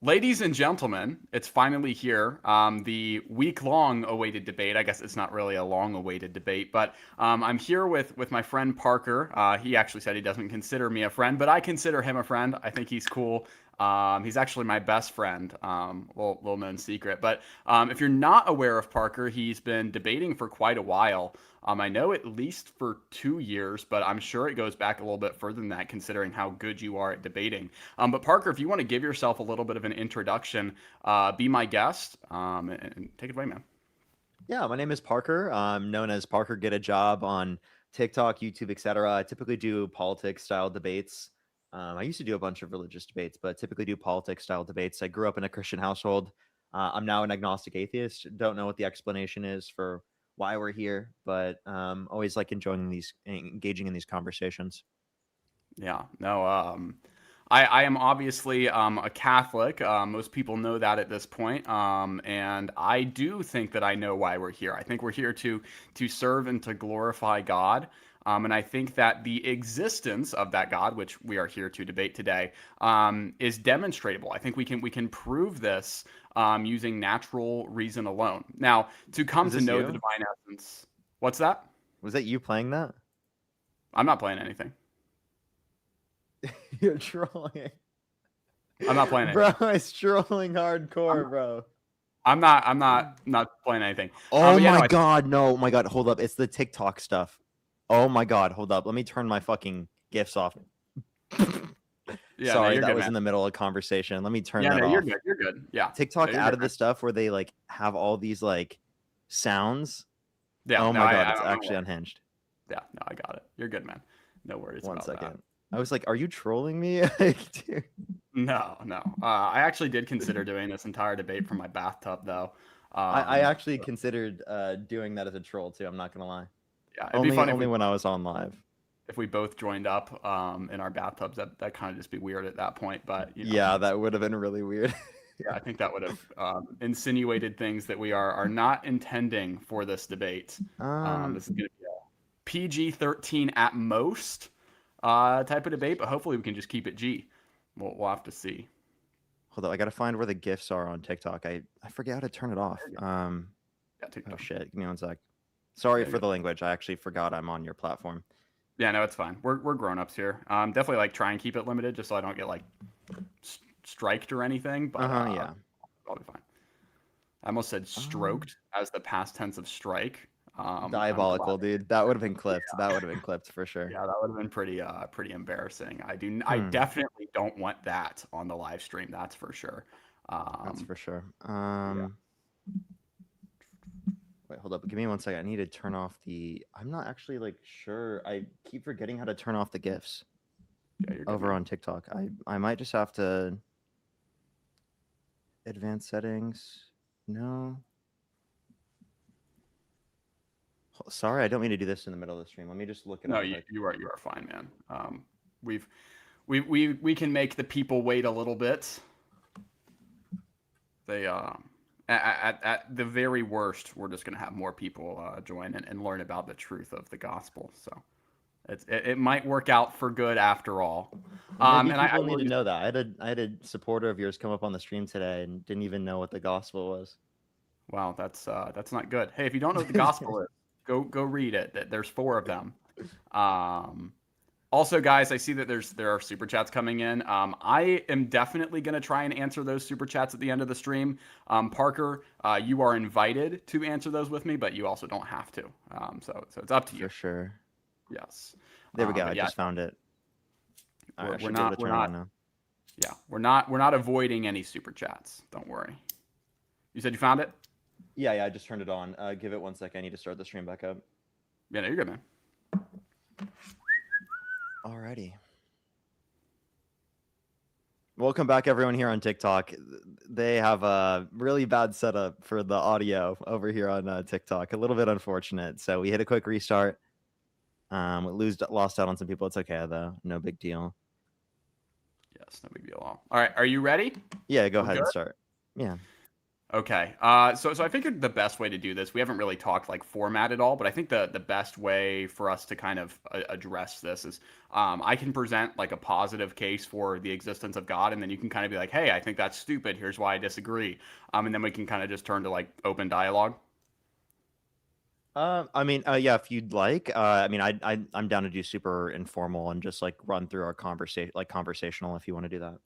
Ladies and gentlemen, it's finally here. The week-long awaited debate. I guess it's not really a long-awaited debate, but I'm here with my friend Parker. He actually said he doesn't consider me a friend, but I consider him a friend. I think he's cool. He's actually my best friend. Little known secret. But if you're not aware of Parker, he's been debating for quite a while. I know at least for 2 years, but I'm sure it goes back a little bit further than that, considering how good you are at debating. But Parker, if you want to give yourself a little bit of an introduction, be my guest, and take it away, man. Yeah, my name is Parker. I'm known as Parker Get a Job on TikTok, YouTube, etc. I typically do politics style debates. I used to do a bunch of religious debates, but typically do politics style debates. I grew up in a Christian household. I'm now an agnostic atheist. Don't know what the explanation is for why we're here, but always like engaging in these conversations. Yeah, no, I am obviously a Catholic. Most people know that at this point. And I do think that I know why we're here. I think we're here to serve and to glorify God. And I think that the existence of that God, which we are here to debate today, is demonstrable. I think we can prove this using natural reason alone. Now, to come Was to this know the you? divine essence, what's that? Was that you playing that? I'm not playing anything. You're trolling. I'm not playing Bro, anything. it's trolling I'm hardcore, bro. I'm not playing anything. Oh But yeah, no, my I think god, no. Oh my god, hold up. It's the TikTok stuff. Oh my god, hold up. Let me turn my fucking gifs off. yeah, no, Sorry, you're that good, was man. in the middle of conversation. Let me turn Yeah, that no, you're off. good. You're good. Yeah, no, TikTok you're good, added the man. stuff where they like have all these like sounds. Yeah, Oh no, my god, it's I'm actually aware. unhinged. Yeah, no, I got it. You're good, man. No worries One about that. second. I was like, are you trolling me? Like, dude. No, no. I actually did consider doing this entire debate from my bathtub, though. I Um, actually considered doing that as a troll too, I'm not gonna lie. yeah, it'd be Only funny only when I was on live. if we both joined up in our bathtubs. That kind of just be weird at that point. But Yeah, that would have been really weird. yeah, I think that would have insinuated things that we are not intending for this debate. um This is going to be a PG-13 at most type of debate, but hopefully we can just keep it G. We'll have to see. Hold up, I gotta find where the gifs are on TikTok. I forget how to turn it off. There you go. Yeah, Oh TikTok. shit, give me one sec. Sorry Yeah, for you're the good. language. I actually forgot I'm on your platform. Yeah, no, it's fine. We're grown ups here. Definitely like try and keep it limited just so I don't get like striked or anything. But Uh-huh, yeah. I'll be fine. I almost said Um, stroked as the past tense of strike. I'm glad. Diabolical, dude. That would have been clipped. That would have been clipped for sure. Yeah, that would have been pretty embarrassing. I Hmm, definitely don't want that on the live stream. That's for sure. that's Um, for sure. yeah, Wait, hold up. Give me one second. I need to turn off the. I'm not actually like sure. I keep forgetting how to turn off the gifs yeah, you're good, over man. on TikTok. I might just have to advanced settings. No. Sorry, I don't mean to do this in the middle of the stream. Let me just look it No, up quick. you are fine, man. We've we can make the people wait a little bit. They at the very worst, we're just gonna have more people join and learn about the truth of the gospel. So it might work out for good after all. Maybe And I people need will to use. know that. I had a supporter of yours come up on the stream today and didn't even know what the gospel was. Wow, that's not good. Hey, if you don't know what the gospel is, go read it. There's four of them. Um, Also, guys, I see that there are super chats coming in. I am definitely going to try and answer those super chats at the end of the stream. Parker, you are invited to answer those with me, but you also don't have to. So it's up to you. For sure. Yes. There we go. But I yeah, just found it. All right, I we're should be able to not we're turn it on not now. yeah we're not avoiding any super chats. Don't worry. You said you found it? Yeah, I just turned it on. Give it one sec. I need to start the stream back up. Yeah, no, you're good, man. Alrighty. Welcome back, everyone here on TikTok. They have a really bad setup for the audio over here on TikTok. A little bit unfortunate. So we hit a quick restart. We lost out on some people. It's okay though. No big deal. Yes, no big deal at all. All right, are you ready? Yeah, go We're ahead good. and start. Yeah. Okay. So I figured the best way to do this, we haven't really talked like format at all, but I think the best way for us to kind of address this is I can present like a positive case for the existence of God, and then you can kind of be like, hey, I think that's stupid. Here's why I disagree. And then we can kind of just turn to like open dialogue. Yeah, if you'd like. I'm down to do super informal and just like run through our conversation, like conversational, if you want to do that.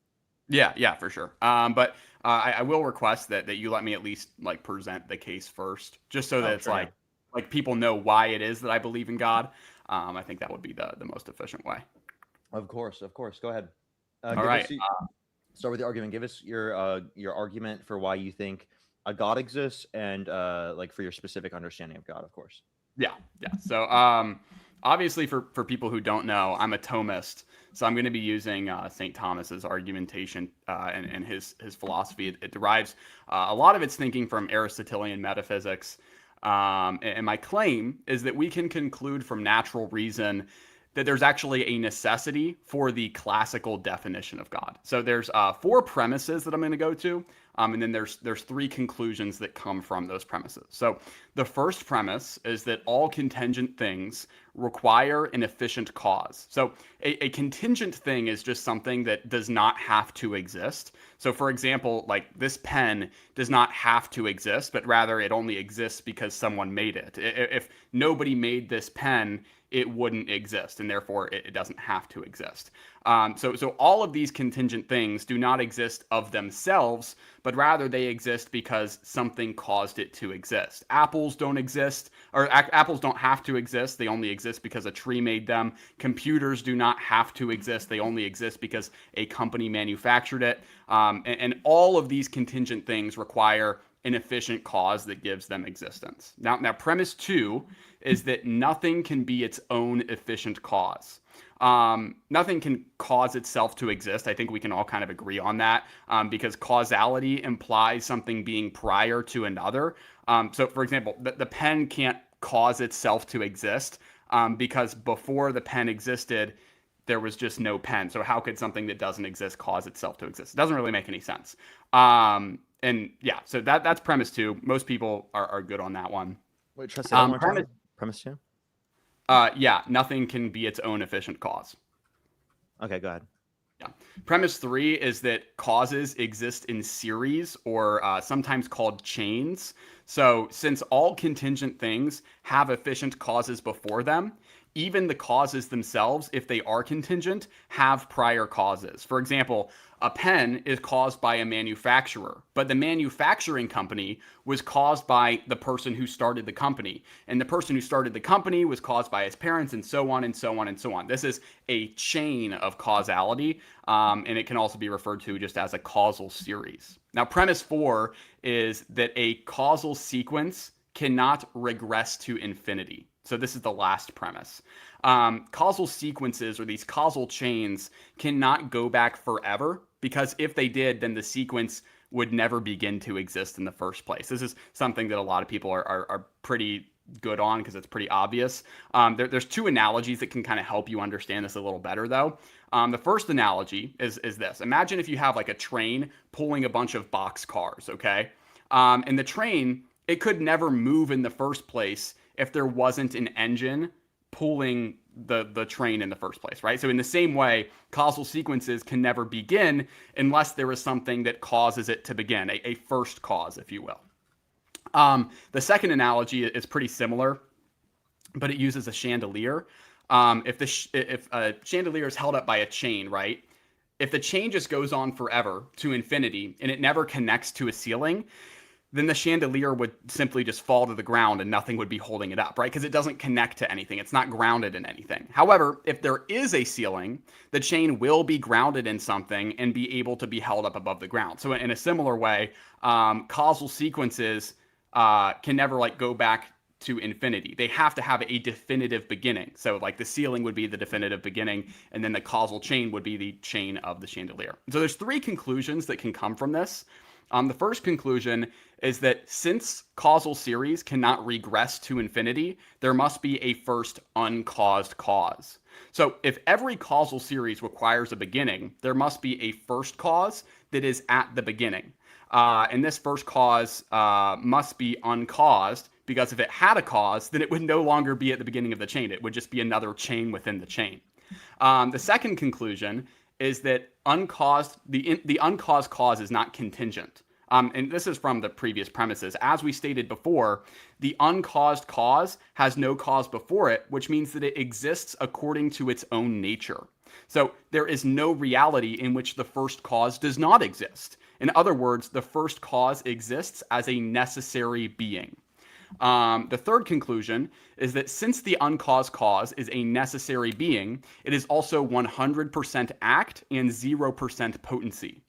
Yeah, yeah, for sure. But I will request that you let me at least like present the case first, just so that Oh, it's sure, yeah. like people know why it is that I believe in God. I think that would be the most efficient way. Of course, of course. Go ahead. All Give right. us start with the argument. Give us your argument for why you think a God exists, and like for your specific understanding of God, of course. Yeah, yeah. So obviously, for people who don't know, I'm a Thomist, so I'm going to be using St. Thomas's argumentation and his philosophy. It derives a lot of its thinking from Aristotelian metaphysics. And my claim is that we can conclude from natural reason that there's actually a necessity for the classical definition of God. So there's four premises that I'm going to go to, and then there's three conclusions that come from those premises. So the first premise is that all contingent things require an efficient cause. So a contingent thing is just something that does not have to exist. So for example, like this pen does not have to exist, but rather it only exists because someone made it. If nobody made this pen, it wouldn't exist, and therefore it doesn't have to exist. So all of these contingent things do not exist of themselves, but rather they exist because something caused it to exist. Apples don't exist, or apples don't have to exist. They only exist because a tree made them. Computers do not have to exist. They only exist because a company manufactured it. And all of these contingent things require an efficient cause that gives them existence. Now, premise two is that nothing can be its own efficient cause. Nothing can cause itself to exist. I think we can all kind of agree on that because causality implies something being prior to another. So, for example, the pen can't cause itself to exist because before the pen existed, there was just no pen. So how could something that doesn't exist cause itself to exist? It doesn't really make any sense. And yeah, so that's premise two. Most people are good on that one. Wait, try to say that one more Premise, time. Premise two. yeah, nothing can be its own efficient cause. Okay, go ahead. Yeah. Premise three is that causes exist in series or sometimes called chains. So, since all contingent things have efficient causes before them, even the causes themselves, if they are contingent, have prior causes. For example, a pen is caused by a manufacturer, but the manufacturing company was caused by the person who started the company. And the person who started the company was caused by his parents, and so on and so on and so on. This is a chain of causality, and it can also be referred to just as a causal series. Now, premise four is that a causal sequence cannot regress to infinity. So this is the last premise. Causal sequences or these causal chains cannot go back forever because if they did, then the sequence would never begin to exist in the first place. This is something that a lot of people are pretty good on because it's pretty obvious. There's two analogies that can kind of help you understand this a little better, though. The first analogy is this. Imagine if you have like a train pulling a bunch of box cars, okay? And the train, it could never move in the first place if there wasn't an engine pulling the train in the first place, right? So in the same way, causal sequences can never begin unless there is something that causes it to begin, a first cause, if you will. The second analogy is pretty similar, but it uses a chandelier. If a chandelier is held up by a chain, right? If the chain just goes on forever to infinity and it never connects to a ceiling, then the chandelier would simply just fall to the ground and nothing would be holding it up, right? Because it doesn't connect to anything. It's not grounded in anything. However, if there is a ceiling, the chain will be grounded in something and be able to be held up above the ground. So in a similar way, causal sequences can never like go back to infinity. They have to have a definitive beginning. So like the ceiling would be the definitive beginning, and then the causal chain would be the chain of the chandelier. So there's three conclusions that can come from this. The first conclusion is that since causal series cannot regress to infinity, there must be a first uncaused cause. So if every causal series requires a beginning, there must be a first cause that is at the beginning. And this first cause must be uncaused, because if it had a cause, then it would no longer be at the beginning of the chain. It would just be another chain within the chain. The second conclusion is that the uncaused cause is not contingent. And this is from the previous premises. As we stated before, the uncaused cause has no cause before it, which means that it exists according to its own nature. So there is no reality in which the first cause does not exist. In other words, the first cause exists as a necessary being. The third conclusion is that since the uncaused cause is a necessary being, it is also 100% act and 0% potency.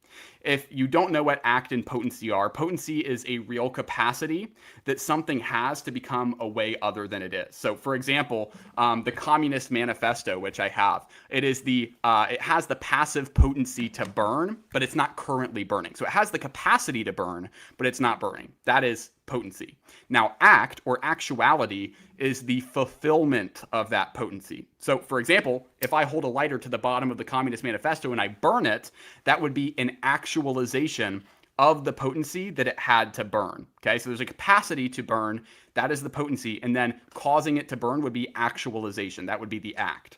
If you don't know what act and potency are, potency is a real capacity that something has to become a way other than it is. So, for example, the Communist Manifesto, which I have, it has the passive potency to burn, but it's not currently burning. So it has the capacity to burn, but it's not burning. That is potency. Now, act or actuality is the fulfillment of that potency. So, for example, if I hold a lighter to the bottom of the Communist Manifesto and I burn it, that would be an actualization of the potency that it had to burn. Okay, so there's a capacity to burn, that is the potency, and then causing it to burn would be actualization. That would be the act.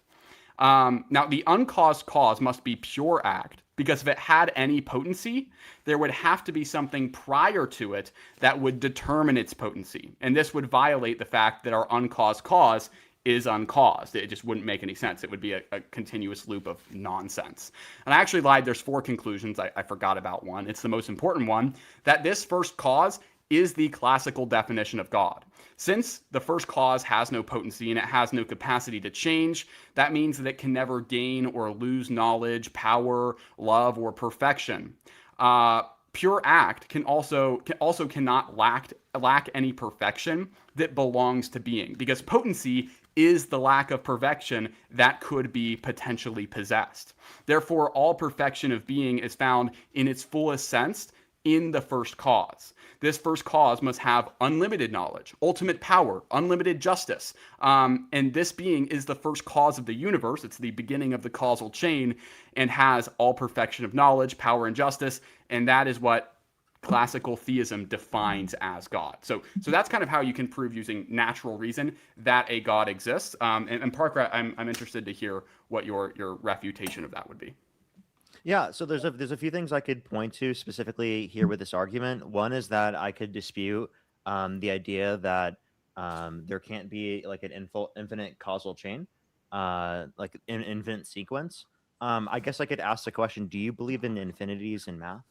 Now, the uncaused cause must be pure act, because if it had any potency, there would have to be something prior to it that would determine its potency. And this would violate the fact that our uncaused cause is uncaused. It just wouldn't make any sense. It would be a continuous loop of nonsense. And I actually lied. There's 4 conclusions. I forgot about one. It's the most important one, that this first cause is the classical definition of God. Since the first cause has no potency and it has no capacity to change, that means that it can never gain or lose knowledge, power, love, or perfection. Pure act can also cannot lack any perfection that belongs to being, because potency is the lack of perfection that could be potentially possessed. Therefore, all perfection of being is found in its fullest sense in the first cause. This first cause must have unlimited knowledge, ultimate power, unlimited justice. And this being is the first cause of the universe. It's the beginning of the causal chain and has all perfection of knowledge, power, and justice. And that is what classical theism defines as God. So that's kind of how you can prove using natural reason that a God exists. And Parker, I'm interested to hear what your refutation of that would be. Yeah, so there's a few things I could point to specifically here with this argument. One is that I could dispute the idea that there can't be like an infinite causal chain, like an infinite sequence. I guess I could ask the question: do you believe in infinities in math,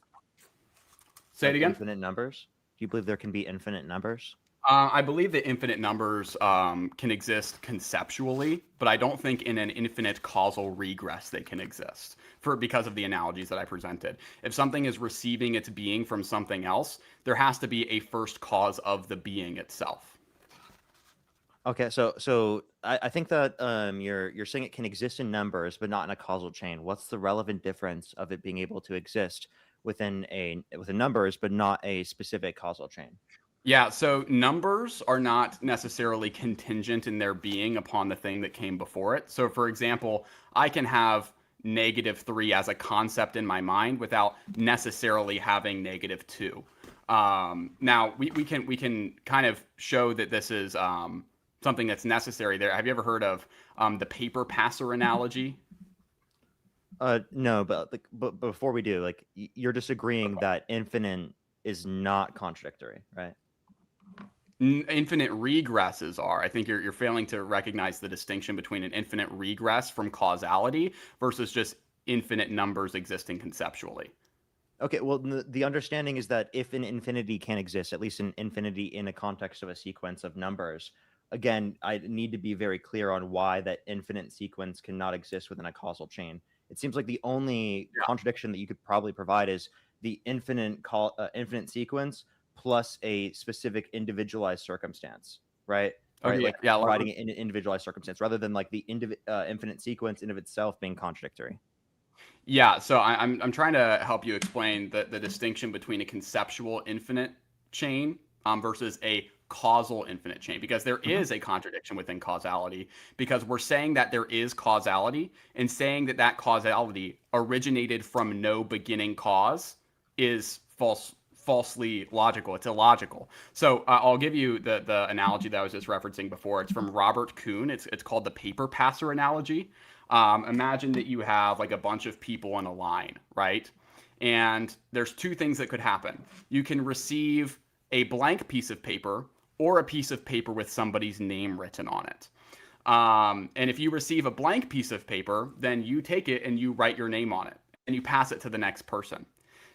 Say it like again. infinite numbers? Do you believe there can be infinite numbers? I believe that infinite numbers can exist conceptually, but I don't think in an infinite causal regress they can exist because of the analogies that I presented. If something is receiving its being from something else, there has to be a first cause of the being itself. Okay, so I think that you're saying it can exist in numbers, but not in a causal chain. What's the relevant difference of it being able to exist within numbers, but not a specific causal chain? Yeah, so numbers are not necessarily contingent in their being upon the thing that came before it. So, for example, I can have -3 as a concept in my mind without necessarily having -2. Now, we can kind of show that this is something that's necessary there. Have you ever heard of the paper passer analogy? No, but before we do, like you're disagreeing that infinite is not contradictory, right? Infinite regresses are. I think you're failing to recognize the distinction between an infinite regress from causality versus just infinite numbers existing conceptually. Okay, well, the understanding is that if an infinity can exist, at least an infinity in a context of a sequence of numbers, again, I need to be very clear on why that infinite sequence cannot exist within a causal chain. It seems like the only Yeah. contradiction that you could probably provide is the infinite sequence plus a specific individualized circumstance, right? Okay. Right, Yeah. like Yeah. providing an individualized circumstance rather than like the infinite sequence in of itself being contradictory. Yeah, so I'm trying to help you explain the distinction between a conceptual infinite chain versus a causal infinite chain, because there Mhm. is a contradiction within causality, because we're saying that there is causality and saying that that causality originated from no beginning cause is falsely logical. It's illogical. So I'll give you the analogy that I was just referencing before. It's from Robert Kuhn. It's called the paper passer analogy. Imagine that you have like a bunch of people in a line, right? And there's two things that could happen. You can receive a blank piece of paper or a piece of paper with somebody's name written on it. And if you receive a blank piece of paper, then you take it and you write your name on it and you pass it to the next person.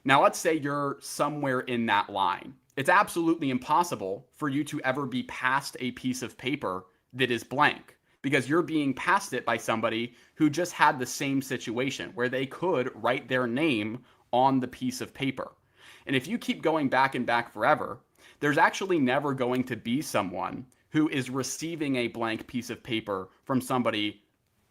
Now, let's say you're somewhere in that line. It's absolutely impossible for you to ever be passed a piece of paper that is blank because you're being passed it by somebody who just had the same situation where they could write their name on the piece of paper. And if you keep going back and back forever, there's actually never going to be someone who is receiving a blank piece of paper from somebody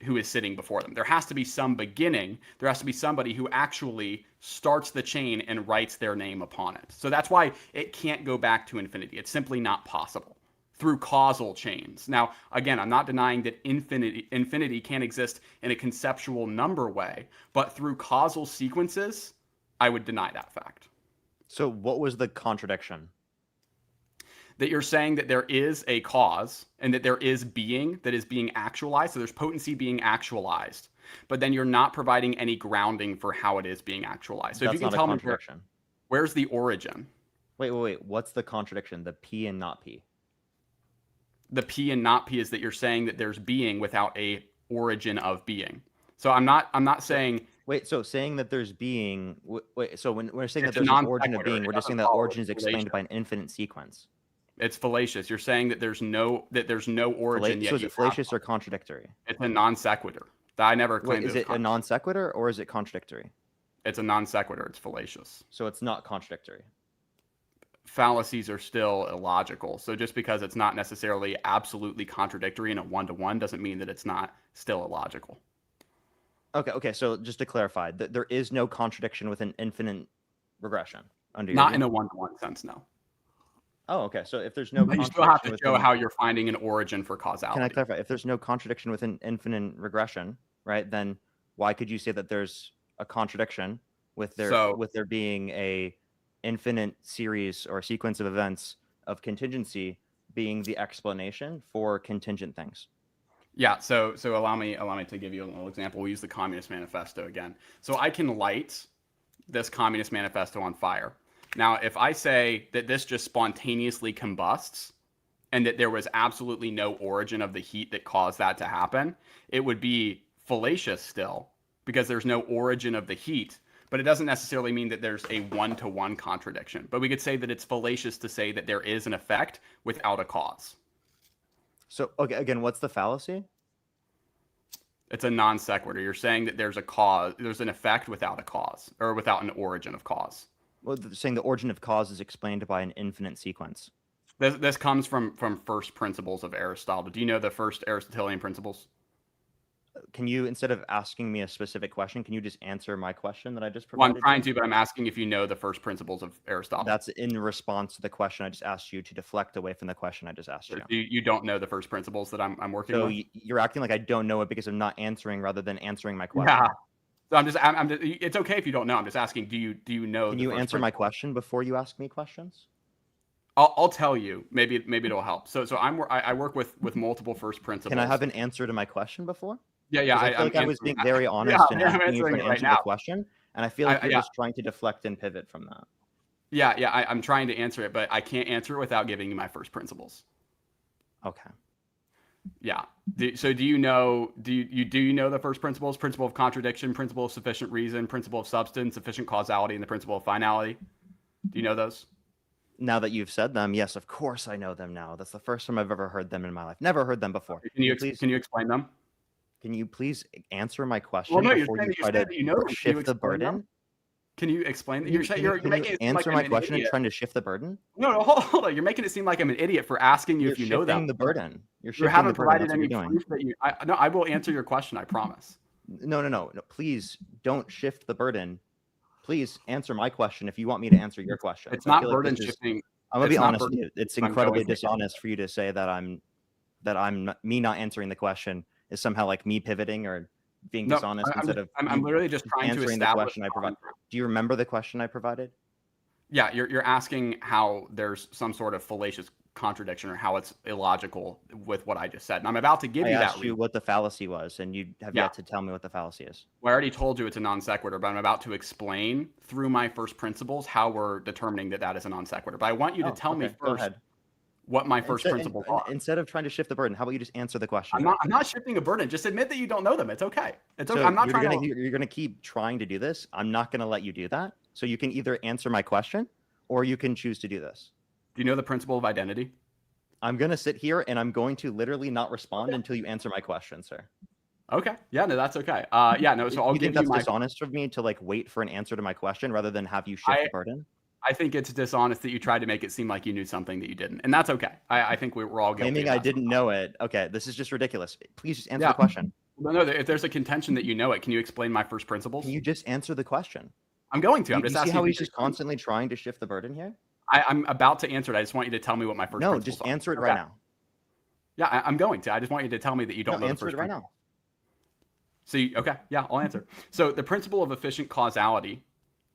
who is sitting before them. There has to be some beginning. There has to be somebody who actually starts the chain and writes their name upon it. So that's why it can't go back to infinity. It's simply not possible through causal chains. Now, again, I'm not denying that infinity can exist in a conceptual number way, but through causal sequences, I would deny that fact. So what was the contradiction? That you're saying that there is a cause and that there is being that is being actualized. So there's potency being actualized, but then you're not providing any grounding for how it is being actualized. So That's if you can not a tell me contradiction. where's the origin? Wait. What's the contradiction? The P and not P. The P and not P is that you're saying that there's being without a origin of being. So I'm not saying. Wait, so saying that there's being. Wait, so when we're saying that It's a there's an non origin of sequitur. being, It we're just doesn't saying that follow. origin is It's explained fallacious. by an infinite sequence. It's fallacious. You're saying that there's no origin yet. So is it fallacious or contradictory? It's a non sequitur. I never claimed Wait, is it a non sequitur or is it contradictory? It's a non sequitur. It's fallacious. So it's not contradictory. Fallacies are still illogical. So just because it's not necessarily absolutely contradictory in a one-to-one doesn't mean that it's not still illogical. Okay. So just to clarify, there is no contradiction with an infinite regression under your Not view? in a one-to-one sense, no. Oh, okay. So if there's no But you contradiction still have to show within, how you're finding an origin for causality. can I clarify? If there's no contradiction within infinite regression, right? Then why could you say that there's a contradiction with there being a infinite series or sequence of events of contingency being the explanation for contingent things? Yeah, so allow me to give you a little example. We'll use the Communist Manifesto again. So I can light this Communist Manifesto on fire. Now, if I say that this just spontaneously combusts and that there was absolutely no origin of the heat that caused that to happen, it would be fallacious still because there's no origin of the heat, but it doesn't necessarily mean that there's a one-to-one contradiction. But we could say that it's fallacious to say that there is an effect without a cause. So, okay, again, what's the fallacy? It's a non sequitur. You're saying that there's a cause, there's an effect without a cause or without an origin of cause. Well, saying the origin of cause is explained by an infinite sequence. This comes from first principles of Aristotle. Do you know the first Aristotelian principles? Can you, instead of asking me a specific question, can you just answer my question that I just Well, provided? I'm trying to, but I'm asking if you know the first principles of Aristotle. That's in response to the question I just asked you to deflect away from the question I just asked you. You don't know the first principles that I'm working So with? you're acting like I don't know it because I'm not answering rather than answering my question. Yeah. So I'm just, it's okay if you don't know. I'm just asking, do you know? Can you answer my question before you ask me questions? I'll tell you. Maybe it'll help. So I work with multiple first principles. Can I have an answer to my question before? Yeah. I feel like I was being very honest and asking you for an answer to the question, and I feel like you're just trying to deflect and pivot from that. Yeah. I'm trying to answer it, but I can't answer it without giving you my first principles. Okay. Yeah. So do you know the first principles? Principle of contradiction, principle of sufficient reason, principle of substance, sufficient causality, and the principle of finality. Do you know those? Now that you've said them, yes, of course I know them now. That's the first time I've ever heard them in my life. Never heard them before. Can you explain them? Can you please answer my question Well, no, before you try to shift the burden? Can you explain that? You're making it answer like my question and trying to shift the burden? No, hold on. You're making it seem like I'm an idiot for asking you if you know that. You're shifting the burden. You haven't provided any proof that you. No, I will answer your question. I promise. No. Please don't shift the burden. Please answer my question if you want me to answer your question. It's not burden shifting. I'm gonna be honest with you. It's incredibly dishonest for you to say that I'm me not answering the question is somehow like me pivoting or being No, dishonest I'm instead just, of I'm you literally just just trying to answering the establish. question I provided. Do you remember the question I provided? Yeah, you're asking how there's some sort of fallacious contradiction or how it's illogical with what I just said. And I'm about to give I you that asked you reason. what the fallacy was, and you have Yeah. yet to tell me what the fallacy is. Well, I already told you it's a non sequitur, but I'm about to explain through my first principles how we're determining that that is a non sequitur. But I want you to Oh, tell me okay. Go first ahead. what my first Instead, principles are. instead of trying to shift the burden, how about you just answer the question I'm directly? not shifting a burden. Just admit that you don't know them. It's okay. It's okay. So I'm not trying to. you're gonna keep trying to do this. I'm not gonna let you do that. So you can either answer my question, or you can choose to do this. Do you know the principle of identity? I'm gonna sit here and I'm going to literally not respond Okay. until you answer my question, sir. Okay. Yeah. No, that's okay. Yeah. No. So I'll You think give you that's my. dishonest of me to like wait for an answer to my question rather than have you shift I the burden? I think it's dishonest that you tried to make it seem like you knew something that you didn't, and that's okay. I think we're all guilty Claiming of I that didn't sometimes. know it. Okay, this is just ridiculous. Please just answer Yeah. the question. Well, no. If there's a contention that you know it, can you explain my first Can principles? you just answer the question? I'm going to. I'm You just see asking how if you he's can just explain. constantly trying to shift the burden here? I'm about to answer it. I just want you to tell me what my first No, principles just are. answer it right Okay. now. Yeah, I'm going to. I just want you to tell me that you No, don't know the answer it first right principle. now. So, okay, yeah, I'll answer. So, the principle of efficient causality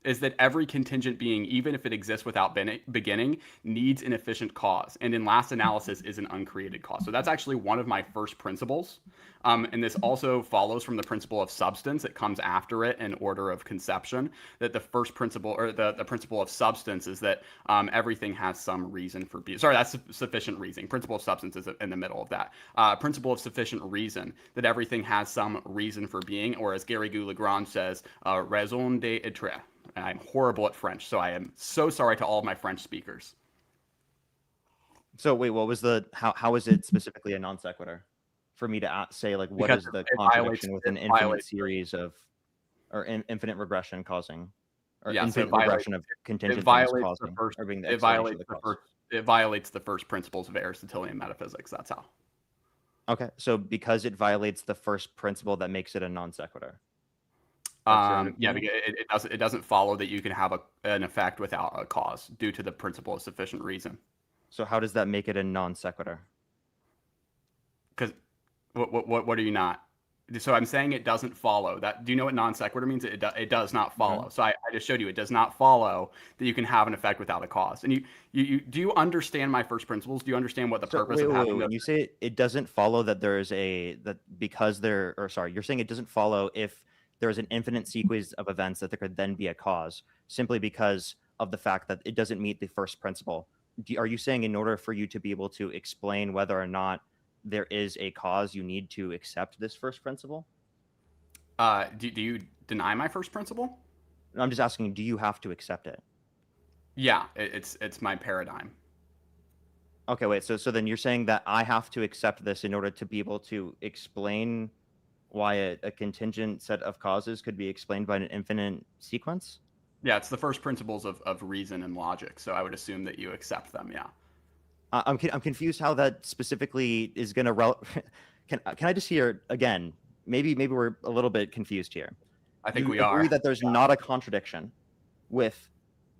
is that every contingent being, even if it exists without beginning, needs an efficient cause, and in last analysis is an uncreated cause. So that's actually one of my first principles. And this also follows from the principle of substance. It comes after it in order of conception. That the first principle, or the principle of substance, is that everything has some reason for being. Sorry, that's sufficient reason. Principle of substance is in the middle of that. Principle of sufficient reason, that everything has some reason for being, or as Gary Gou-Lagrange says, raison d'être. And I'm horrible at French, so I am so sorry to all of my French speakers. So wait, what was the how is it specifically a non sequitur? For me to say like what Because is the it violates contradiction with it an infinite violates series of or infinite regression causing or yeah, so infinite regression of it contingent things violates the causing first or being the it explanation of violates the the cause? first it violates the first principles of Aristotelian metaphysics. That's how. Okay, so because it violates the first principle that makes it a non sequitur. That's your Yeah, understanding? because it doesn't follow that you can have an effect without a cause due to the principle of sufficient reason. So how does that make it a non sequitur? Because what are you not? So I'm saying it doesn't follow that. Do you know what non sequitur means? It does not Hmm. follow. So I just showed you it does not follow that you can have an effect without a cause. And you do you understand my first principles? Do you understand what the So purpose of having those? wait. You say it doesn't follow that there's a that because there or sorry, you're saying it doesn't follow if there's an infinite sequence of events that there could then be a cause simply because of the fact that it doesn't meet the first principle. Are you saying in order for you to be able to explain whether or not there is a cause, you need to accept this first principle? Do you deny my first principle? I'm just asking, do you have to accept it? Yeah, it's my paradigm. Okay, wait. So then you're saying that I have to accept this in order to be able to explain why a contingent set of causes could be explained by an infinite sequence? Yeah, it's the first principles of reason and logic. So I would assume that you accept them. Yeah. I'm confused how that specifically is going to can I just hear again? Maybe we're a little bit confused here. I think You we agree are. that there's not a contradiction with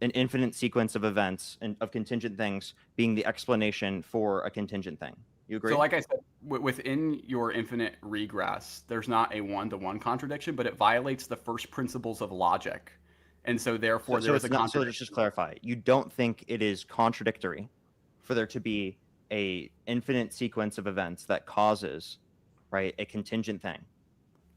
an infinite sequence of events and of contingent things being the explanation for a contingent thing. You So, agree? like I said, within your infinite regress, there's not a one-to-one contradiction, but it violates the first principles of logic, and so So, therefore there so is a it's not. So let's contradiction. just clarify. You don't think it is contradictory for there to be a infinite sequence of events that causes, right, a contingent thing.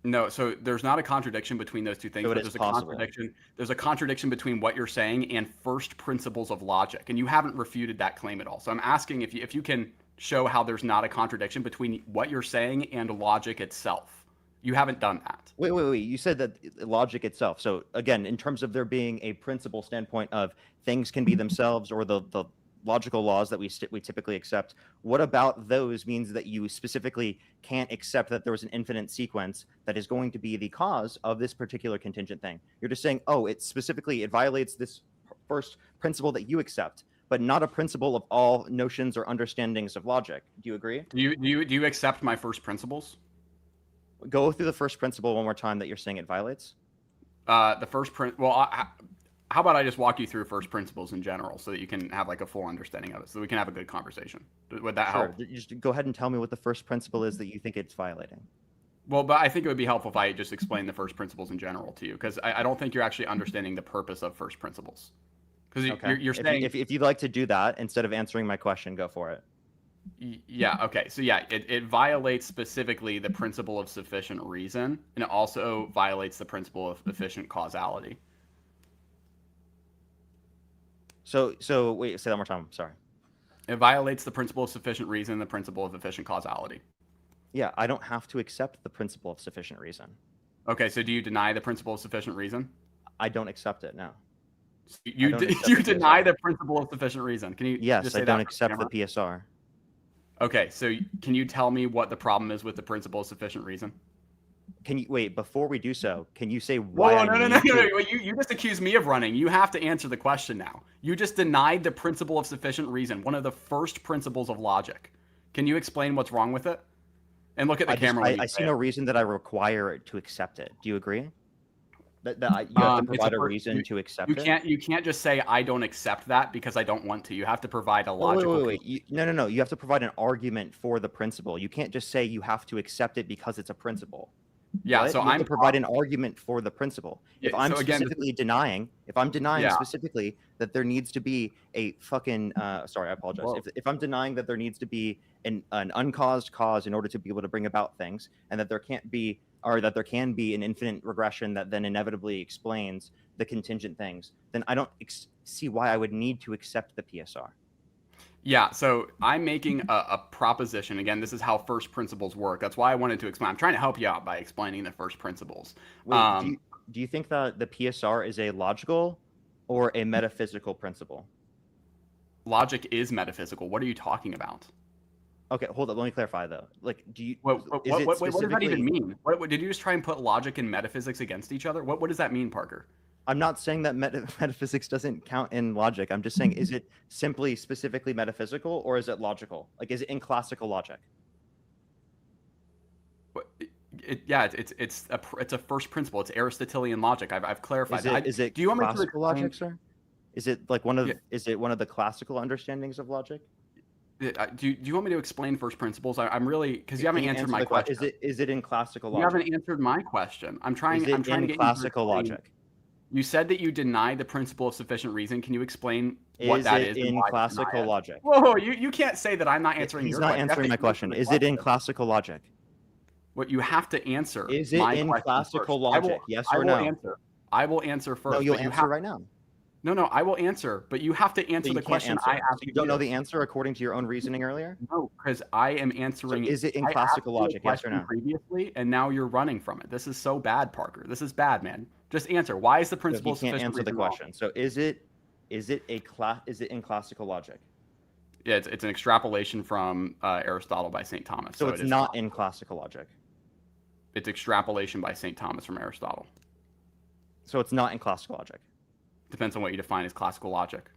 No, so there's not a contradiction between those two things, So it but is there's a possible. contradiction. There's a contradiction between what you're saying and first principles of logic, and you haven't refuted that claim at all. So I'm asking if you can show how there's not a contradiction between what you're saying and logic itself. You haven't done that. Wait. You said that logic itself. So again, in terms of there being a principle standpoint of things can be themselves or the logical laws that we typically accept, what about those means that you specifically can't accept that there was an infinite sequence that is going to be the cause of this particular contingent thing? You're just saying, oh, it violates this first principle that you accept, but not a principle of all notions or understandings of logic. Do you agree? Do you accept my first principles? Go through the first principle one more time that you're saying it violates. The first print. Well, how about I just walk you through first principles in general, so that you can have like a full understanding of it, so that we can have a good conversation. Would that Sure. help? Just go ahead and tell me what the first principle is that you think it's violating. Well, but I think it would be helpful if I just explain the first principles in general to you, because I don't think you're actually understanding the purpose of first principles. Because Okay. you're saying, If you'd like to do that instead of answering my question, go for it. yeah, okay. So yeah, it violates specifically the principle of sufficient reason, and it also violates the principle of efficient causality. So wait, say that one more time. Sorry. It violates the principle of sufficient reason, the principle of efficient causality. Yeah, I don't have to accept the principle of sufficient reason. Okay, so do you deny the principle of sufficient reason? I don't accept it. No. You don't accept you the deny PSR. the principle of sufficient reason. Can you Yes, just I say don't that for the accept the camera? PSR. Okay, so can you tell me what the problem is with the principle of sufficient reason? Can you wait before we do so? Can you say Whoa, why I no, no, no, need no, to? no. You just accused me of running. You have to answer the question now. You just denied the principle of sufficient reason, one of the first principles of logic. Can you explain what's wrong with it? And look at the camera when you I say see no it. reason that I require it to accept it. Do you agree? You have to It's a provide a reason to you accept it. can't just say I don't accept that because I don't want to. You have to provide a logical. Wait. No. You have to provide an argument for the principle. You can't just say you have to accept it because it's a principle. Yeah, What? so You have I'm to provide an argument for the principle. yeah, If I'm so again, specifically denying, if I'm denying yeah. specifically that there needs to be a fucking, sorry, I apologize. Whoa. If I'm denying that there needs to be an uncaused cause in order to be able to bring about things, and that there can't be, or that there can be an infinite regression that then inevitably explains the contingent things, then I don't see why I would need to accept the PSR. Yeah, so I'm making a proposition. Again, this is how first principles work. That's why I wanted to explain. I'm trying to help you out by explaining the first principles. Wait, do you think that the PSR is a logical or a metaphysical principle? Logic is metaphysical. What are you talking about? Okay, hold up. Let me clarify though. Like, do you What is it what does that specifically? even mean? What did you just try and put logic and metaphysics against each other? What does that mean, Parker? I'm not saying that metaphysics doesn't count in logic. I'm just saying, is it simply specifically metaphysical or is it logical? Like, is it in classical logic? Yeah, it's a first principle. It's Aristotelian logic. I've clarified that. Is it Do you want me to classical explain? logic, sir? Is it like one of Yeah, is it one of the classical understandings of logic? do you want me to explain first principles? I'm really because you Can haven't you answered answer my the question? question. Is it in classical You logic? haven't answered my question. I'm Is trying. I'm it trying to in get you to classical explain. logic? You said that you deny the principle of sufficient reason. Can you explain what Is that it is and in why you deny classical it? logic? Whoa, you can't say that I'm not answering He's your not question. You have answering to my answer question. the Is it in question. classical logic? What you have to answer Is it my in question first. classical logic? Yes or no? I will answer No, first, you'll but you answer have right now. no. I will answer, but you have to So answer you the can't question I answer. So asked you don't know you. the answer according to your own reasoning earlier? No, because I am So answering. is it in I asked classical you a logic? Yes or question no? previously, and now you're running from it. This is so bad, Parker. This is bad, man. Just answer. Why is the So principle he of can't sufficient answer the reason wrong? question. So is it in classical logic? Yeah, it's an extrapolation from Aristotle by St. Thomas. So So it's it is. not in classical logic. It's extrapolation by St. Thomas from Aristotle. So it's not in classical logic. Depends on what you define as classical logic.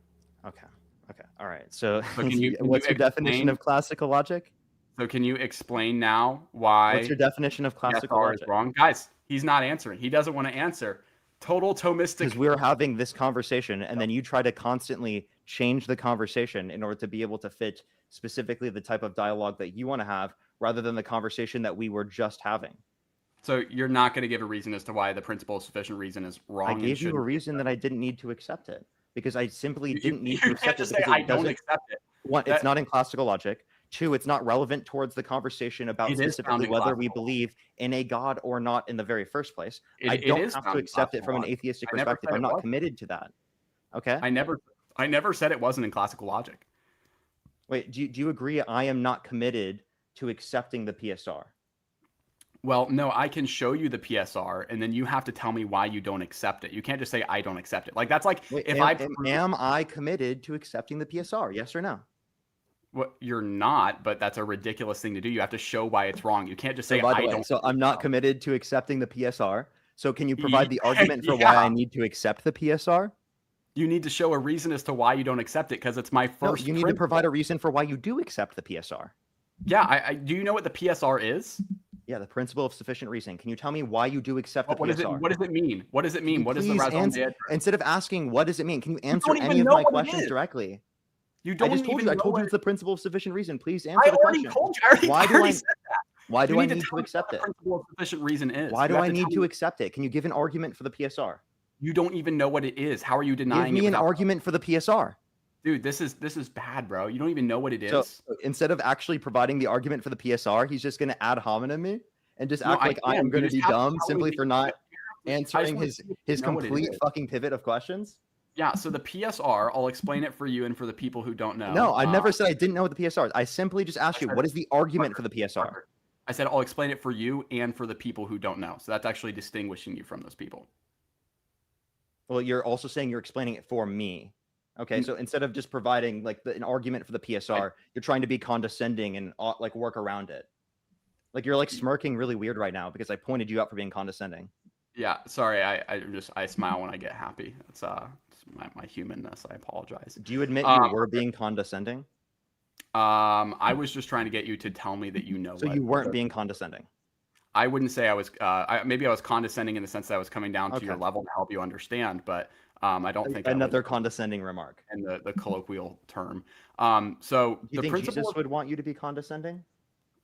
Okay. Okay. All right. So So can you what's your definition explain? of classical logic? So can you explain now What's why your definition of classical PSR is logic? wrong? Guys, he's not answering. He doesn't want to answer. Total Because Thomistic. we're having this conversation and then you try to constantly change the conversation in order to be able to fit specifically the type of dialogue that you want to have rather than the conversation that we were just having. So you're not going to give a reason as to why the principle of sufficient reason is wrong I and gave you a shouldn't be reason that I didn't need to accept it because I simply didn't need you to can't accept it just say because I it don't doesn't. accept it. One, it's That not in classical logic. Two, it's not relevant towards the conversation about it is found specifically in whether we classical. believe in a God or not in the very first place. It, I it don't is have found to in accept it classical from an logic. atheistic I never perspective. said I'm it not was. committed to that. Okay. I never said it wasn't in classical logic. Wait, do you agree I am not committed to accepting the PSR? Well, no, I can show you the PSR, and then you have to tell me why you don't accept it. You can't just say I don't accept it. Like that's like Wait, if am I committed to accepting the PSR? Yes or no? well, you're not, but that's a ridiculous thing to do. You have to show why it's wrong. You can't just So say by the I way, don't. so I'm not committed to accepting the PSR. So can you provide the argument for why I Yeah, need to accept the PSR? you need to show a reason as to why you don't accept it because it's my No, first you need to principle. provide a reason for why you do accept the PSR. Yeah, I do you know what the PSR is? Yeah, the principle of sufficient reasoning. Can you tell me why you do accept the What does it PSR? What does it mean? What does it Can you mean? What is the please raison answer d'être? instead of asking what does it mean? Can you You answer don't any even of know my what it questions is. directly? You I don't just told even you. I know told you what it's the principle of sufficient reason. Please I answer the already question. told you. I Why do already I? said that. Why You do I need to need tell to me what accept the it? principle of sufficient reason is. Why You do have I to tell need to me. accept it? Can you give an argument for the PSR? You don't even know what it is. How are you Give denying it me an without? argument for the PSR. Dude, this is bad, bro. You don't even know what it So is. instead of actually providing the argument for the PSR, he's just going to ad hominem me and just No, act I like I am can. You going to just be have to dumb tell me simply that for not I just answering want to see if his you know what it complete is. fucking pivot of questions. Yeah, so the PSR, I'll explain it for you and for the people who don't know. No, I never said I didn't know what the PSR is. I simply just I asked you, said, what is the argument for Parker, the PSR? Parker. I said I'll explain it for you and for the people who don't know. So that's actually distinguishing you from those people. Well, you're also saying you're explaining it for me. Okay, so instead of just providing like an argument for the PSR, you're trying to be condescending and like work around it. Like you're like smirking really weird right now because I pointed you out for being condescending. Yeah, sorry. I smile when I get happy. It's my humanness. I apologize. Do you admit you were being condescending? I was just trying to get you to tell me that you know So what. you weren't being condescending. I wouldn't say I was. Maybe I was condescending in the sense that I was coming down to your Okay. level to help you understand, but I don't think Another I was condescending remark. in the colloquial term. So Do you think Jesus would want you to be condescending?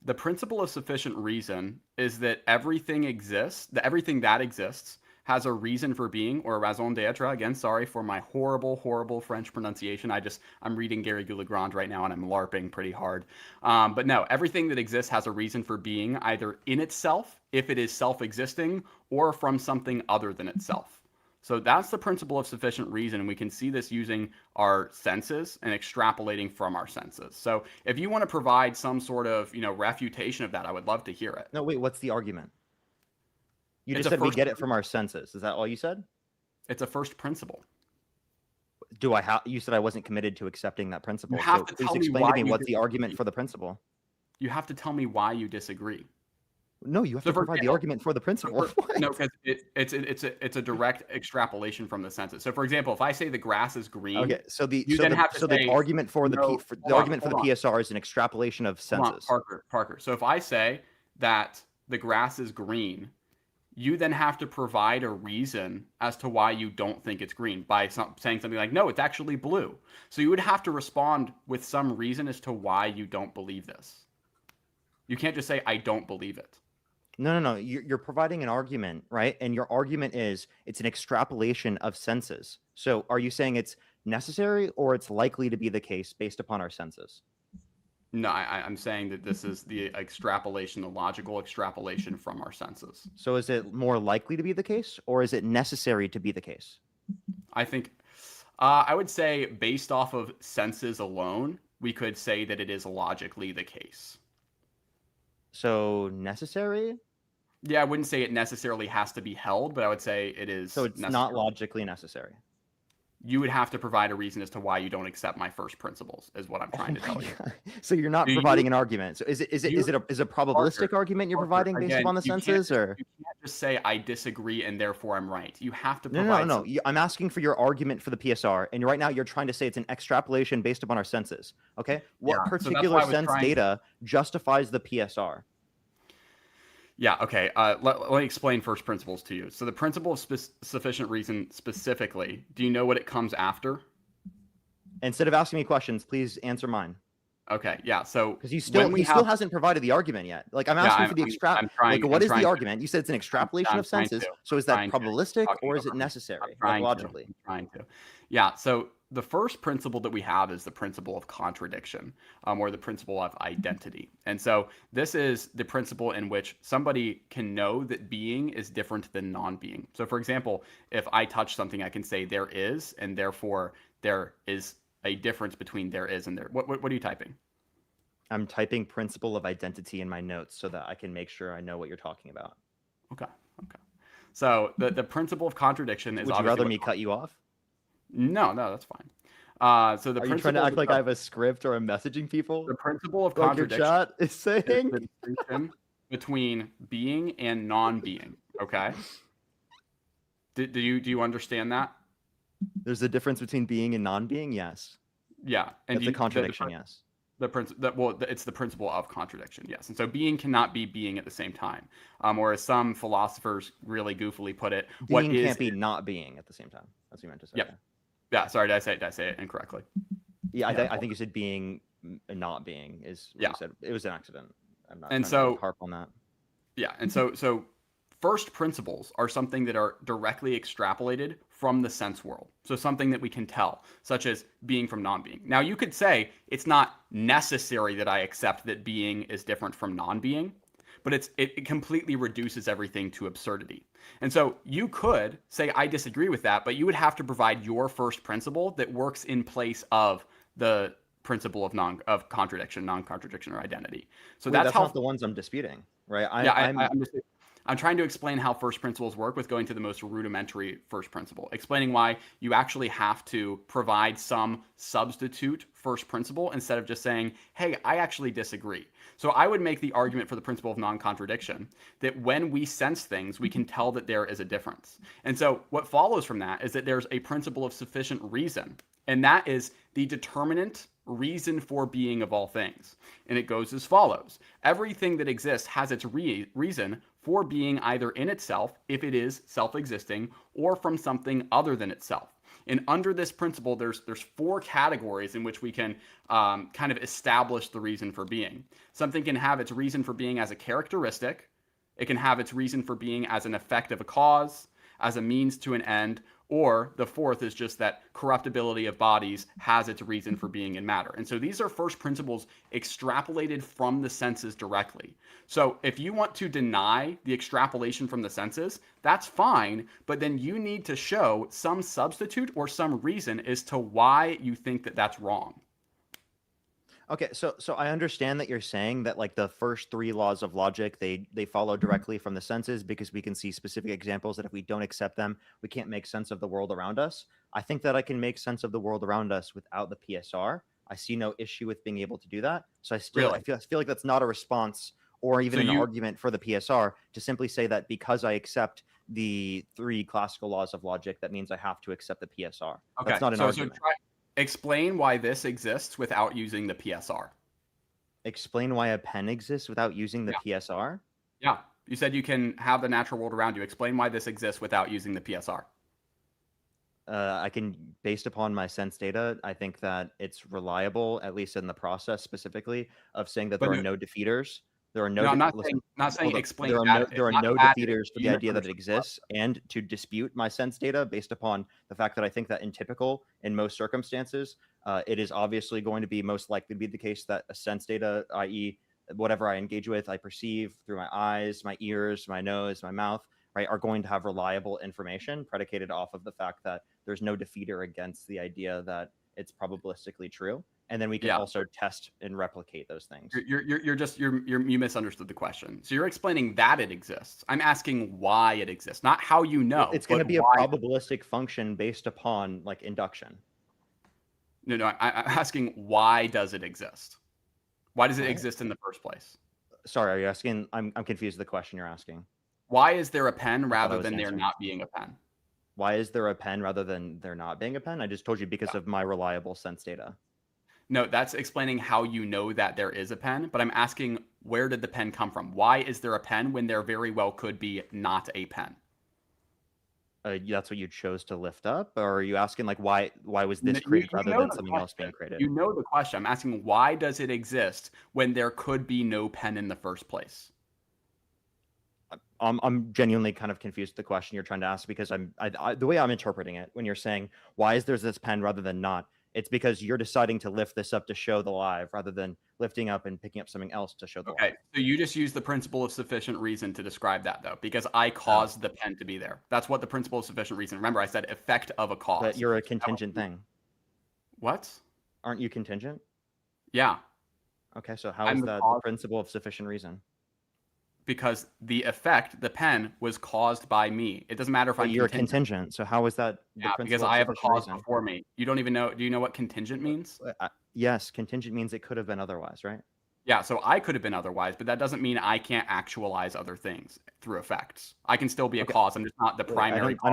the principle of sufficient reason is that everything exists, that everything that exists has a reason for being, or raison d'etre. Again, sorry for my horrible French pronunciation. I'm reading Gary Goulegrand right now and I'm LARPing pretty hard. But no, everything that exists has a reason for being, either in itself, if it is self-existing, or from something other than itself. So that's the principle of sufficient reason, and we can see this using our senses and extrapolating from our senses. So if you want to provide some sort of, refutation of that, I would love to hear it. No, wait, what's the argument? You It's just a said we first get it from our senses. Is that all you said? it's a first principle. You said I wasn't committed to accepting that principle. You have So to please tell me explain why to me you what's the argument disagree. for the principle. You have to tell me why you disagree. No, you have So to for provide the example, argument for the principle. no, because it's a direct extrapolation from the senses. So for example, if I say the grass is green, Okay, so you then have to the say argument for the no. argument for Hold the on, PSR is an extrapolation of hold on, senses. Parker. So if I say that the grass is green, you then have to provide a reason as to why you don't think it's green by saying something like, no, it's actually blue. So you would have to respond with some reason as to why you don't believe this. You can't just say, I don't believe it. No. You're providing an argument, right? And your argument is it's an extrapolation of senses. So are you saying it's necessary or it's likely to be the case based upon our senses? No, I'm saying that this is the extrapolation, the logical extrapolation from our senses. So is it more likely to be the case or is it necessary to be the case? I think I would say based off of senses alone, we could say that it is logically the case. So necessary? Yeah, I wouldn't say it necessarily has to be held, but I would say it is. So it's not logically necessary. You would have to provide a reason as to why you don't accept my first principles, is what I'm trying to tell you. So you're not providing an argument. So is it a probabilistic argument you're providing based upon the senses, or you can't just say I disagree and therefore I'm right. You have to no, provide. no. I'm asking for your argument for the PSR, and right now you're trying to say it's an extrapolation based upon our senses. Okay, what Yeah, so that's particular why I was sense data justifies the PSR? Yeah, okay. Let me explain first principles to you. So the principle of sufficient reason specifically, do you know what it comes after? Instead of asking me questions, please answer mine. Okay, yeah. So because he still hasn't provided the argument yet. Like I'm asking for the what is the argument? You said it's an extrapolation of senses. So is that probabilistic or is it necessary? Logically. I'm trying to. Yeah. So the first principle that we have is the principle of contradiction, or the principle of identity. And so this is the principle in which somebody can know that being is different than non-being. So for example, if I touch something, I can say there is, and therefore there is a difference between there is and there. What are you typing? I'm typing principle of identity in my notes so that I can make sure I know what you're talking about. Okay. So the principle of contradiction is. Would you rather me cut you off? No, that's fine. So are you trying to act like I have a script or I'm messaging people? The principle of contradiction your chat is saying is the distinction between being and non-being. Okay. Do you understand that? There's a difference between being and non-being. Yes. Yeah, and it's a contradiction. Yes. It's the principle of contradiction. Yes, and so being cannot be being at the same time. Or as some philosophers really goofily put it, being can't be not being at the same time. That's what you meant to say. Yep. Yeah. Sorry, did I say it incorrectly? Yeah, I think you said being and not being is what you said. It was an accident. I'm not And trying to like so, harp on that. yeah, and so first principles are something that are directly extrapolated from the sense world. So something that we can tell, such as being from non-being. Now you could say it's not necessary that I accept that being is different from non-being, but it completely reduces everything to absurdity. And so you could say I disagree with that, but you would have to provide your first principle that works in place of the principle of contradiction, non-contradiction, or identity. So Wait, that's that's how. not the ones I'm disputing, right? Yeah, I'm I'm trying to explain how first principles work with going to the most rudimentary first principle, explaining why you actually have to provide some substitute first principle instead of just saying, hey, I actually disagree. So I would make the argument for the principle of non-contradiction that when we sense things, we can tell that there is a difference. And so what follows from that is that there's a principle of sufficient reason, and that is the determinant reason for being of all things. And it goes as follows. Everything that exists has its reason for being either in itself, if it is self-existing, or from something other than itself. And under this principle, there's four categories in which we can kind of establish the reason for being. Something can have its reason for being as a characteristic. It can have its reason for being as an effect of a cause, as a means to an end, or the fourth is just that corruptibility of bodies has its reason for being in matter. And so these are first principles extrapolated from the senses directly. So if you want to deny the extrapolation from the senses, that's fine, but then you need to show some substitute or some reason as to why you think that that's wrong. Okay, so I understand that you're saying that like the first three laws of logic, they follow directly from the senses because we can see specific examples that if we don't accept them, we can't make sense of the world around us. I think that I can make sense of the world around us without the PSR. I see no issue with being able to do that. So I Really? feel like that's not a response or So even an you argument for the PSR to simply say that because I accept the three classical laws of logic, that means I have to accept the PSR. okay? That's not an So argument. explain why this exists without using the PSR. Explain why a pen exists without using the Yeah. PSR. Yeah. You said you can have the natural world around you. Explain why this exists without using the PSR. I can, based upon my sense data, I think that it's reliable, at least in the process specifically, of saying that But there are no defeaters. There are no, no, I'm listen, not saying hold up. explain that. There are Not no that. defeaters for the You idea that it misunderstood the exists, and to dispute my sense data based upon the fact that I think that in typical, in most circumstances, it is obviously going to be most likely to be the case that a sense data, i.e., whatever I engage with, I perceive through my eyes, my ears, my nose, my mouth, right, are going to have reliable information predicated off of the fact that there's no defeater against the idea that it's probabilistically true. And then we can Yeah. also test and replicate those things. You misunderstood the question. So you're explaining that it exists. I'm asking why it exists, not how you know. It's going to but be a why. probabilistic function based upon like induction. No, I'm asking why does it exist? Why does it What? exist in the first place? Sorry, are you asking? I'm confused with the question you're asking. Why is there a pen I rather was than there answering. not being a pen? Why is there a pen rather than there not being a pen? I just told you because of my reliable sense data. No, that's explaining how you know that there is a pen, but I'm asking where did the pen come from? Why is there a pen when there very well could be not a pen? That's what you chose to lift up, or are you asking like why was this You created rather know than the something else being question. created? You know the question. I'm asking why does it exist when there could be no pen in the first place? I'm genuinely kind of confused with the question you're trying to ask because the way I'm interpreting it when you're saying why is there this pen rather than not, it's because you're deciding to lift this up to show the live rather than lifting up and picking up something else to show the Okay, live. so you just use the principle of sufficient reason to describe that, though, because I Oh, caused the pen to be there. That's what the principle of sufficient reason. Remember, I said effect of a but cause. you're a contingent thing. What? Aren't you contingent? Yeah, Okay, so how I'm is the that the cause principle of sufficient reason? because the effect, the pen, was caused by me. It doesn't matter if But I'm you're contingent. contingent, so how is that the Yeah, because principle of I have a sufficient cause reason? before me. You don't even know. Do you know what contingent means? Yes, contingent means it could have been otherwise, right? Yeah, so I could have been otherwise, but that doesn't mean I can't actualize other things through effects. I can still be a Okay, cause. I'm just not the primary cause. I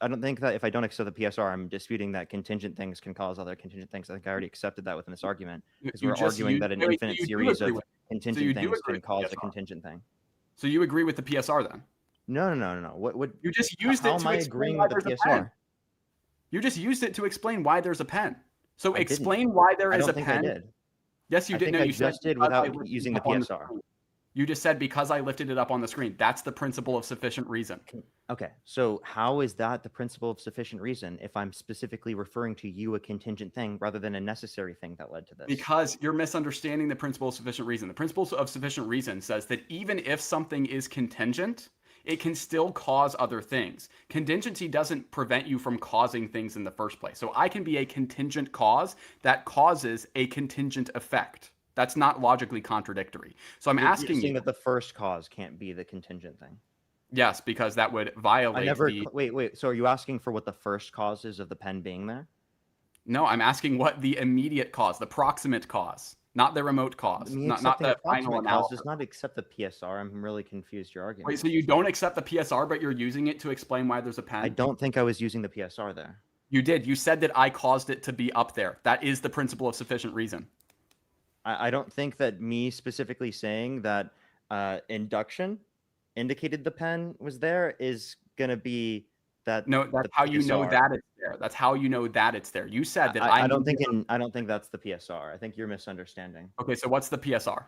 don't think that if I don't accept the PSR, I'm disputing that contingent things can cause other contingent things. I think I already accepted that within this argument because You we're just arguing use. that an Wait, wait, infinite you do series agree of with. So you contingent do things agree can with the cause a PSR. contingent thing. So you agree with the PSR then? No. What? You just used How it am to I explain agreeing why with the there's a pen. PSR? You just used it to explain why there's a pen. So I didn't. explain why there I is a don't think I pen. did. Yes, you I did. think No, I you said just did because I without lifted using it the up on the PSR. screen. You just said because I lifted it up on the screen. That's the principle of sufficient reason. Okay, so how is that the principle of sufficient reason if I'm specifically referring to you a contingent thing rather than a necessary thing that led to this? Because you're misunderstanding the principle of sufficient reason. The principle of sufficient reason says that even if something is contingent, it can still cause other things. Contingency doesn't prevent you from causing things in the first place. So I can be a contingent cause that causes a contingent effect. That's not logically contradictory. So I'm You're asking saying you, that the first cause can't be the contingent thing. yes, because that would I violate never the. wait. So are you asking for what the first cause is of the pen being there? No, I'm asking what the immediate cause, the proximate cause, not the remote cause, Me not accepting a the final proximate cause analysis. does not accept the PSR. I'm really confused your Wait, argument. so you don't accept the PSR, but you're using it to explain why there's a I pen? don't think I was using the PSR there. You did. You said that I caused it to be up there. That is the principle of sufficient reason. I don't think that me specifically saying that induction indicated the pen was there is gonna be that No, that's the how you know PSR. that it's there. That's how you know that it's there. You said that I I'm. don't think I don't think that's the PSR. I think you're misunderstanding Okay, so what's the PSR?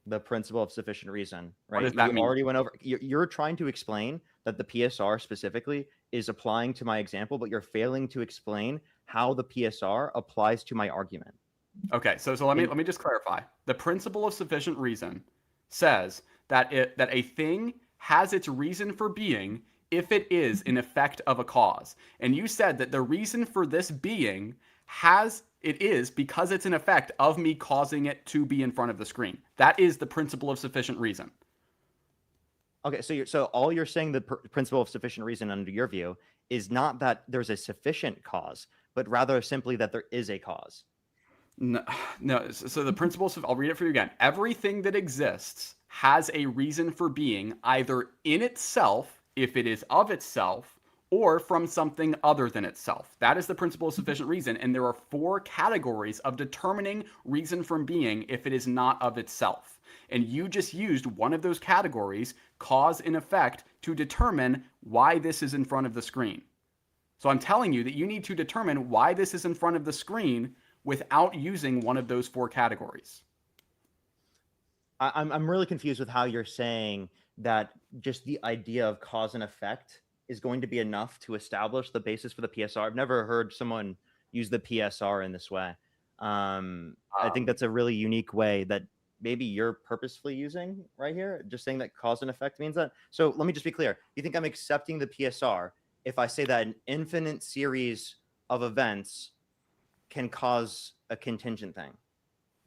the principle of sufficient reason, What right? does We that mean? already went over. You're trying to explain that the PSR specifically is applying to my example, but you're failing to explain how the PSR applies to my argument. Okay, so let me And let me just clarify. The principle of sufficient reason says that a thing has its reason for being if it is an effect of a cause. And you said that the reason for this being has it is because it's an effect of me causing it to be in front of the screen. That is the principle of sufficient reason. okay, so all you're saying the principle of sufficient reason under your view is not that there's a sufficient cause, but rather simply that there is a cause. No, no. So the principles of, I'll read it for you again. Everything that exists has a reason for being either in itself, if it is of itself, or from something other than itself. That is the principle of sufficient reason. And there are four categories of determining reason from being if it is not of itself. And you just used one of those categories, cause and effect, to determine why this is in front of the screen. So I'm telling you that you need to determine why this is in front of the screen without using one of those four categories. I'm really confused with how you're saying that just the idea of cause and effect is going to be enough to establish the basis for the PSR. I've never heard someone use the PSR in this way. I think that's a really unique way that maybe you're purposefully using right here, just saying that cause and effect means that. So let me just be clear. You think I'm accepting the PSR if I say that an infinite series of events can cause a contingent thing?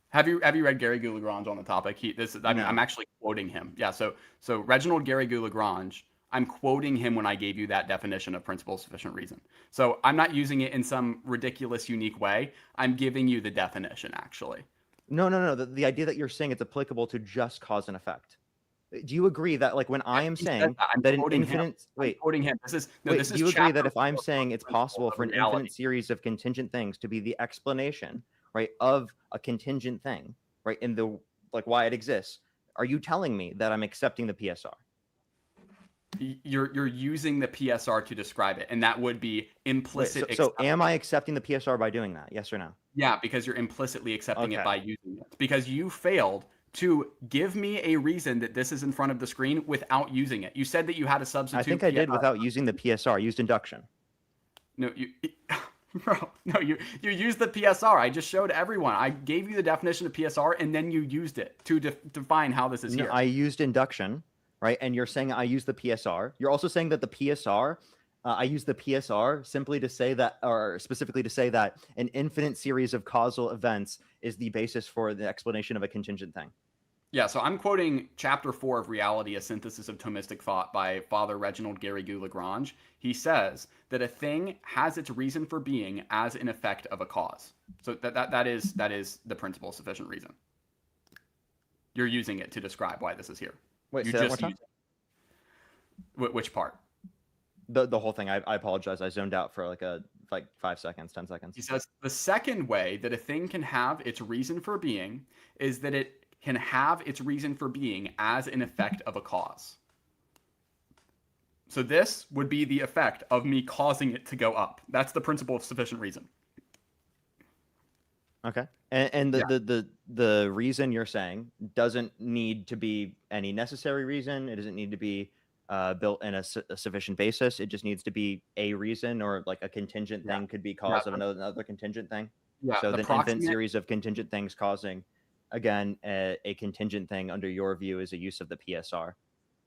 Have you read Gary Goulagrange on the topic? I'm No. actually quoting him. Yeah. So Reginald Gary Goulagrange. I'm quoting him when I gave you that definition of principle of sufficient reason. So I'm not using it in some ridiculous, unique way. I'm giving you the definition actually. No. The idea that you're saying it's applicable to just cause and effect. Do you agree that, like, when I am He said saying that. I'm that an quoting him. infinite I'm wait, quoting him. This do is you agree chapter that if I'm 4 saying of it's Principles possible of for an Reality. infinite series of contingent things to be the explanation, right, of a contingent thing, right, in the like why it exists? Are you telling me that I'm accepting the PSR? You're using the PSR to describe it, and that would be Wait, so implicit so am I acceptance. accepting the PSR by doing that? Yes or no? Yeah, because you're implicitly accepting it Okay. by using it. Because you failed to give me a reason that this is in front of the screen without using it. You said that you had a I substitute think I did without using the PSR. I used induction. no, you bro, no, you used the PSR. I just showed everyone. I gave you the definition of PSR and then you used it to define how this is No, here. I used induction, right? And you're saying I use the PSR. You're also saying that the PSR, I use the PSR simply to say that, or specifically to say that an infinite series of causal events is the basis for the explanation of a contingent thing. Yeah, so I'm quoting chapter 4 of Reality, a Synthesis of Thomistic Thought by Father Reginald Gary Goulagrange. He says that a thing has its reason for being as an effect of a cause. So that is the principle of sufficient reason. You're using it to describe why this is here. Wait, You say that one more just time. use it. Which part? The whole thing. I apologize. I zoned out for like 5 seconds, 10 seconds. He says the second way that a thing can have its reason for being is that it can have its reason for being as an effect of a cause. So this would be the effect of me causing it to go up. That's the principle of sufficient reason. Okay. And Yeah. the reason you're saying doesn't need to be any necessary reason. It doesn't need to be built in a sufficient basis. It just needs to be a reason, or like a contingent Yeah. thing could be Yeah. cause of another contingent thing. Yeah. So The the infinite proximate. series of contingent things causing, again, a contingent thing under your view is a use of the PSR.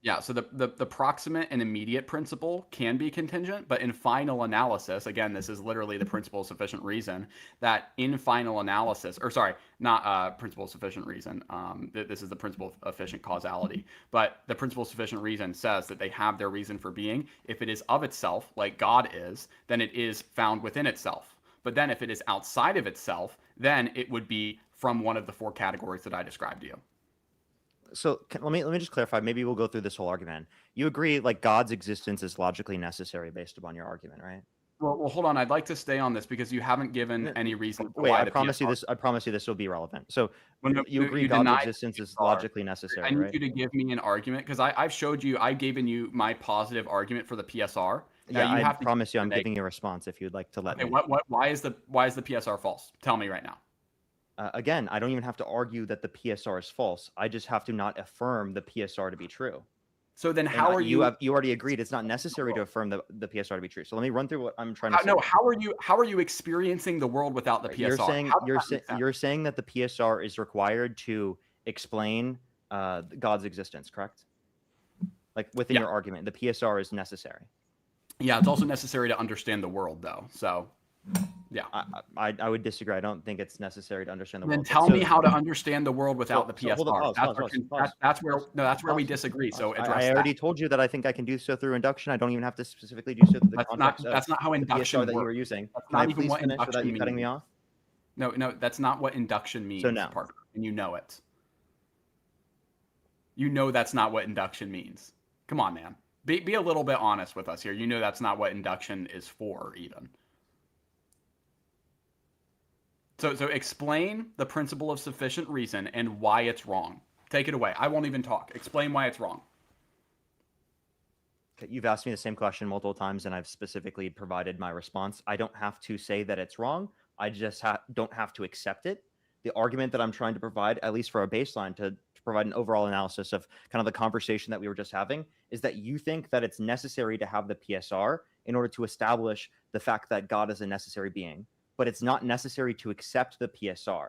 Yeah, so the proximate and immediate principle can be contingent, but in final analysis, again, this is literally the principle of sufficient reason, that in final analysis, or sorry, not principle of sufficient reason, this is the principle of efficient causality, but the principle of sufficient reason says that they have their reason for being. If it is of itself, like God is, then it is found within itself. But then if it is outside of itself, then it would be from one of the four categories that I described to you. So let me just clarify. Maybe we'll go through this whole argument. You agree, like God's existence is logically necessary based upon your argument, right? Well, hold on. I'd like to stay on this because you haven't given N- any reason for Wait, why I the promise you PSR. this. I promise you this will be relevant. So Well, no, you no, agree you God's denied existence the is PSR. logically I necessary, need right? you to give me an argument because I've showed you, I've given you my positive argument for the PSR. Now Yeah, you I have to give promise you the I'm negative. giving you a response if you'd like to let Okay, me. why is the PSR false? Tell me right now. Again, I don't even have to argue that the PSR is false. I just have to not affirm the PSR to be true. So then, And how are you? you already agreed it's not necessary to affirm the PSR to be true. So let me run through what I'm trying to No, say. how are you experiencing the world without the Right, PSR? How does that make sense? you're saying that the PSR is required to explain God's existence, correct? Like within Yeah, your argument, the PSR is necessary. yeah. It's also necessary to understand the world, though. So yeah. I would disagree. I don't think it's necessary to understand the Then world. But tell me how to understand the world without the hold up, PSR. That's where no, that's where we disagree. So I address that. already told you that I think I can do so through induction. I don't even have to specifically do so through the context of That's not how the PSR induction that you were works. using. That's Can I not even please what finish without induction you cutting me means. off? No, that's not what induction So means, no. Parker, and you know it. You know that's not what induction means. Come on, man. Be a little bit honest with us here. You know that's not what induction is for, even. So explain the principle of sufficient reason and why it's wrong. Take it away. I won't even talk. Explain why it's wrong. Okay, you've asked me the same question multiple times, and I've specifically provided my response. I don't have to say that it's wrong. I just don't have to accept it. The argument that I'm trying to provide, at least for a baseline, to provide an overall analysis of kind of the conversation that we were just having, is that you think that it's necessary to have the PSR in order to establish the fact that God is a necessary being, but it's not necessary to accept the PSR,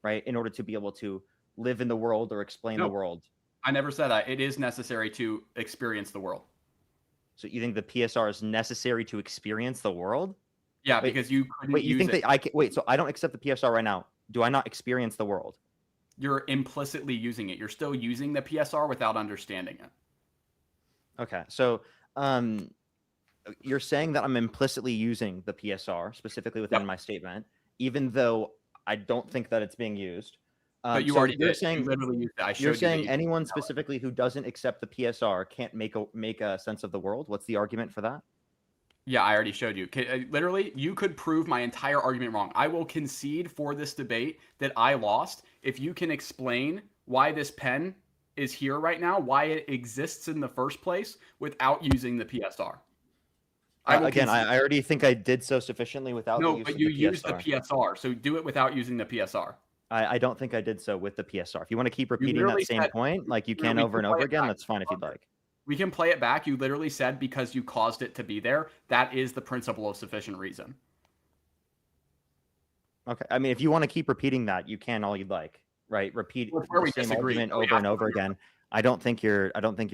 right? In order to be able to live in the world or explain the No, world. I never said that. It is necessary to experience the world. So you think the PSR is necessary to experience the world? Yeah, Wait, because you couldn't wait, you use think it. that I can wait, so I don't accept the PSR right now. Do I not experience the world? You're implicitly using it. You're still using the PSR without understanding it. Okay. So um you're saying that I'm implicitly using the PSR specifically within Yep. my statement, even though I don't think that it's being used. But you So already did. You literally used it. I you're showed you that saying you. anyone specifically who doesn't accept the PSR can't make a sense of the world? What's the argument for that? Yeah, I already showed you. Literally, you could prove my entire argument wrong. I will concede for this debate that I lost if you can explain why this pen is here right now, why it exists in the first place without using the PSR. I will Again, concede. I already think I did so sufficiently without the No, use but of you the used the PSR. PSR, so do it without using the PSR. I don't think I did so with the PSR. If you want to keep You repeating that literally same said, point, like you can we over can and play over it again, back. that's fine if you'd like. We can play it back. You literally said because you caused it to be there. That is the principle of sufficient reason. Okay. I mean, if you want to keep repeating that, you can all you'd like, right? Repeat Well, where the we same disagree, argument so we over have and to over agree. again. I don't think you're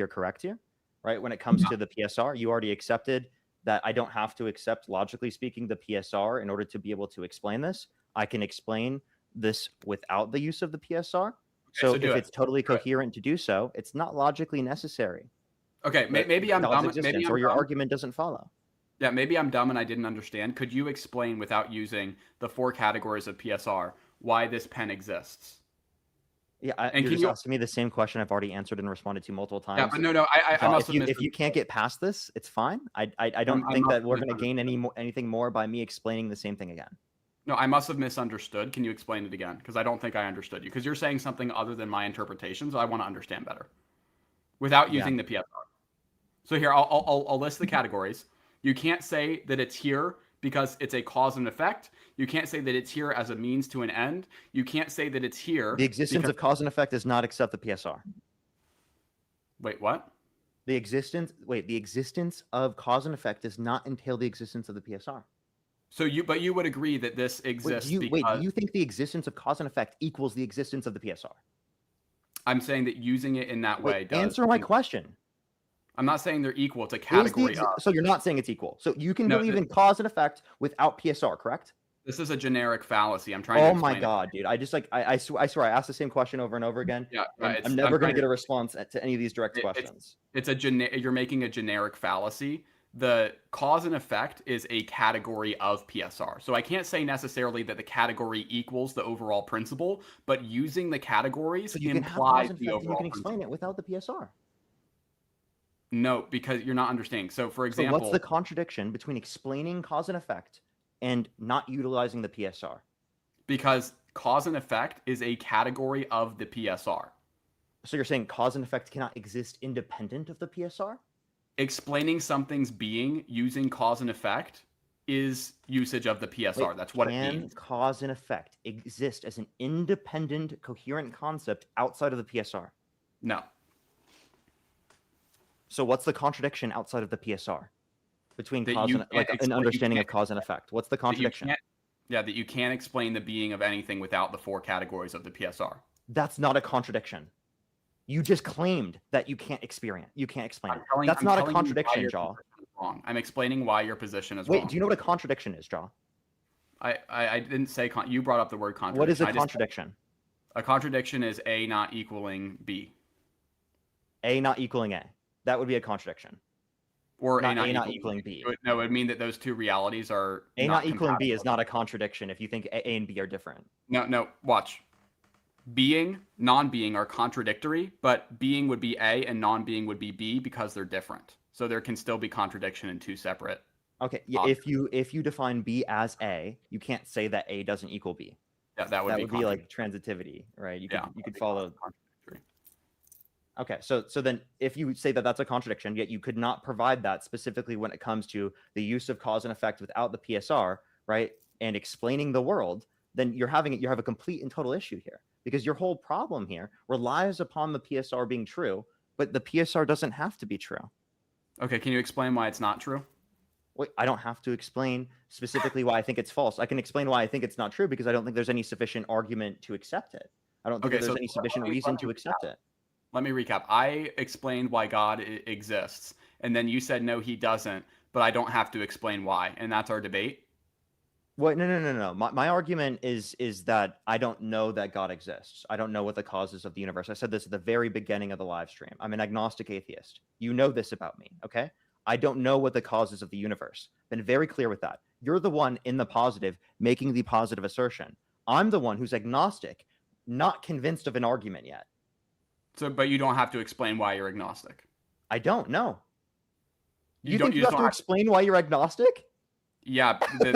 correct here, right? When it comes to the PSR, you already accepted that I don't have to accept, logically speaking, the PSR in order to be able to explain this. I can explain this without the use of the PSR. Okay, So so do if it. it's totally Do it. coherent to do so, it's not logically necessary Okay, that maybe I'm God's dumb. Maybe existence I'm or your dumb. argument doesn't follow. Yeah, maybe I'm dumb and I didn't understand. Could you explain without using the four categories of PSR why this pen exists? Yeah, And you're can just you? asking me the same question I've already answered and responded to multiple Yeah, times. but no, I must have If you can't misunderstood. get past this, it's fine. I don't I think must that have we're going to gain misunderstood. anything more by me explaining the same thing again. No, I must have misunderstood. Can you explain it again? Because I don't think I understood you. Because you're saying something other than my interpretation, so I want to understand better without Yeah. using the PSR. So here, I'll list the categories. You can't say that it's here because it's a cause and effect. You can't say that it's here as a means to an end. You can't say that it's here. The existence of cause and effect does not accept the PSR. Wait, what? The existence of cause and effect does not entail the existence of the PSR. But you would agree that this exists do you think the existence of cause and effect equals the existence of the PSR? I'm saying that using it in that way does. Answer my question. I'm not saying they're equal. It's a category of. So you're not saying it's equal. So you can No, believe in cause and effect without PSR, correct? This is a generic fallacy. I'm trying to Oh explain my God, dude. I just I swear I asked the same question over and over again. Yeah, I'm never going to get a response to any of these direct questions. You're making a generic fallacy. The cause and effect is a category of PSR. So I can't say necessarily that the category equals the overall principle, but using the categories implies the overall principle. You can explain it without the PSR. No, because you're not understanding. So for example, what's the contradiction between explaining cause and effect and not utilizing the PSR? Because cause and effect is a category of the PSR. So you're saying cause and effect cannot exist independent of the PSR? Explaining something's being using cause and effect is usage of the PSR. That's what it means. Can cause and effect exist as an independent, coherent concept outside of the PSR? No. So what's the contradiction outside of the PSR between cause and an understanding of cause and effect? What's the contradiction? That you can't explain the being of anything without the 4 categories of the PSR. That's not a contradiction. You just claimed that you can't explain it. That's not a contradiction, Jaw. Wrong. I'm explaining why your position is wrong. Wait, do you know what a contradiction is, Jaw? I didn't say you brought up the word contradiction. What is a contradiction? A contradiction is A not equaling B. A not equaling A. That would be a contradiction. Or not A not equaling B. No, it would mean that those two realities are A not equaling B is not a contradiction if you think A and B are different. No, watch. Being, non-being are contradictory, but being would be A and non-being would be B because they're different. So there can still be contradiction in two separate. Okay, if you define B as A, you can't say that A doesn't equal B. Yeah, that would be like transitivity, right? You could follow. Okay, so then if you say that that's a contradiction, yet you could not provide that specifically when it comes to the use of cause and effect without the PSR, right? And explaining the world, then you have a complete and total issue here, because your whole problem here relies upon the PSR being true, but the PSR doesn't have to be true. Okay, can you explain why it's not true? Wait, I don't have to explain specifically why I think it's false. I can explain why I think it's not true because I don't think there's any sufficient argument to accept it. I don't think there's any sufficient reason to accept it. Let me recap. I explained why God exists, and then you said no, he doesn't, but I don't have to explain why, and that's our debate? Well, no. My argument is that I don't know that God exists. I don't know what the causes of the universe. I said this at the very beginning of the live stream. I'm an agnostic atheist. You know this about me, okay? I don't know what the causes of the universe. Been very clear with that. You're the one in the positive making the positive assertion. I'm the one who's agnostic, not convinced of an argument yet. So, but you don't have to explain why you're agnostic. I don't know. You think you have to explain why you're agnostic? Yeah. Do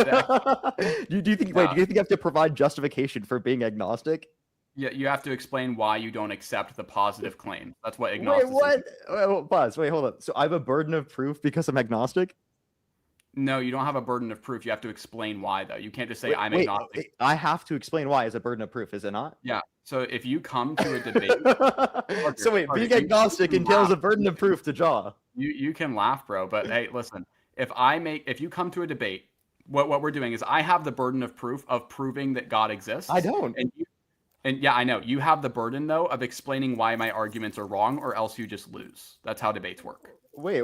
you think you have to provide justification for being agnostic? Yeah, you have to explain why you don't accept the positive claim. That's what agnosticism. Wait, what? Pause. Wait, hold up. So I have a burden of proof because I'm agnostic? No, you don't have a burden of proof. You have to explain why, though. You can't just say I'm agnostic. I have to explain why as a burden of proof, is it not? Yeah. So if you come to a debate... So wait, being agnostic entails a burden of proof to Jaw. You can laugh, bro, but hey, listen. If you come to a debate, what we're doing is I have the burden of proof of proving that God exists. I don't. And yeah, I know. You have the burden, though, of explaining why my arguments are wrong, or else you just lose. That's how debates work. Wait.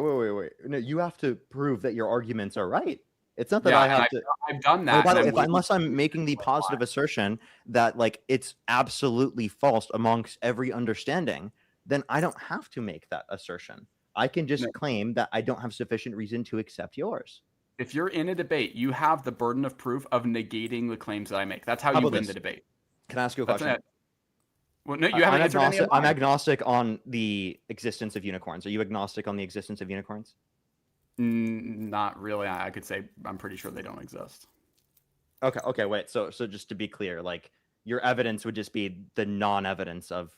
No, you have to prove that your arguments are right. It's not that I have to. I've done that. By the way, unless I'm making the positive assertion that it's absolutely false amongst every understanding, then I don't have to make that assertion. I can just claim that I don't have sufficient reason to accept yours. If you're in a debate, you have the burden of proof of negating the claims that I make. That's how you win the debate. Can I ask you a question? Well, no, you haven't answered any of mine. I'm agnostic on the existence of unicorns. Are you agnostic on the existence of unicorns? Not really. I could say I'm pretty sure they don't exist. Okay, wait. So just to be clear, your evidence would just be the non-evidence of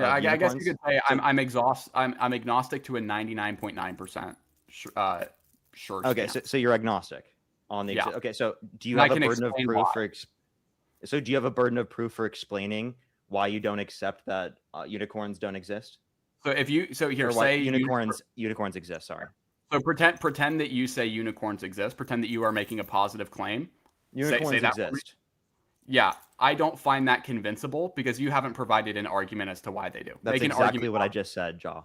I guess you could say I'm agnostic to a 99.9% sure. Okay, so you're agnostic on the Yeah. okay. So do you And I have a can burden of explain proof why. for so do you have a burden of proof for explaining why you don't accept that unicorns don't exist, So here, or why say unicorns exist? Sorry, so pretend that you say unicorns exist. Pretend that you are making a positive claim. Say unicorns that for me. exist. Yeah, I don't find that convincible because you haven't provided an argument as to why they do. That's Make an exactly argument. what I just said, Jaw.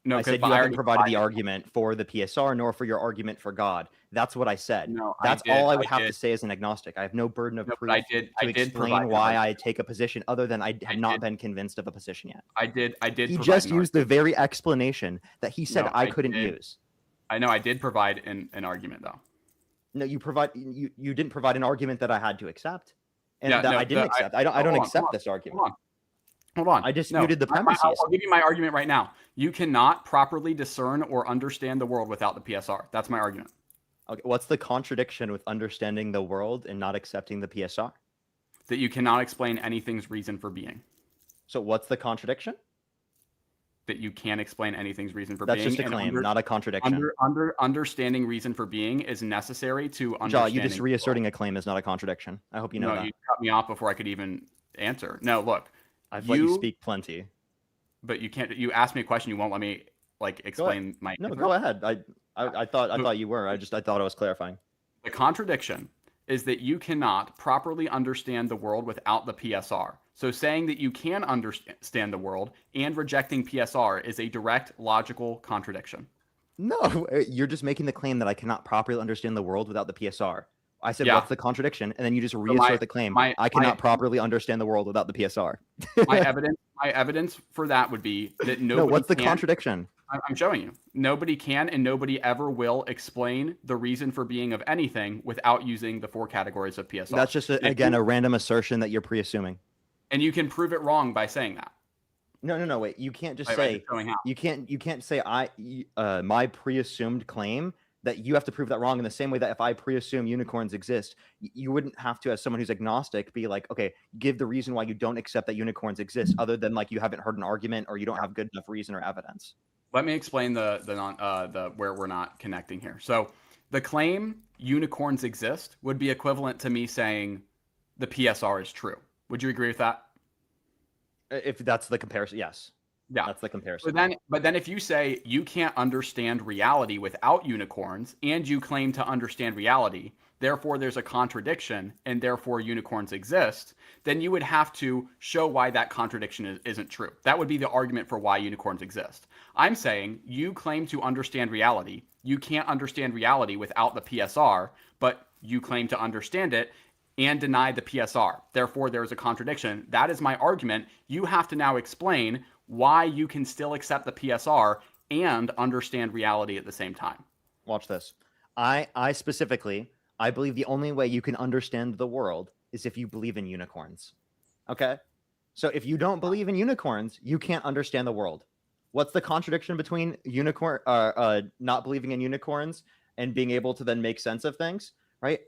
No, I said but you I haven't already provided the provided. argument for the PSR nor for your argument for God. That's what I said. No, I That's did. all I I would have did. to say as an agnostic. I have no burden of No, but I proof did. to I did provide explain an why I argument. take a position other than I have I not did. been convinced of a position yet. I did He provide just an used the argument. very explanation that he said No, I I couldn't did. use. I know I did provide an argument though. No, you didn't provide an argument that I had to accept, and Yeah, that no, I didn't accept. I don't accept this argument. Hold on. I No, disputed the I'll premises. give you my argument right now. You cannot properly discern or understand the world without the PSR. That's my argument. Okay, what's the contradiction with understanding the world and not accepting the PSR? That you cannot explain anything's reason for being. So what's the contradiction? That you can't explain anything's reason for That's being. just a claim, not a contradiction. Understanding reason for being is necessary to Jaw, understanding. you just reasserting a claim is not a contradiction. I hope you know No, that. you cut me off before I could even answer. No, look, I've let you speak plenty. but you can't. You asked me a question. You won't let me explain my. No, answer. go ahead. I thought you were. I thought I was clarifying. The contradiction is that you cannot properly understand the world without the PSR. So saying that you can understand the world and rejecting PSR is a direct logical contradiction. No, you're just making the claim that I cannot properly understand the world without the PSR. I said, Yeah. what's the contradiction? And then you just reassert the claim. I cannot properly understand the world without the PSR. my evidence for that would be that nobody. No, what's the can, contradiction? I'm showing you. Nobody can and nobody ever will explain the reason for being of anything without using the 4 categories of PSR. That's just again a random assertion that you're pre-assuming. And you can prove it wrong by saying that. No, wait. You can't just say you can't say my pre-assumed claim that you have to prove that wrong in the same way that if I pre-assume unicorns exist, you wouldn't have to, as someone who's agnostic, be like, okay, give the reason why you don't accept that unicorns exist, other than like you haven't heard an argument or you don't have good enough reason or evidence. Let me explain the where we're not connecting here. So the claim unicorns exist would be equivalent to me saying the PSR is true. Would you agree with that? If that's the comparison, yes. Yeah, that's the comparison. But then if you say you can't understand reality without unicorns and you claim to understand reality, therefore there's a contradiction and therefore unicorns exist, then you would have to show why that contradiction isn't true. That would be the argument for why unicorns exist. I'm saying you claim to understand reality. You can't understand reality without the PSR, but you claim to understand it and deny the PSR. Therefore, there's a contradiction. That is my argument. You have to now explain why you can still accept the PSR and understand reality at the same time. Watch this. I specifically, I believe the only way you can understand the world is if you believe in unicorns. Okay? So if you don't believe in unicorns, you can't understand the world. What's the contradiction between not believing in unicorns and being able to then make sense of things? Right?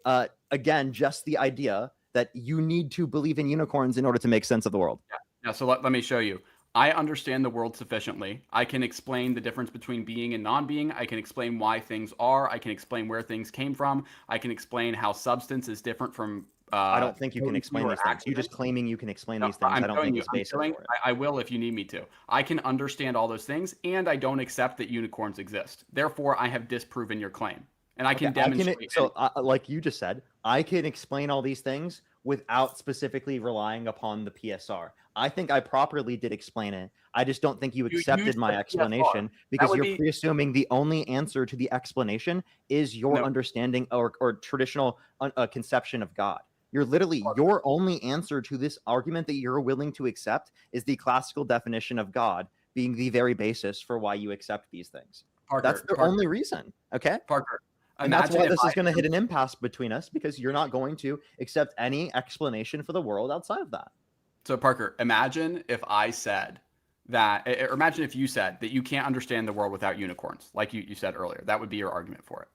Again, just the idea that you need to believe in unicorns in order to make sense of the world. Yeah. So let me show you. I understand the world sufficiently. I can explain the difference between being and non-being. I can explain why things are. I can explain where things came from. I can explain how substance is different from. I don't think you can explain these things. You just claiming you can explain these things. I don't think it's basis for it. I will if you need me to. I can understand all those things, and I don't accept that unicorns exist. Therefore, I have disproven your claim. And I can demonstrate. Like you just said, I can explain all these things without specifically relying upon the PSR. I think I properly did explain it. I just don't think you accepted my explanation because you're presuming the only answer to the explanation is your understanding or traditional conception of God. You're literally, your only answer to this argument that you're willing to accept is the classical definition of God being the very basis for why you accept these things. That's the only reason. Okay? Parker. And that's why this is going to hit an impasse between us, because you're not going to accept any explanation for the world outside of that. So Parker, imagine if I said that, or imagine if you said that you can't understand the world without unicorns, like you said earlier. That would be your argument for it.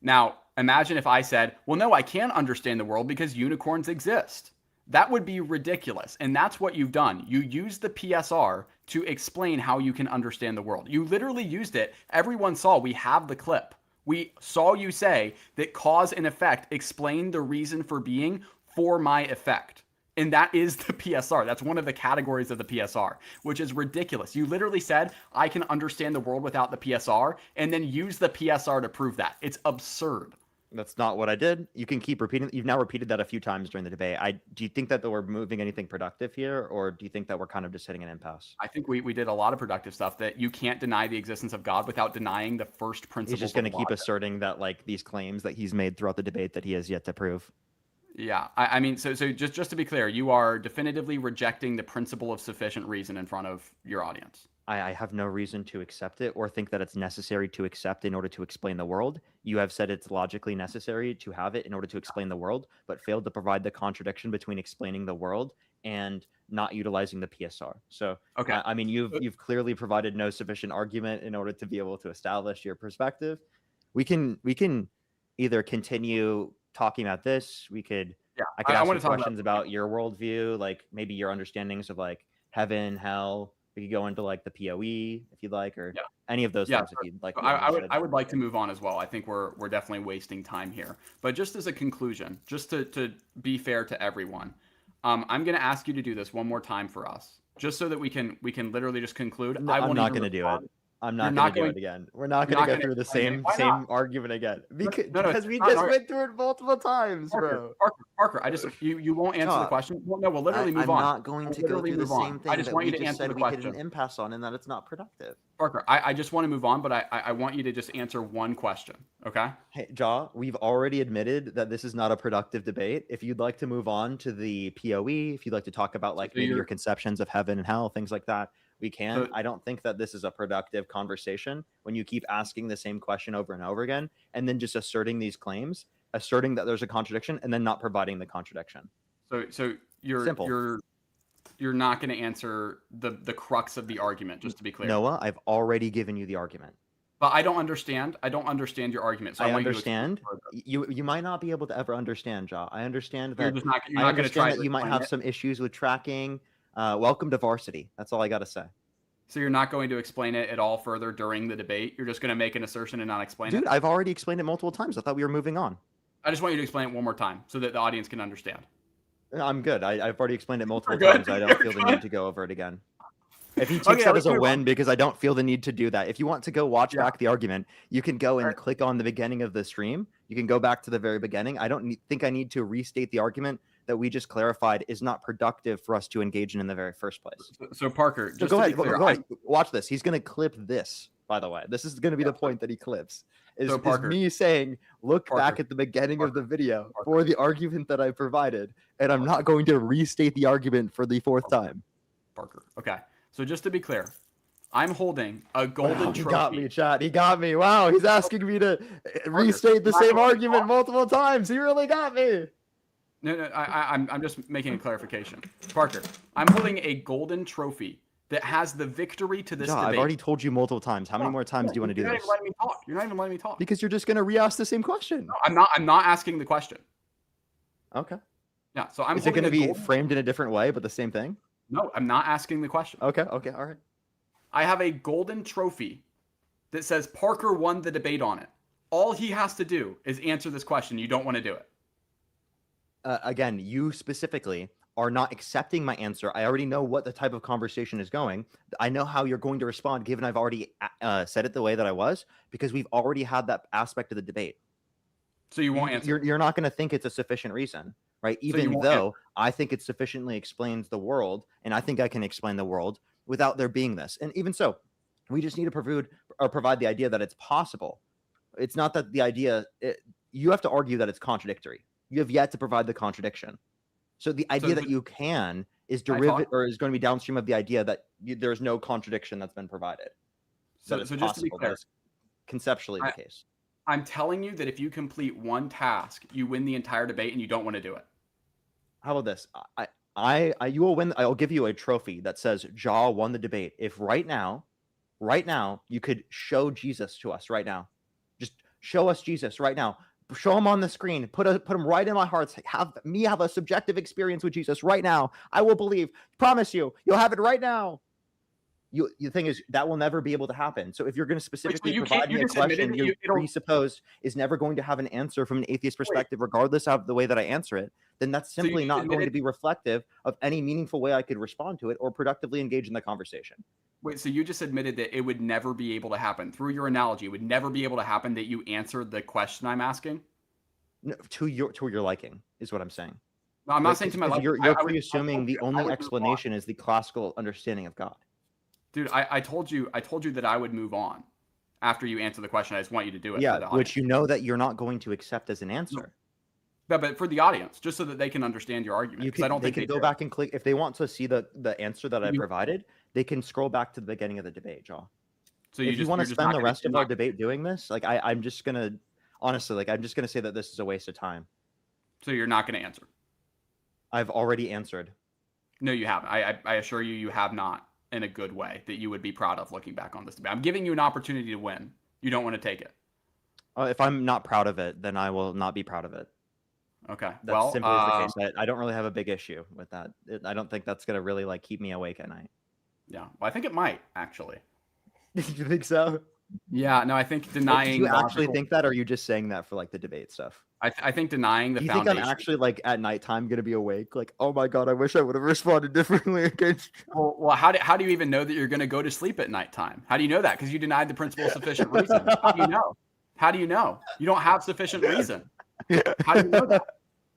Now, imagine if I said, well, no, I can understand the world because unicorns exist. That would be ridiculous. And that's what you've done. You used the PSR to explain how you can understand the world. You literally used it. Everyone saw we have the clip We saw you say that cause and effect explain the reason for being for my effect. And that is the PSR. That's one of the categories of the PSR, which is ridiculous. You literally said, I can understand the world without the PSR, and then use the PSR to prove that. It's absurd. That's not what I did. You can keep repeating. You've now repeated that a few times during the debate. Do you think that we're moving anything productive here, or do you think that we're kind of just hitting an impasse? I think we did a lot of productive stuff, that you can't deny the existence of God without denying the first principles. He's just going to keep asserting that, like, these claims that he's made throughout the debate that he has yet to prove. Yeah, I mean, so just to be clear, you are definitively rejecting the principle of sufficient reason in front of your audience. I have no reason to accept it or think that it's necessary to accept in order to explain the world. You have said it's logically necessary to have it in order to explain the world, but failed to provide the contradiction between explaining the world and not utilizing the PSR. So, Okay. I mean, you've clearly provided no sufficient argument in order to be able to establish your perspective. We can either continue talking about this. I could ask you questions about your worldview, like maybe your understandings of like heaven, hell. We could go into like the POE if you'd like, or any of those things if you'd like. I would like to move on as well. I think we're definitely wasting time here. But just as a conclusion, just to be fair to everyone, I'm going to ask you to do this one more time for us, just so that we can literally just conclude. No, I'm not going to do it. I'm not going to do it again. We're not going to go through the same argument again because we just went through it multiple times, bro. Parker, you won't answer the question. No, we'll literally move on. I'm not going to go through the same thing. I just want you to answer the question. We hit an impasse on, and that it's not productive. Parker, I just want to move on, but I want you to just answer one question, okay? Hey, Jaw, we've already admitted that this is not a productive debate. If you'd like to move on to the POE, if you'd like to talk about like maybe your conceptions of heaven and hell, things like that, we can. I don't think that this is a productive conversation when you keep asking the same question over and over again, and then just asserting these claims, asserting that there's a contradiction, and then not providing the contradiction. So you're not going to answer the crux of the argument, just to be clear. Noah, I've already given you the argument. But I don't understand your argument. So I understand. You might not be able to ever understand, Jaw. I understand that. You're not going to try. That you might have some issues with tracking. Welcome to varsity. That's all I got to say. So you're not going to explain it at all further during the debate? You're just going to make an assertion and not explain it? Dude, I've already explained it multiple times. I thought we were moving on. I just want you to explain it one more time so that the audience can understand. I'm good. I've already explained it multiple times. I don't feel the need to go over it again. If he takes that as a win, because I don't feel the need to do that. If you want to go watch back the argument, you can go and click on the beginning of the stream. You can go back to the very beginning. I don't think I need to restate the argument that we just clarified is not productive for us to engage in the very first place. So Parker, just go ahead. Watch this. He's going to clip this, by the way. This is going to be the point that he clips. Is me saying, look back at the beginning of the video for the argument that I provided, and I'm not going to restate the argument for the fourth time. Parker. Okay. So just to be clear, I'm holding a golden trophy. He got me, chat. He got me. Wow, he's asking me to restate the same argument multiple times. He really got me. No, I'm just making a clarification. Parker, I'm holding a golden trophy that has the victory to this debate. I've already told you multiple times. How many more times do you want to do this? You're not even letting me talk. Because you're just going to re-ask the same question. No, I'm not asking the question. Okay. Yeah, so I'm. Is it going to be framed in a different way, but the same thing? No, I'm not asking the question. Okay, all right. I have a golden trophy that says Parker won the debate on it. All he has to do is answer this question. You don't want to do it. Again, you specifically are not accepting my answer. I already know what the type of conversation is going. I know how you're going to respond, given I've already said it the way that I was, because we've already had that aspect of the debate. So you won't answer. You're not going to think it's a sufficient reason, right? Even though I think it sufficiently explains the world, and I think I can explain the world without there being this. And even so, we just need to provide the idea that it's possible. It's not that the idea, you have to argue that it's contradictory. You have yet to provide the contradiction. So the idea that you can is derivative or is going to be downstream of the idea that there's no contradiction that's been provided. So just to be clear, conceptually the case. I'm telling you that if you complete one task, you win the entire debate, and you don't want to do it. How about this? You will win. I'll give you a trophy that says Jaw won the debate. If right now, you could show Jesus to us right now. Just show us Jesus right now. Show him on the screen. Put him right in my heart. Have a subjective experience with Jesus right now. I will believe. Promise you, you'll have it right now. The thing is that will never be able to happen. So if you're going to specifically you provide can't. You me a just admitted question, that you're it'll. presupposed is never going to have an answer from an atheist Wait. perspective, regardless of the way that I answer it, then that's So you simply just not going to admitted. be reflective of any meaningful way I could respond to it or productively engage in the conversation. Wait. So you just admitted that it would never be able to happen through your analogy. It would never be able to happen that you answered the question I'm asking. No, to your liking is what I'm saying. No, I'm not Like, saying to my because liking. you're I would. I pre-assuming told the you. I only would move on. explanation is the classical understanding of God. Dude, I told you. I told you that I would move on after you answer the question. I just want you to do it for Yeah, the which audience. you know that you're not going to accept as an No, answer. but for the audience, just so that they can understand your argument, You because I can don't they think can they go do. back and click if they want to see the answer that I You, provided, they can scroll back to the beginning of the debate, Jaw. so If you want to you're just not spend the gonna. rest of our debate doing this, like I'm just gonna honestly, like I'm just gonna say that this is a waste of time. So you're not gonna answer. I've already answered. No, you haven't. I assure you, you have not in a good way that you would be proud of looking back on this debate. I'm giving you an opportunity to win. You don't want to take it. If I'm not proud of it, then I will not be proud of it. Okay. That Well, simply is the case. I don't really have a big issue with that. I don't think that's gonna really like keep me awake at night. yeah. Well, I think it might actually. You think so? Yeah. No, I think Like, denying. did you actually logical, think that, or are you just saying that for like the debate stuff? I think denying the Do you think I'm foundation. actually like at nighttime gonna be awake? Like, oh my god, I wish I would have responded differently against. Well, how do you even know that you're going to go to sleep at nighttime? How do you know that? Because you denied the principle of sufficient reason. How do you know? How do you know? You don't have sufficient reason. How do you know that?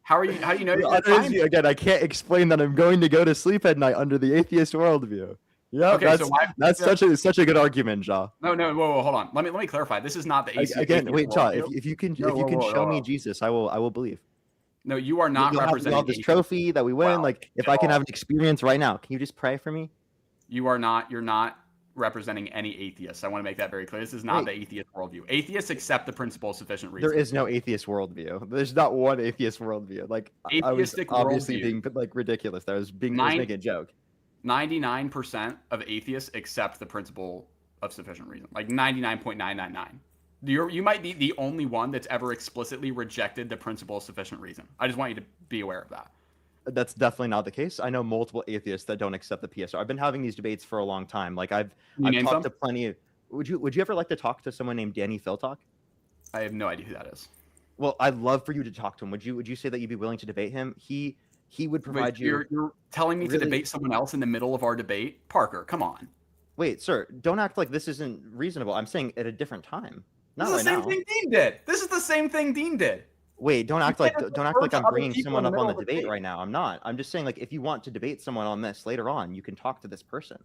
How do you know you're going to time it? Again, I can't explain that I'm going to go to sleep at night under the atheist worldview. Yeah, Okay, so that's such a good argument, Ja. No, whoa, hold on. Let me clarify. This is not the atheist. Again, wait, Ja. worldview. If you can Whoa, show me Jesus, I will believe. No, you are not You'll representing have this trophy that we win. well like, if at I can all. have an experience right now, can you just pray for me? You're not representing any atheists. I want to make that very clear. This is not the atheist worldview. Atheists accept the principle of sufficient reason. There is no atheist worldview. There's not one atheist worldview. Like, I was Atheistic obviously worldview. being like ridiculous. I was making a joke. 99% of atheists accept the principle of sufficient reason. Like 99.999. You might be the only one that's ever explicitly rejected the principle of sufficient reason. I just want you to be aware of that. That's definitely not the case. I know multiple atheists that don't accept the PSR. I've been having these debates for a long time. Like I've talked to plenty of. Would you ever like to talk to someone named Danny Philtalk? I have no idea who that is. Well, I'd love for you to talk to him. Would you say that you'd be willing to debate him? He would provide you. You're telling me to debate someone else in the middle of our debate? Parker, come on. Wait, sir, don't act like this isn't reasonable. I'm saying at a different time. Not right now. This is the same thing Dean did. This is the same thing Dean did. Wait, don't act like I'm bringing someone up on the debate right now. I'm not. I'm just saying, like, if you want to debate someone on this later on, you can talk to this person.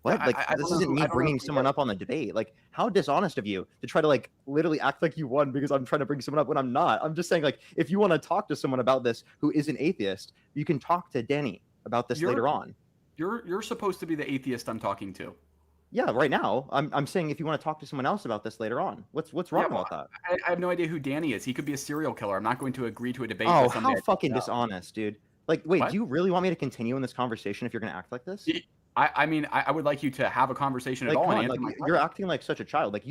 What? Like, this isn't me bringing someone up on the debate. Like, how dishonest of you to try to like literally act like you won because I'm trying to bring someone up when I'm not. I'm just saying, like, if you want to talk to someone about this who is an atheist, you can talk to Danny about this later on. You're supposed to be the atheist I'm talking to. Yeah, right now. I'm saying if you want to talk to someone else about this later on, what's wrong about that? I have no idea who Danny is. He could be a serial killer. I'm not going to agree to a debate. Oh, how fucking dishonest, dude! Like, wait, What? do you really want me to continue in this conversation if you're gonna act like this? I mean, I would like you to have a conversation Like, at all. come on, And like, answer my you're acting like such a child. Like,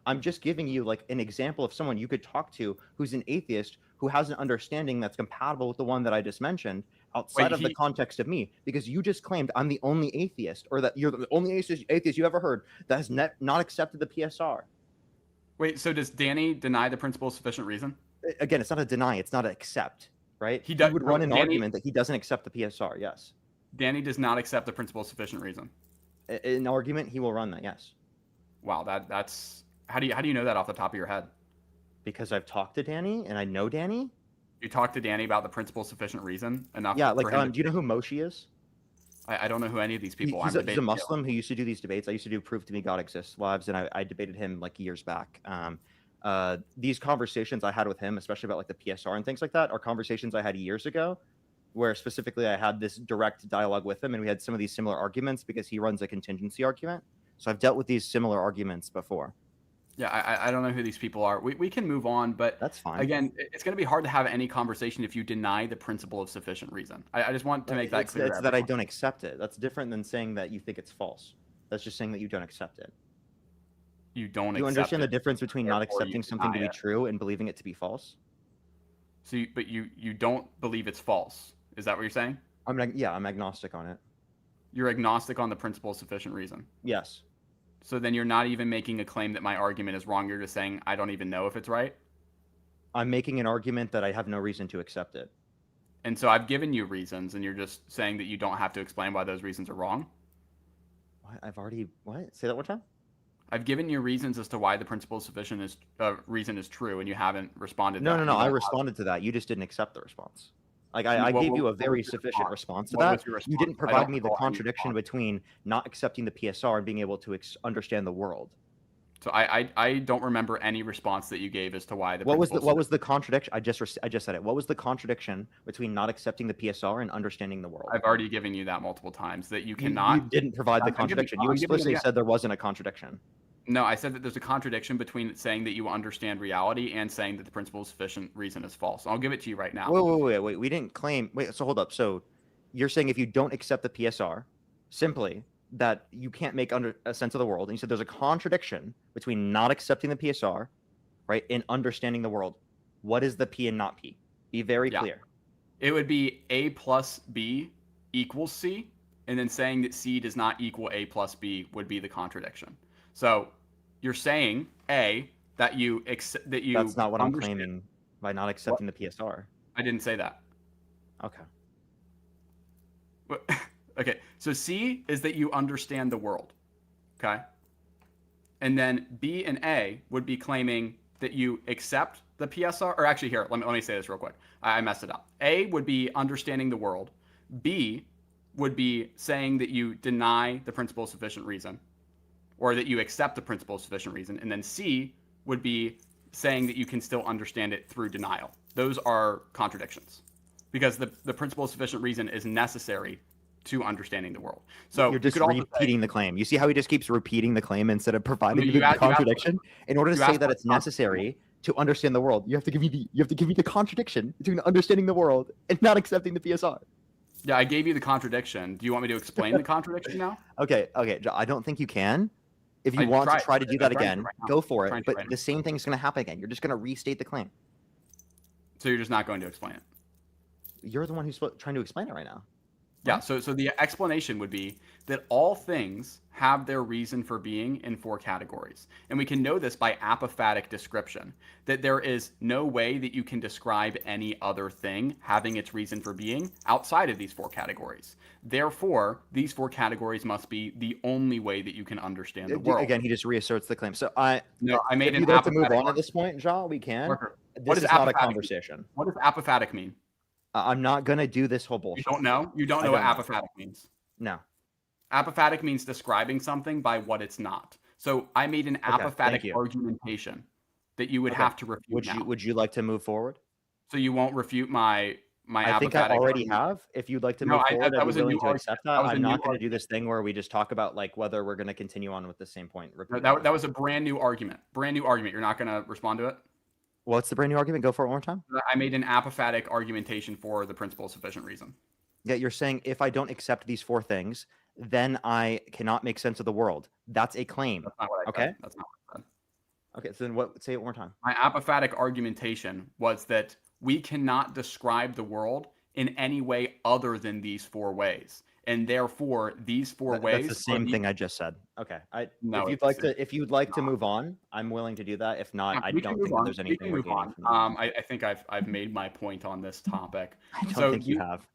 I'm just giving you like an example of someone you could talk to who's an atheist who has an understanding that's compatible with the one that I just mentioned outside of the context of me, because you just claimed I'm the only atheist, or that you're the only atheist you ever heard that has not accepted the PSR. Wait, so does Danny deny the principle of sufficient reason? Again, it's not a deny, it's not an accept, right? He would run an argument that he doesn't accept the PSR, yes. Danny does not accept the principle of sufficient reason. An argument, he will run that, yes. Wow, that's how do you know that off the top of your head? Because I've talked to Danny and I know Danny. You talked to Danny about the principle of sufficient reason enough? Yeah, like, do you know who Moshe is? I don't know who any of these people are. He's a Muslim who used to do these debates. I used to do Prove to Me God Exists lives, and I debated him like years back. These conversations I had with him, especially about like the PSR and things like that, are conversations I had years ago, where specifically I had this direct dialogue with him, and we had some of these similar arguments because he runs a contingency argument. So I've dealt with these similar arguments before. Yeah, I don't know who these people are. We can move on, but that's fine. Again, it's going to be hard to have any conversation if you deny the principle of sufficient reason. I just want to make that clear. It's that I don't accept it. That's different than saying that you think it's false. That's just saying that you don't accept it. You don't. You understand the difference between not accepting something to be true and believing it to be false? So, but you don't believe it's false. Is that what you're saying? I'm agnostic on it. You're agnostic on the principle of sufficient reason. Yes. So then you're not even making a claim that my argument is wrong. You're just saying I don't even know if it's right. I'm making an argument that I have no reason to accept it. And so I've given you reasons, and you're just saying that you don't have to explain why those reasons are wrong. What? I've already what? Say that one time. I've given you reasons as to why the principle of sufficient is reason is true, and you haven't responded to No, no, that. no. You I don't responded to that. You just didn't accept the response. Like have, I gave what you a was very your sufficient response to What was that. your You response? didn't I provide don't me the recall any contradiction response. between not accepting the PSR and being able to understand the world. So I don't remember any response that you gave as to why the principle of What was sufficient. the contradiction? I just said it. What was the contradiction between not accepting the PSR and understanding the world? I've already given you that multiple times that you You cannot. didn't provide the I'm giving contradiction. You I'm giving it explicitly again. said there wasn't a contradiction. No, I said that there's a contradiction between saying that you understand reality and saying that the principle of sufficient reason is false. I'll give it to you right now. Wait. We didn't claim. Wait, so hold up. So you're saying if you don't accept the PSR, simply that you can't make under a sense of the world, and you said there's a contradiction between not accepting the PSR, right, and understanding the world. What is the P and not P? Be very Yeah. clear. It would be A plus B equals C, and then saying that C does not equal A plus B would be the contradiction. So you're saying A that that you That's not what I'm understand. claiming by not What? accepting the PSR. I didn't say that. Okay. Okay, so C is that you understand the world. Okay. And then B and A would be claiming that you accept the PSR. Or actually, here, let me say this real quick. I messed it up. A would be understanding the world. B would be saying that you deny the principle of sufficient reason, or that you accept the principle of sufficient reason. And then C would be saying that you can still understand it through denial. Those are contradictions because the principle of sufficient reason is necessary to understanding the world. So You're you just could also say, repeating the claim. You see how he just keeps repeating the claim instead of I providing mean, the you asked, contradiction? In order to you say asked that what it's the contradiction was. necessary to understand the world, you have to give me the contradiction between understanding the world and not accepting the PSR. Yeah, I gave you the contradiction. Do you want me to explain the contradiction now? Okay, I don't think you can. If you I want to tried. try to do I'm that trying to again, right now. go for I'm it. trying to But right the now. same thing's going to happen again. You're just going to restate the claim. So you're just not going to explain it. You're the one who's trying to explain it right now. Yeah. Right? So the explanation would be that all things have their reason for being in four categories, and we can know this by apophatic description. That there is no way that you can describe any other thing having its reason for being outside of these four categories. Therefore, these four categories must be the only way that you can understand the world. Again, he just reasserts the claim. So No, I made if an you'd like to move apophatic on at argument. this point, Jean, we can. Parker, what This does is not a apophatic mean? conversation. What does apophatic mean? I'm not going to do this whole You bullshit don't with you. know? You don't I know what don't know. apophatic means. No. Apophatic means describing something by what it's not. So I made an Okay, thank apophatic you. argumentation that you would Okay. have to refute now. Would you like to move forward? So you won't refute my I think I apophatic already argument? have. If you'd like to No, move I, forward, that I'd be was a willing new to accept argument. that. That was a I'm new not going to do argument. this thing where we just talk about like whether we're going to continue on with the same point No, repeatedly. that was a brand new argument. Brand new argument. You're not going to respond to it? What's the brand new argument? Go for it one more time. I made an apophatic argumentation for the principle of sufficient reason. Yeah, you're saying if I don't accept these four things, then I cannot make sense of the world. That's a claim. That's not what I Okay. said. That's not what I said. Okay. So then what? Say it one more time. My apophatic argumentation was that we cannot describe the world in any way other than these four ways. And therefore, these four That's ways the are same the. thing I just said. Okay. No, If you'd like to move on, I'm willing to do that. If not, I we can don't move think that on. there's We anything can we're move gaining on. from that. I think I've made my point on this topic. I don't So think you have.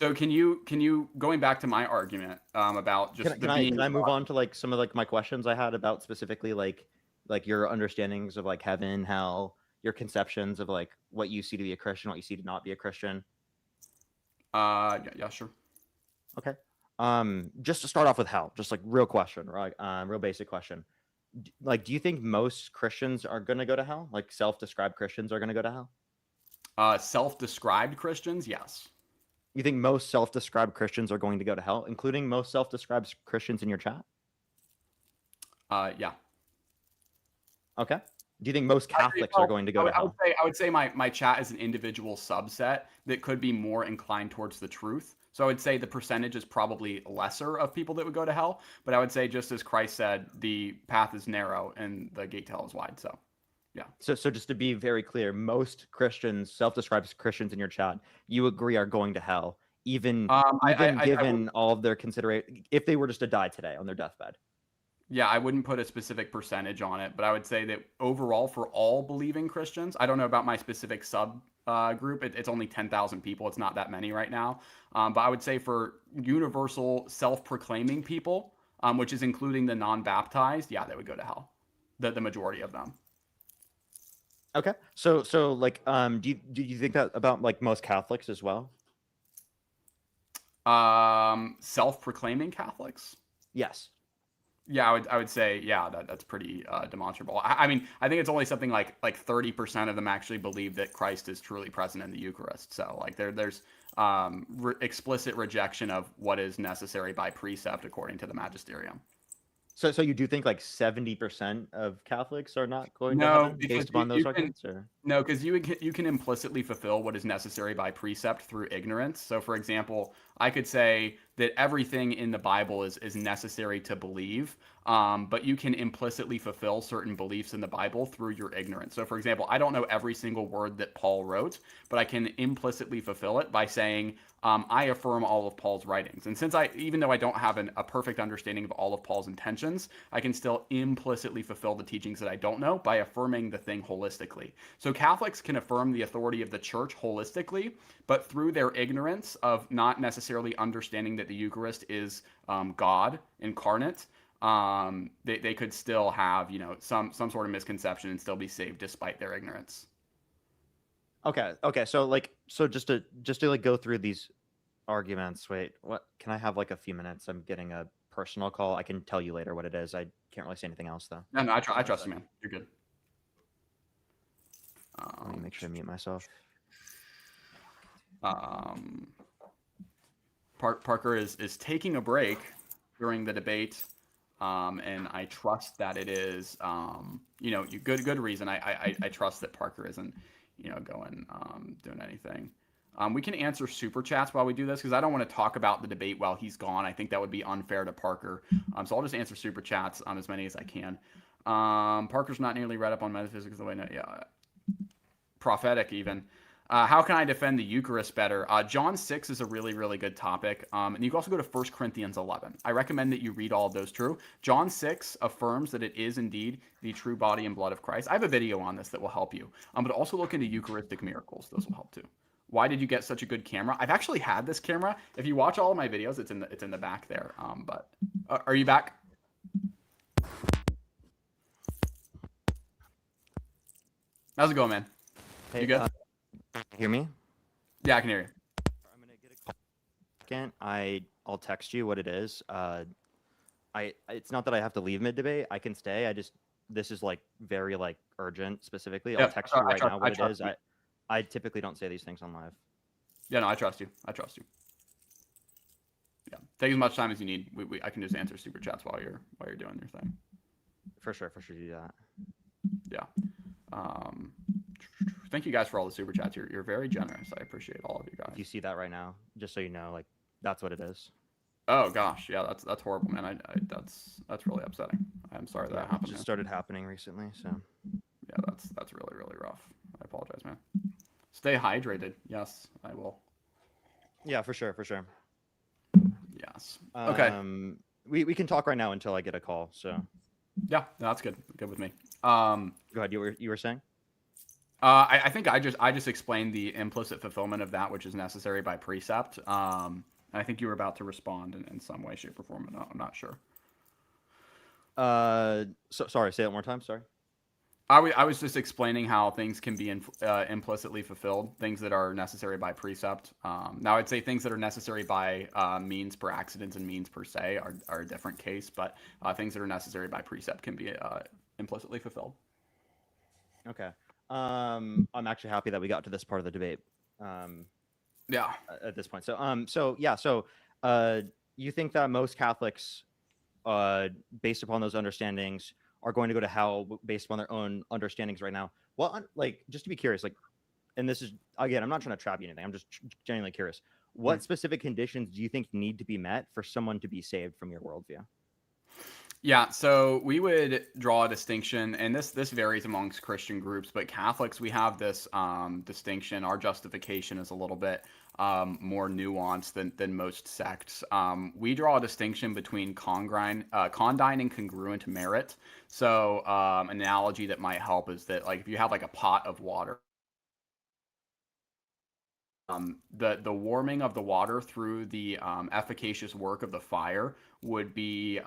So can you going back to my argument about just Can I move on to like some of like my questions I had about specifically like your understandings of like heaven, hell, your conceptions of like what you see to be a Christian, what you see to not be a Christian. Yeah, sure. Okay. Just to start off with hell, just like real question, right? Real basic question. Like, do you think most Christians are gonna go to hell? Like self-described Christians are gonna go to hell? Self-described Christians, yes. You think most self-described Christians are going to go to hell, including most self-described Christians in your chat? Yeah. Okay. Do you think most Catholics are going to go to hell? I would say my chat is an individual subset that could be more inclined towards the truth. So I would say the percentage is probably lesser of people that would go to hell. But I would say, just as Christ said, the path is narrow and the gate to hell is wide. So, yeah. So just to be very clear, most Christians, self-described Christians in your chat, you agree are going to hell, even I, even I would, given all of their consideration, if they were just to die today on their deathbed? yeah, I wouldn't put a specific percentage on it, but I would say that overall for all believing Christians, I don't know about my specific sub group. It's only 10,000 people. It's not that many right now. But I would say for universal self-proclaiming people, which is including the non-baptized, yeah, they would go to hell. The majority of them. Okay. Like, do you think that about like most Catholics as well? Self-proclaiming Catholics. Yes. Yeah, I would say yeah that's pretty demonstrable. I mean I think it's only something like 30% of them actually believe that Christ is truly present in the Eucharist. So like there's explicit rejection of what is necessary by precept according to the magisterium. So you do think like 70% of Catholics are not going to No, heaven because based upon those you can arguments, or? no, because you can implicitly fulfill what is necessary by precept through ignorance. So, for example, I could say that everything in the Bible is necessary to believe, but you can implicitly fulfill certain beliefs in the Bible through your ignorance. So, for example, I don't know every single word that Paul wrote, but I can implicitly fulfill it by saying, I affirm all of Paul's writings. And since even though I don't have a perfect understanding of all of Paul's intentions, I can still implicitly fulfill the teachings that I don't know by affirming the thing holistically. So Catholics can affirm the authority of the church holistically, but through their ignorance of not necessarily understanding that the Eucharist is God incarnate, they could still have some sort of misconception and still be saved despite their ignorance. Okay. So just to like go through these arguments. Wait, what? Can I have like a few minutes? I'm getting a personal call. I can tell you later what it is. I can't really say anything else though. No, no, I Give me a trust you, second. man. You're good. Let me Um, make sure to mute myself. um, Parker is taking a break during the debate, and I trust that it is, good reason. I trust that Parker isn't, going doing anything. We can answer super chats while we do this because I don't want to talk about the debate while he's gone. I think that would be unfair to Parker. So I'll just answer super chats as many as I can. Parker's not nearly read up on metaphysics the way, yeah, prophetic even. How can I defend the Eucharist better? John 6 is a really, really good topic. And you can also go to 1 Corinthians 11. I recommend that you read all of those true. John 6 affirms that it is indeed the true body and blood of Christ. I have a video on this that will help you. But also look into Eucharistic miracles. Those will help too. Why did you get such a good camera? I've actually had this camera. If you watch all of my videos, it's in the back there. But are you back? How's it going, man? Hey, You good? hear me? Yeah, I can hear you. I'm gonna get a call. Second, I'll text you what it is. It's not that I have to leave mid debate. I can stay. This is like very like urgent specifically. I'll Yeah, text you right now what it trust is. you. I typically don't say these things on live. Yeah, no, I trust you. I trust you. Yeah, take as much time as you need. I can just answer super chats while you're doing your thing. For sure, do that. Yeah. Thank you guys for all the super chats. You're very generous. I appreciate all of you guys. If you see that right now, just so you know, like that's what it is. Oh gosh, yeah, that's horrible, man. That's really upsetting. I'm sorry that happened. It just started happening recently, so. Yeah, that's really, really rough. I apologize, man. Stay hydrated. Yes, I will. Yeah, for sure. Yes. Okay. We can talk right now until I get a call. So. Yeah, no, that's good. Good with me. Go ahead. You were saying? I think I just explained the implicit fulfillment of that which is necessary by precept. I think you were about to respond in some way, shape, or form. I'm not sure. Sorry. Say it one more time. Sorry. I was just explaining how things can be implicitly fulfilled, things that are necessary by precept. Now, I'd say things that are necessary by means per accident and means per se are a different case, but things that are necessary by precept can be implicitly fulfilled. Okay. I'm actually happy that we got to this part of the debate. Yeah. At this point. So you think that most Catholics, based upon those understandings, are going to go to hell based upon their own understandings right now? Well, like, just to be curious, like, and this is, again, I'm not trying to trap you or anything. I'm just genuinely curious. What specific conditions do you think need to be met for someone to be saved from your worldview? Yeah, so we would draw a distinction, and this varies amongst Christian groups, but Catholics, we have this distinction. Our justification is a little bit more nuanced than most sects. We draw a distinction between condign and congruent merit. So an analogy that might help is that like if you have like a pot of water, the warming of the water through the efficacious work of the fire would be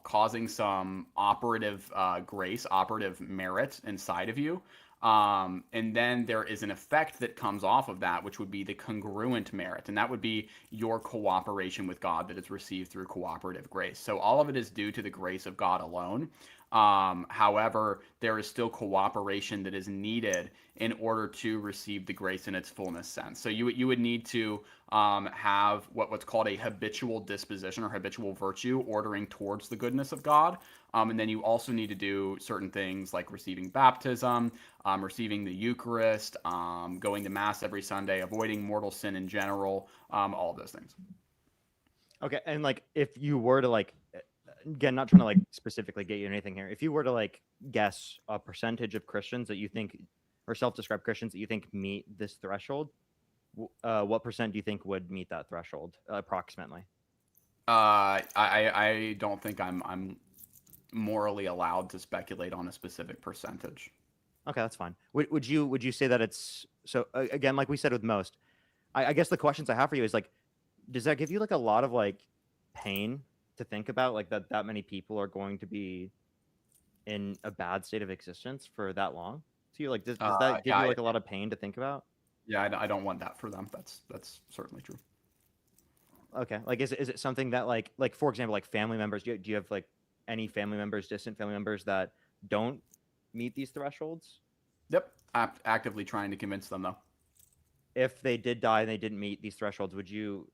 causing some operative grace, operative merit inside of you. And then there is an effect that comes off of that, which would be the congruent merit. And that would be your cooperation with God that is received through cooperative grace. So all of it is due to the grace of God alone. However, there is still cooperation that is needed in order to receive the grace in its fullness sense. So you would need to have what's called a habitual disposition or habitual virtue ordering towards the goodness of God. And then you also need to do certain things like receiving baptism, receiving the Eucharist, going to Mass every Sunday, avoiding mortal sin in general, all of those things. Okay, and like if you were to like, again, not trying to like specifically get you anything here, if you were to like guess a percentage of Christians that you think, or self-described Christians that you think meet this threshold, what percent do you think would meet that threshold approximately? I don't think I'm morally allowed to speculate on a specific percentage. Okay, that's fine. Would you say that it's so again, like we said with most, I guess the questions I have for you is like, does that give you like a lot of like pain to think about, like that many people are going to be in a bad state of existence for that long? To you, like, does that give Yeah, you like a lot of pain to think about? yeah, I don't want that for them. That's certainly true. Okay, like is it something that like for example, like family members? Do you have like any family members, distant family members that don't meet these thresholds? Yep, actively trying to convince them though. If they did die and they didn't meet these thresholds, would you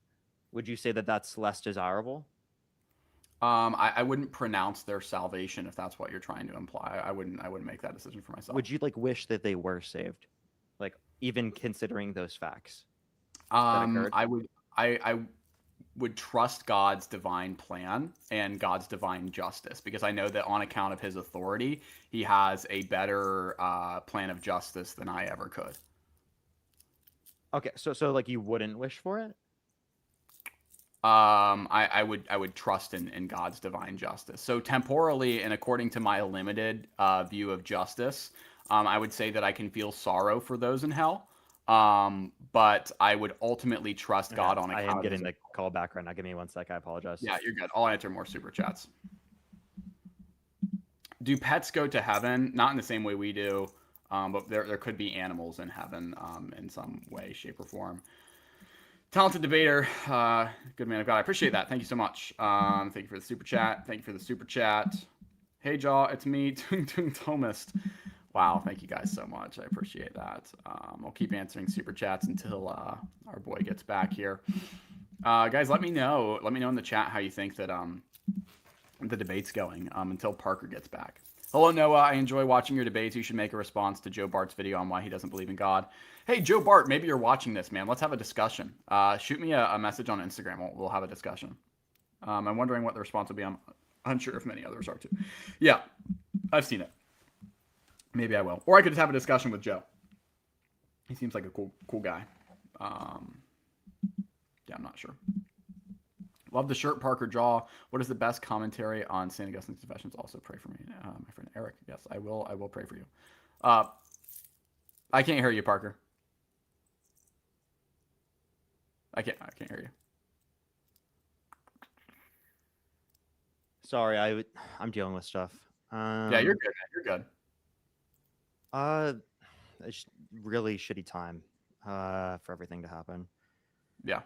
say that that's less desirable? I wouldn't pronounce their salvation if that's what you're trying to imply. I wouldn't make that decision for myself. Would you like wish that they were saved, like even considering those facts that occurred? I would trust God's divine plan and God's divine justice because I know that on account of His authority, He has a better plan of justice than I ever could. Okay, so like you wouldn't wish for it? I would trust in God's divine justice. So temporally, and according to my limited view of justice, I would say that I can feel sorrow for those in hell. But I would ultimately trust Okay, God on I am account of His. getting the call back right now. Give me one sec. I apologize. Yeah, you're good. I'll answer more super chats. Do pets go to heaven? Not in the same way we do, but there could be animals in heaven in some way, shape, or form. Talented debater, good man of God. I appreciate that. Thank you so much. Thank you for the super chat. Thank you for the super chat. Hey, Jaw, it's me, Tung Tung Thomist. Wow, thank you guys so much. I appreciate that. I'll keep answering super chats until our boy gets back here. Guys, let me know. Let me know in the chat how you think that the debate's going until Parker gets back. Hello, Noah. I enjoy watching your debates. You should make a response to Joe Bart's video on why he doesn't believe in God. Hey, Joe Bart, maybe you're watching this, man. Let's have a discussion. Shoot me a message on Instagram. We'll have a discussion. I'm wondering what the response will be. I'm unsure if many others are too. Yeah, I've seen it. Maybe I will. Or I could just have a discussion with Joe. He seems like a cool guy. Yeah, I'm not sure. Love the shirt, Parker Jaw. What is the best commentary on St. Augustine's Confessions? Also pray for me, my friend Eric. Yes, I will. I will pray for you. I can't hear you, Parker. I can't hear you. Sorry, I'm dealing with stuff. Yeah, you're good, man. You're good. It's really shitty time for everything to happen. Yeah.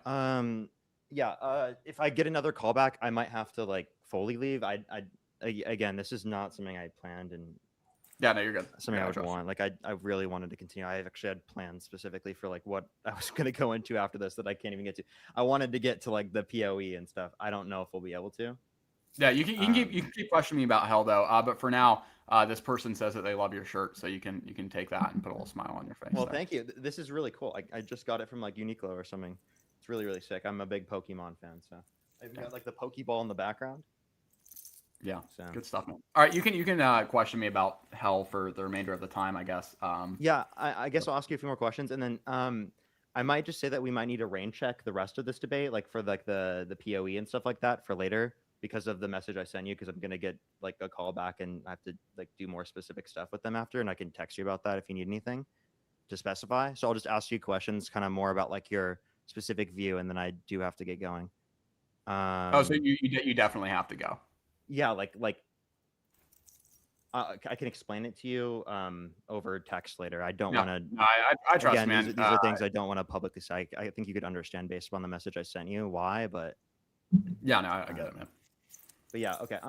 Yeah. If I get another callback, I might have to like fully leave. Again, this is not something I planned and Yeah, no, you're good. something I would want. Like I really wanted to continue. I actually had plans specifically for like what I was going to go into after this that I can't even get to. I wanted to get to like the PoE and stuff. I don't know if we'll be able to. Yeah, you can keep questioning me about hell though. But for now, this person says that they love your shirt, so you can take that and put a little smile on your face. Well, thank you. This is really cool. I just got it from like Uniqlo or something. It's really, really sick. I'm a big Pokemon fan, so I've got like the Pokeball in the background. Yeah, so good stuff. All right, you can question me about hell for the remainder of the time, I guess. Yeah, I guess I'll ask you a few more questions, and then I might just say that we might need to rain check the rest of this debate, like for like the POE and stuff like that for later because of the message I sent you. Because I'm gonna get like a call back and I have to like do more specific stuff with them after, and I can text you about that if you need anything to specify. So I'll just ask you questions, kind of more about like your specific view, and then I do have to get going. Oh, so Um, you definitely have to go. yeah, I can explain it to you over text later. I don't No, want to. no, I trust, Again, these man. are these are things I don't want to publicly say. I think you could understand based upon the message I sent you why, but Yeah, no, I get uh, it, man. but yeah, okay.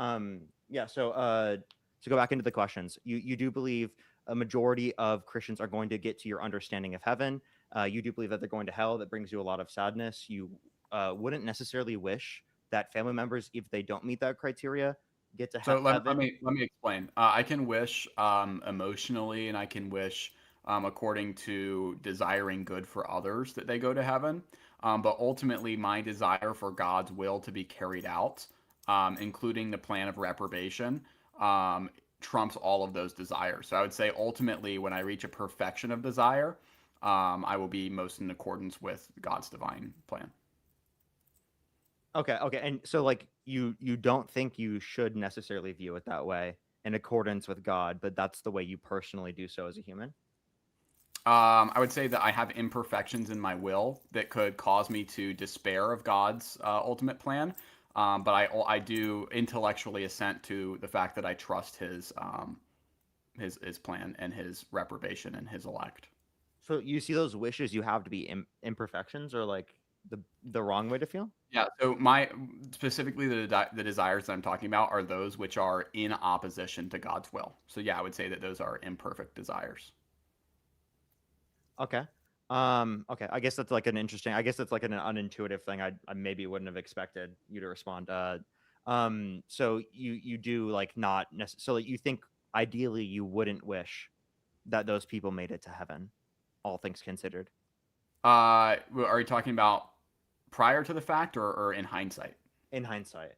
Yeah. So to go back into the questions, you do believe a majority of Christians are going to get to your understanding of heaven. You do believe that they're going to hell. That brings you a lot of sadness. You wouldn't necessarily wish that family members, if they don't meet that criteria, get to So heaven. let me explain. I can wish emotionally, and I can wish according to desiring good for others that they go to heaven. But ultimately, my desire for God's will to be carried out, including the plan of reprobation, um, trumps all of those desires. So I would say ultimately, when I reach a perfection of desire, I will be most in accordance with God's divine plan. Okay, okay. And so like you don't think you should necessarily view it that way in accordance with God, but that's the way you personally do so as a human? I would say that I have imperfections in my will that could cause me to despair of God's ultimate plan. But I do intellectually assent to the fact that I trust his plan and his reprobation and his elect. So you see those wishes you have to be imperfections or like the wrong way to feel? Yeah. So my specifically the desires that I'm talking about are those which are in opposition to God's will. So yeah, I would say that those are imperfect desires. Okay. Okay. I guess that's like an unintuitive thing. I maybe wouldn't have expected you to respond. So you do like not necessarily, you think ideally you wouldn't wish that those people made it to heaven, all things considered, Are you talking about prior to the fact or in hindsight? in hindsight.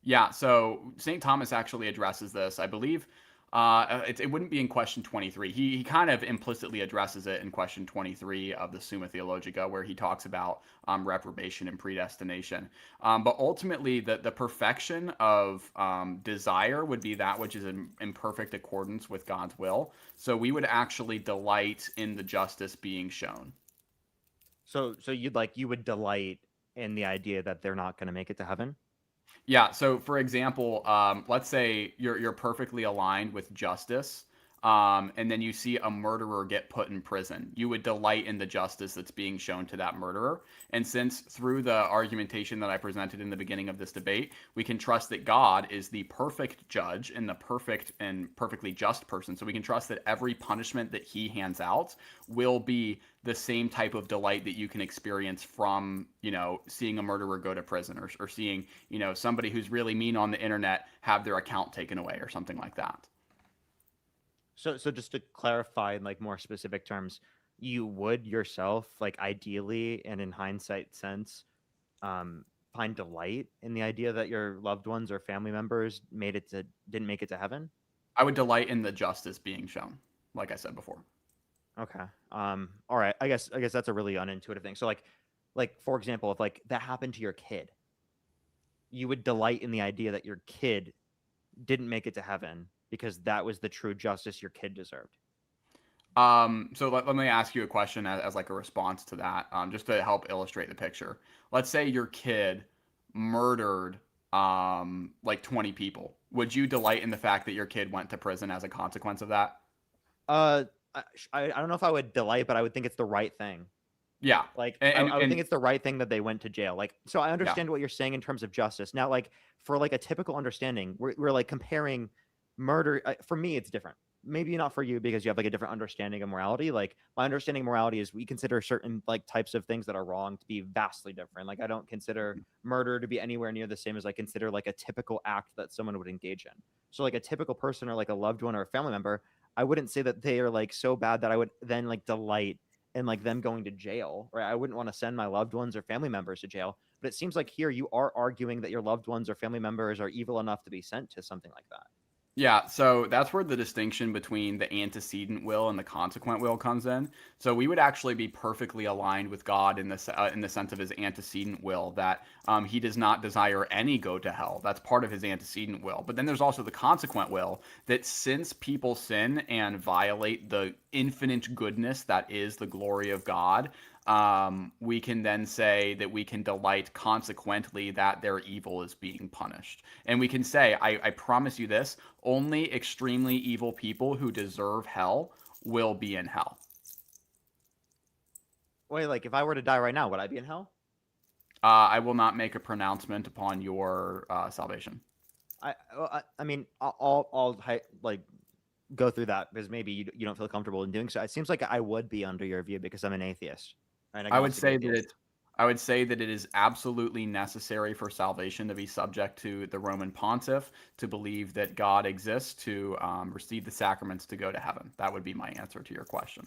Yeah, so St. Thomas actually addresses this. I believe it wouldn't be in question 23. He kind of implicitly addresses it in question 23 of the Summa Theologica, where he talks about reprobation and predestination. But ultimately, the perfection of desire would be that which is in perfect accordance with God's will. So we would actually delight in the justice being shown. So you would delight in the idea that they're not going to make it to heaven? Yeah. So, for example, let's say you're perfectly aligned with justice, and then you see a murderer get put in prison. You would delight in the justice that's being shown to that murderer. And since through the argumentation that I presented in the beginning of this debate, we can trust that God is the perfect judge and the perfect and perfectly just person. So we can trust that every punishment that He hands out will be the same type of delight that you can experience from, seeing a murderer go to prison, or seeing, somebody who's really mean on the internet have their account taken away or something like that. So just to clarify in like more specific terms, you would yourself like ideally and in hindsight sense um find delight in the idea that your loved ones or family members didn't make it to heaven? I would delight in the justice being shown, like I said before. Okay. All right. I guess that's a really unintuitive thing. So like for example, if like that happened to your kid, you would delight in the idea that your kid didn't make it to heaven because that was the true justice your kid deserved. So let me ask you a question as like a response to that, just to help illustrate the picture. Let's say your kid murdered like 20 people. Would you delight in the fact that your kid went to prison as a consequence of that? Uh, I don't know if I would delight, but I would think it's the right thing. Yeah. Like And I would think it's the right thing that they went to jail. Like so, I yeah. understand what you're saying in terms of justice. Now, like for like a typical understanding, we're like comparing murder. For me, it's different. Maybe not for you because you have like a different understanding of morality. Like my understanding of morality is we consider certain like types of things that are wrong to be vastly different. Like I don't consider murder to be anywhere near the same as I consider like a typical act that someone would engage in. So like a typical person or like a loved one or a family member, I wouldn't say that they are like so bad that I would then like delight in like them going to jail, right? I wouldn't want to send my loved ones or family members to jail. But it seems like here you are arguing that your loved ones or family members are evil enough to be sent to something like that. Yeah, so that's where the distinction between the antecedent will and the consequent will comes in. So we would actually be perfectly aligned with God in the sense of his antecedent will, that he does not desire any go to hell. That's part of his antecedent will. But then there's also the consequent will, that since people sin and violate the infinite goodness that is the glory of God, we can then say that we can delight consequently that their evil is being punished. And we can say, I promise you this, only extremely evil people who deserve hell will be in hell. Wait, like if I were to die right now, would I be in hell? I will not make a pronouncement upon your salvation. I mean, I'll like go through that because maybe you don't feel comfortable in doing so. It seems like I would be under your view because I'm an atheist, an I would agnostic say that atheist. it. I would say that it is absolutely necessary for salvation to be subject to the Roman Pontiff, to believe that God exists, to receive the sacraments, to go to heaven. That would be my answer to your question.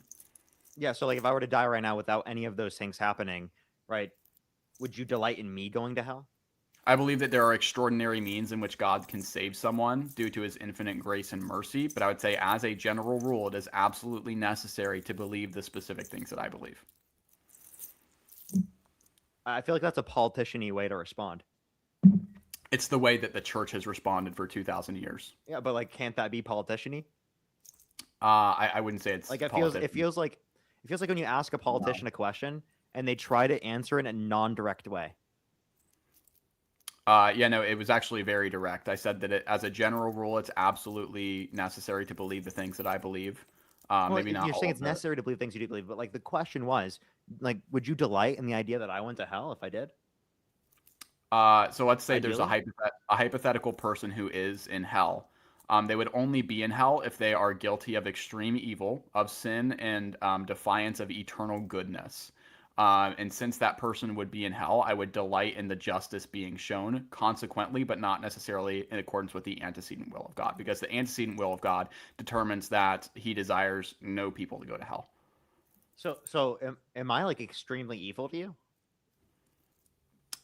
Yeah, so like if I were to die right now without any of those things happening, right? Would you delight in me going to hell? I believe that there are extraordinary means in which God can save someone due to his infinite grace and mercy, but I would say, as a general rule, it is absolutely necessary to believe the specific things that I believe. I feel like that's a politician-y way to respond. It's the way that the church has responded for 2,000 years. Yeah, but like, can't that be politician-y? I wouldn't say it's Like politics. it feels like when you ask a politician a question and they try to answer it in a non-direct way. Yeah, no, it was actually very direct. I said that as a general rule, it's absolutely necessary to believe the things that I believe. Well, Maybe not you're all saying of it's the. necessary to believe things you do believe, but like the question was, like, would you delight in the idea that I went to hell if I did? So let's say there's Ideally, a hypothetical person who is in hell. They would only be in hell if they are guilty of extreme evil, of sin, and defiance of eternal goodness. And since that person would be in hell, I would delight in the justice being shown, consequently, but not necessarily in accordance with the antecedent will of God, because the antecedent will of God determines that he desires no people to go to hell. am I like extremely evil to you?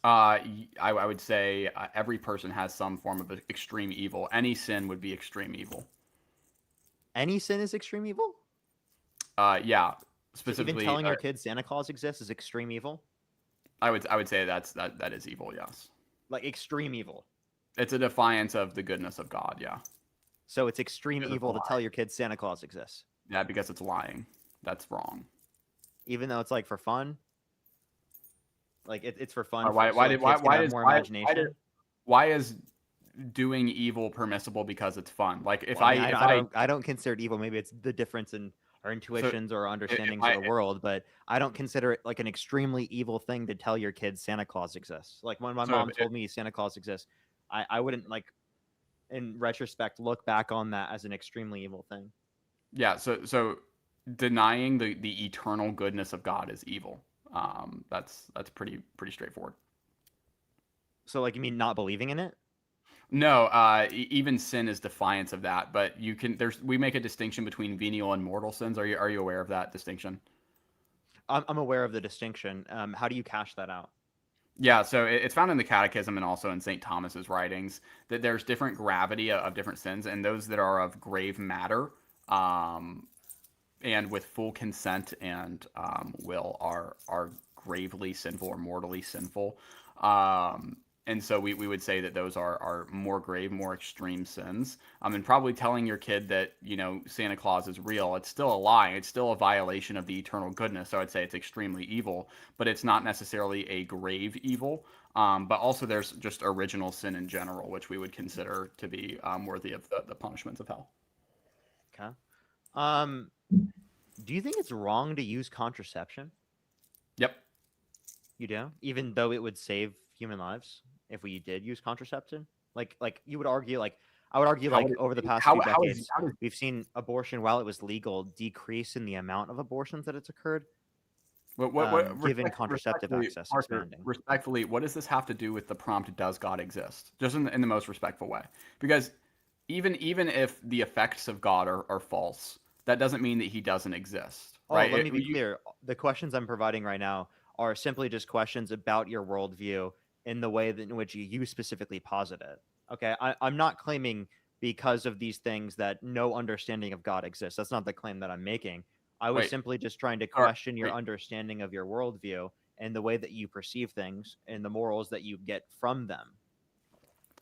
I would say every person has some form of extreme evil. Any sin would be extreme evil. Any sin is extreme evil? Yeah, So even specifically, telling your kids Santa Claus exists is extreme evil? I would say that is evil. Yes, Like extreme evil. it's a defiance of the goodness of God. Yeah, So it's extreme because it's a evil to tell lie. your kids Santa Claus exists, Yeah, because it's lying. That's wrong. even though it's like for fun. Like it's for Why fun, why so why like did why kids can why have does more why did imagination. why is doing evil permissible because it's fun? Like Well, I mean, I don't consider it evil. Maybe it's the difference in our so intuitions or if understandings of I the world, but I don't consider it like an extremely evil thing to tell your kids Santa Claus exists. Like when my so mom told me Santa Claus exists, I wouldn't like in retrospect look back on that as an extremely evil thing. yeah, so denying the eternal goodness of God is evil. That's pretty straightforward. So like you mean not believing in it? No, even sin is defiance of that. But we make a distinction between venial and mortal sins. Are you aware of that distinction? I'm aware of the distinction. How do you cash that out? Yeah, so it's found in the Catechism and also in St. Thomas's writings that there's different gravity of different sins, and those that are of grave matter, um, and with full consent and will are gravely sinful or mortally sinful. And so we would say that those are more grave, more extreme sins. And probably telling your kid that, Santa Claus is real, it's still a lie. It's still a violation of the eternal goodness. So I'd say it's extremely evil, but it's not necessarily a grave evil. But also there's just original sin in general, which we would consider to be worthy of the punishments of hell. Okay. Um, do you think it's wrong to use contraception? Yep. You do, even though it would save human lives if we did use contraception. Like you would argue, like I would argue, How like would over the it, past few decades, how does we've seen abortion while it was legal decrease in the amount of abortions that it's occurred, given contraceptive respectfully, access Parker, expanding. respectfully, what does this have to do with the prompt, does God exist? Just in the most respectful way. Because even if the effects of God are false, that doesn't mean that he doesn't exist, Oh, right? let me be clear. The questions I'm providing right now are simply just questions about your worldview in the way that in which you specifically posit it. Okay, I'm not claiming because of these things that no understanding of God exists. That's not the claim that I'm making. I was Wait, simply just trying to or question your wait. understanding of your worldview and the way that you perceive things and the morals that you get from them.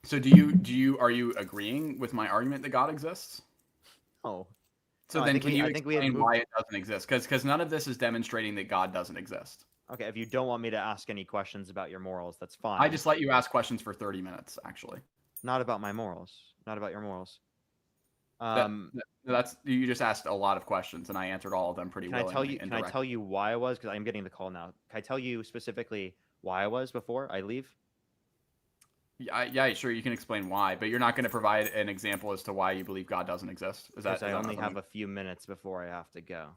So are you agreeing with my argument that God exists? Oh, So no, then can you I think we had explain moved. why it doesn't exist? Because none of this is demonstrating that God doesn't exist. Okay, if you don't want me to ask any questions about your morals, that's I fine. just let you ask questions for 30 minutes, actually. Not about my morals. Not about your morals. That Um, that's you just asked a lot of questions and I answered all of them pretty can I tell willingly you? and Can I tell directly. you why I was? Because I'm getting the call now. Can I tell you specifically why I was before I leave? Yeah, sure, you can explain why, but you're not going to provide an example as to why you believe God doesn't exist. Because I Is that not only have something? a few minutes before I have to go.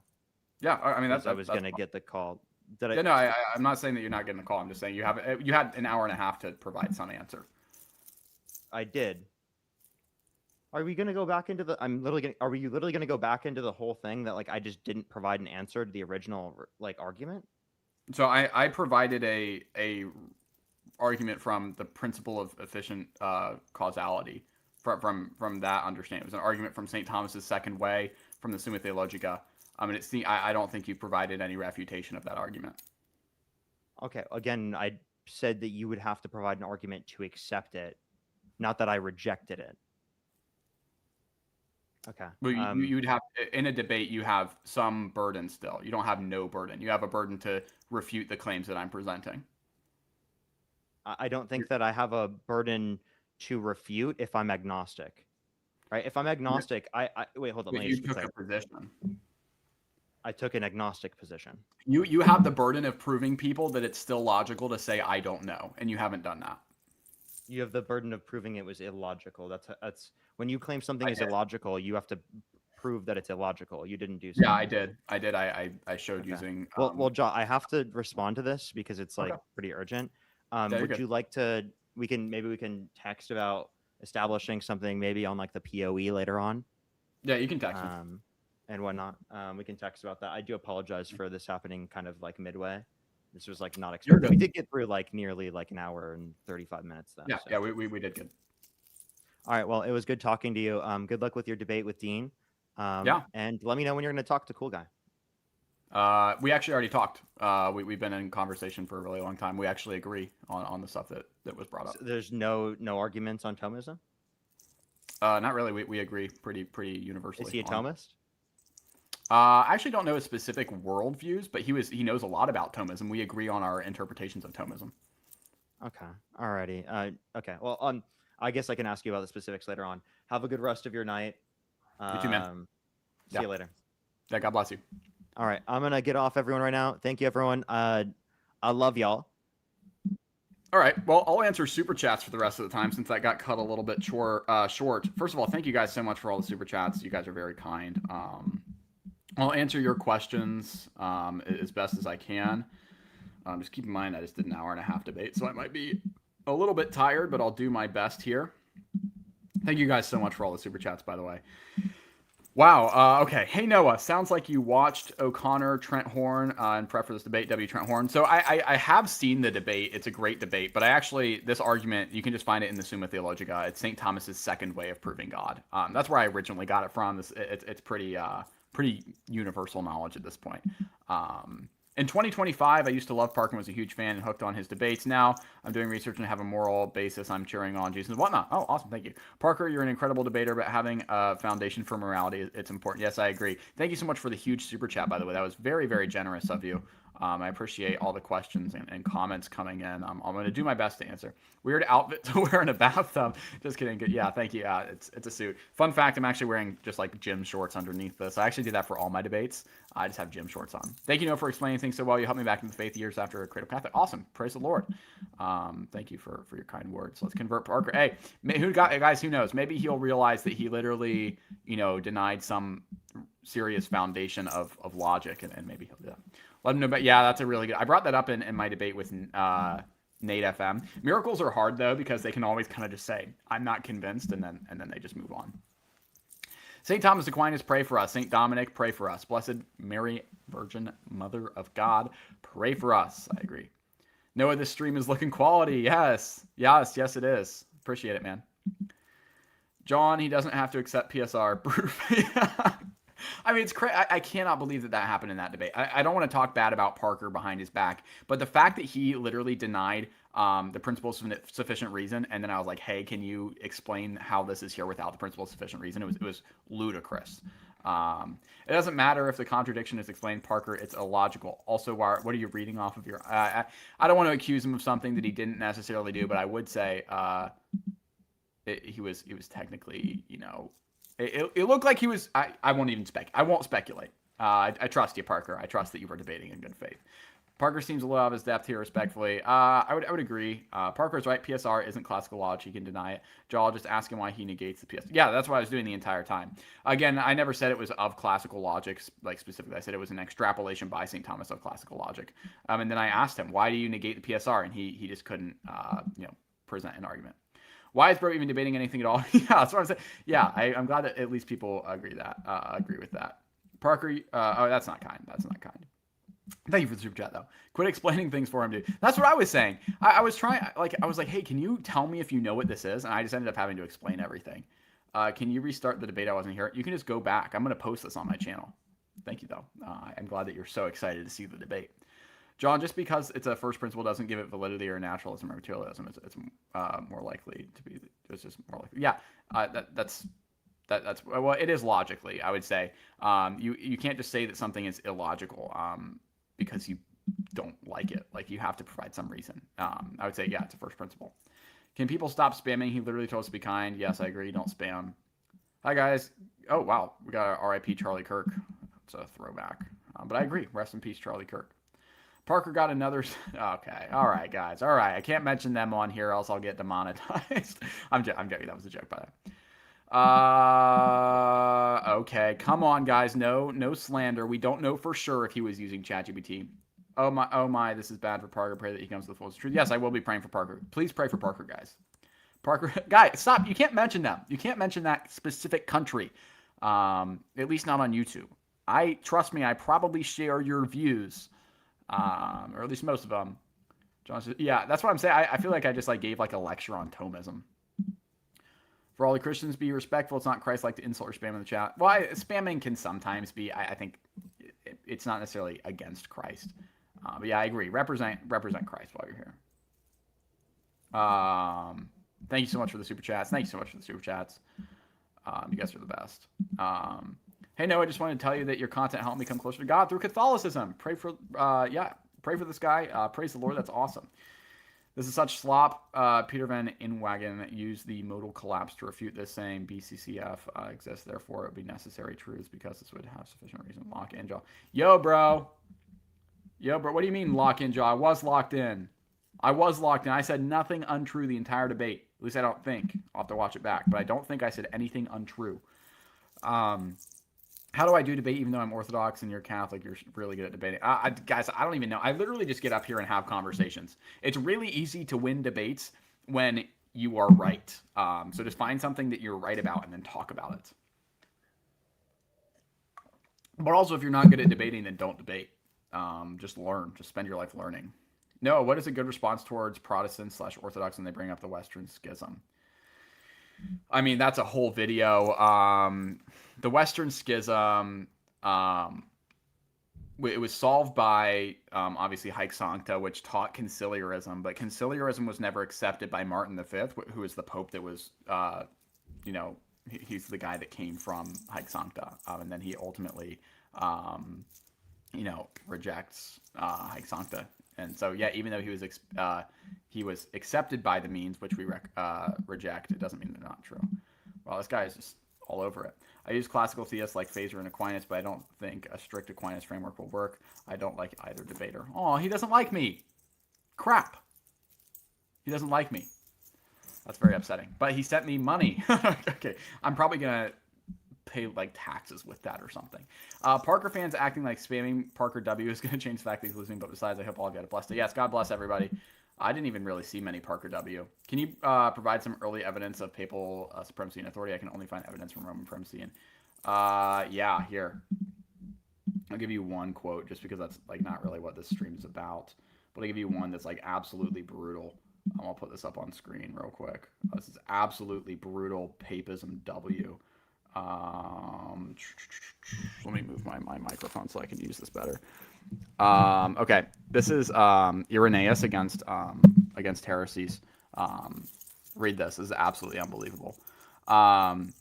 Yeah, I mean Because I was that's gonna get the call. Did I? yeah. No, I'm not saying that you're not getting a call. I'm just saying you had an hour and a half to provide some answer. I did. Are we gonna go back into the? I'm literally gonna. Are we literally gonna go back into the whole thing that like I just didn't provide an answer to the original like argument? So I provided a argument from the principle of efficient causality from that understanding. It was an argument from St. Thomas's second way from the Summa Theologica. I mean, I don't think you provided any refutation of that argument. Okay. Again, I said that you would have to provide an argument to accept it, not that I rejected it. Okay. But you would have in a debate you have some burden still. You don't have no burden. You have a burden to refute the claims that I'm presenting. I don't think that I have a burden to refute if I'm agnostic. Right? If I'm agnostic, I wait, hold on, let But me you just be took a clear. position. I took an agnostic position. You have the burden of proving people that it's still logical to say I don't know, and you haven't done that. You have the burden of proving it was illogical. That's when you claim something I is did. illogical, you have to prove that it's illogical. You didn't do Yeah, so. I did. I did. I showed Okay. using Well, John, I have to respond to this because it's Okay. like pretty urgent. Yeah, you're Would good. you like to? We can text about establishing something maybe on like the POE later on, Yeah, you can text me. and whatnot. We can text about that. I do apologize for this happening kind of like midway. This was like not You're expected. We good. did get through like nearly like an hour and 35 minutes though. Yeah, So, yeah, we did good. all right. Well, it was good talking to you. Good luck with your debate with Dean. Yeah. And let me know when you're going to talk to Cool Guy. We actually already talked. We've been in conversation for a really long time. We actually agree on the stuff that was brought So up. there's no arguments on Thomism. Not really. We agree pretty Is universally he a on it. Thomist? I actually don't know his specific worldviews, but he knows a lot about Thomism. We agree on our interpretations of Thomism. Okay. Alrighty. Okay. Well, I guess I can ask you about the specifics later on. Have a good rest of your night. You too, man. See Yeah. you later. Yeah. God bless you. All right. I'm gonna get off everyone right now. Thank you, everyone. I love y'all. All right. Well, I'll answer super chats for the rest of the time since that got cut a little bit short. First of all, thank you guys so much for all the super chats. You guys are very kind. I'll answer your questions as best as I can. Just keep in mind, I just did an hour and a half debate, so I might be a little bit tired, but I'll do my best here. Thank you guys so much for all the super chats, by the way. Wow. Okay. Hey, Noah. Sounds like you watched O'Connor, Trent Horn, and prep for this debate, W. Trent Horn. So I have seen the debate. It's a great debate. But this argument, you can just find it in the Summa Theologica. It's St. Thomas's second way of proving God. That's where I originally got it from. It's pretty universal knowledge at this point. In 2025, I used to love Parkin, was a huge fan and hooked on his debates. Now I'm doing research and have a moral basis. I'm cheering on Jesusandwhatnot. Oh, awesome. Thank you. Parker, you're an incredible debater, but having a foundation for morality, it's important. Yes, I agree. Thank you so much for the huge super chat, by the way. That was very, very generous of you. I appreciate all the questions and comments coming in. I'm going to do my best to answer. Weird outfit to wear in a bathtub. Just kidding. Good. Yeah, thank you. It's a suit. Fun fact, I'm actually wearing just like gym shorts underneath this. I actually do that for all my debates. I just have gym shorts on. Thank you, Noah, for explaining things so well. You helped me back into the faith years after a cradle Catholic. Awesome. Praise the Lord. Thank you for your kind words. Let's convert Parker. Hey, guys, who knows? Maybe he'll realize that he literally, denied some serious foundation of logic, and maybe he'll do that. Let him know. But yeah, that's a really good. I brought that up in my debate with Nate FM. Miracles are hard though because they can always kind of just say, "I'm not convinced," and then they just move on. St. Thomas Aquinas, pray for us. St. Dominic, pray for us. Blessed Mary, Virgin Mother of God, pray for us. I agree. Noah, this stream is looking quality. Yes, it is. Appreciate it, man. John, he doesn't have to accept PSR proof. I mean, it's crazy. I cannot believe that happened in that debate. I don't want to talk bad about Parker behind his back, but the fact that he literally denied the principle of sufficient reason, and then I was like, hey, can you explain how this is here without the principle of sufficient reason? It was ludicrous. It doesn't matter if the contradiction is explained, Parker. It's illogical. Also, what are you reading off of your? I don't want to accuse him of something that he didn't necessarily do, but I would say he was technically, it looked like he was. I won't even I won't speculate. I trust you, Parker. I trust that you were debating in good faith. Parker seems a little out of his depth here, respectfully. I would agree. Parker's right. PSR isn't classical logic. He can deny it. Joel, just ask him why he negates the PSR. Yeah, that's what I was doing the entire time. Again, I never said it was of classical logic, like specifically. I said it was an extrapolation by St. Thomas of classical logic. And then I asked him, why do you negate the PSR? And he just couldn't, present an argument. Why is bro even debating anything at all? Yeah, that's what I'm saying. Yeah, I'm glad that at least people agree with that. Parker, oh, that's not kind. That's not kind. Thank you for the super chat, though. Quit explaining things for him, dude. That's what I was saying. I was trying, I was like, hey, can you tell me if you know what this is? And I just ended up having to explain everything. Can you restart the debate? I wasn't here. You can just go back. I'm going to post this on my channel. Thank you, though. I'm glad that you're so excited to see the debate. John, just because it's a first principle doesn't give it validity or naturalism or materialism. It's more likely to be. It's just more likely. Yeah, that's well, it is logically. I would say you can't just say that something is illogical because you don't like it. Like you have to provide some reason. I would say yeah, it's a first principle. Can people stop spamming? He literally told us to be kind. Yes, I agree. Don't spam. Hi guys. Oh wow, we got our RIP Charlie Kirk. It's a throwback, but I agree. Rest in peace, Charlie Kirk. Parker got another. Okay, all right, guys. All right, I can't mention them on here, else I'll get demonetized. I'm joking. That was a joke, by the way. Okay, come on, guys. No slander. We don't know for sure if he was using ChatGPT. Oh my, this is bad for Parker. Pray that he comes to the fullest truth. Yes, I will be praying for Parker. Please pray for Parker, guys. Parker, guys, stop. You can't mention them. You can't mention that specific country. At least not on YouTube. Trust me, I probably share your views. Or at least most of them. John says, yeah, that's what I'm saying. I feel like I just gave a lecture on Thomism. For all the Christians, be respectful. It's not Christ-like to insult or spam in the chat. Well, spamming can sometimes be. I think it's not necessarily against Christ. But yeah, I agree. Represent Christ while you're here. Thank you so much for the super chats. Thank you so much for the super chats. You guys are the best. Hey, no, I just wanted to tell you that your content helped me come closer to God through Catholicism. Pray for this guy. Praise the Lord. That's awesome. This is such slop. Peter Van Inwagen used the modal collapse to refute this, saying BCCF exists, therefore it would be necessary truths because this would have sufficient reason to lock in jaw. Yo, bro. What do you mean lock in jaw? I was locked in. I said nothing untrue the entire debate. At least I don't think. I'll have to watch it back. But I don't think I said anything untrue. How do I do debate even though I'm Orthodox and you're Catholic? You're really good at debating. Guys, I don't even know. I literally just get up here and have conversations. It's really easy to win debates when you are right. So just find something that you're right about and then talk about it. But also, if you're not good at debating, then don't debate. Just learn. Just spend your life learning. No, what is a good response towards Protestants / Orthodox when they bring up the Western Schism? I mean, that's a whole video. The Western Schism, it was solved by, obviously, Haec Sancta, which taught conciliarism, but conciliarism was never accepted by Martin V, who is the pope that was, he's the guy that came from Haec Sancta, and then he ultimately, rejects Haec Sancta. And so, yeah, even though he was accepted by the means which we reject, it doesn't mean they're not true. Well, this guy is just all over it. I use classical theists like Phaser and Aquinas, but I don't think a strict Aquinas framework will work. I don't like either debater. Oh, he doesn't like me. Crap. He doesn't like me. That's very upsetting. But he sent me money. Okay, I'm probably going to pay taxes with that or something. Parker fans acting like spamming Parker W is going to change the fact that he's losing, but besides, I hope all of you had a blessed day. Yes, God bless everybody. I didn't even really see many Parker W. Can you provide some early evidence of papal supremacy and authority? I can only find evidence from Roman primacy. And yeah, here. I'll give you one quote just because that's not really what this stream is about. But I'll give you one that's absolutely brutal. I'm gonna put this up on screen real quick. This is absolutely brutal papism W. Um, Let me move my microphone so I can use this better. Okay, this is Irenaeus against heresies. Read this. This is absolutely unbelievable. Um,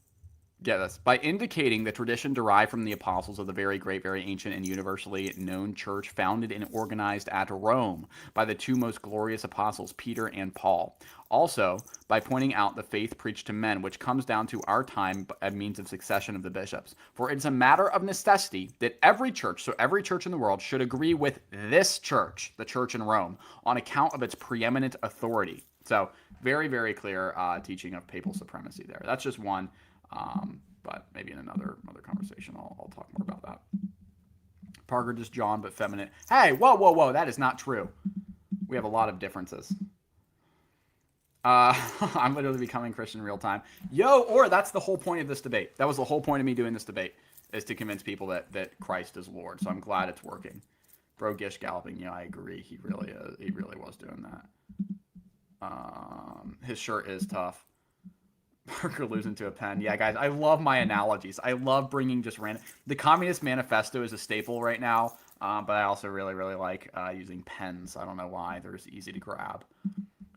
Get this. By indicating the tradition derived from the apostles of the very great, very ancient, and universally known church founded and organized at Rome by the two most glorious apostles, Peter and Paul. Also, by pointing out the faith preached to men, which comes down to our time by means of succession of the bishops. For it's a matter of necessity that every church, so every church in the world, should agree with this church, the church in Rome, on account of its preeminent authority. So, very, very clear teaching of papal supremacy there. That's just one. But maybe in another conversation, I'll talk more about that. Parker just John, but feminine. Hey, whoa! That is not true. We have a lot of differences. I'm literally becoming Christian in real time. Or that's the whole point of this debate. That was the whole point of me doing this debate, is to convince people that Christ is Lord. So I'm glad it's working. Bro Gish galloping. Yeah, I agree. He really was doing that. His shirt is tough. Parker losing to a pen. Yeah, guys, I love my analogies. I love bringing just random. The Communist Manifesto is a staple right now, but I also really, really like using pens. I don't know why. They're just easy to grab.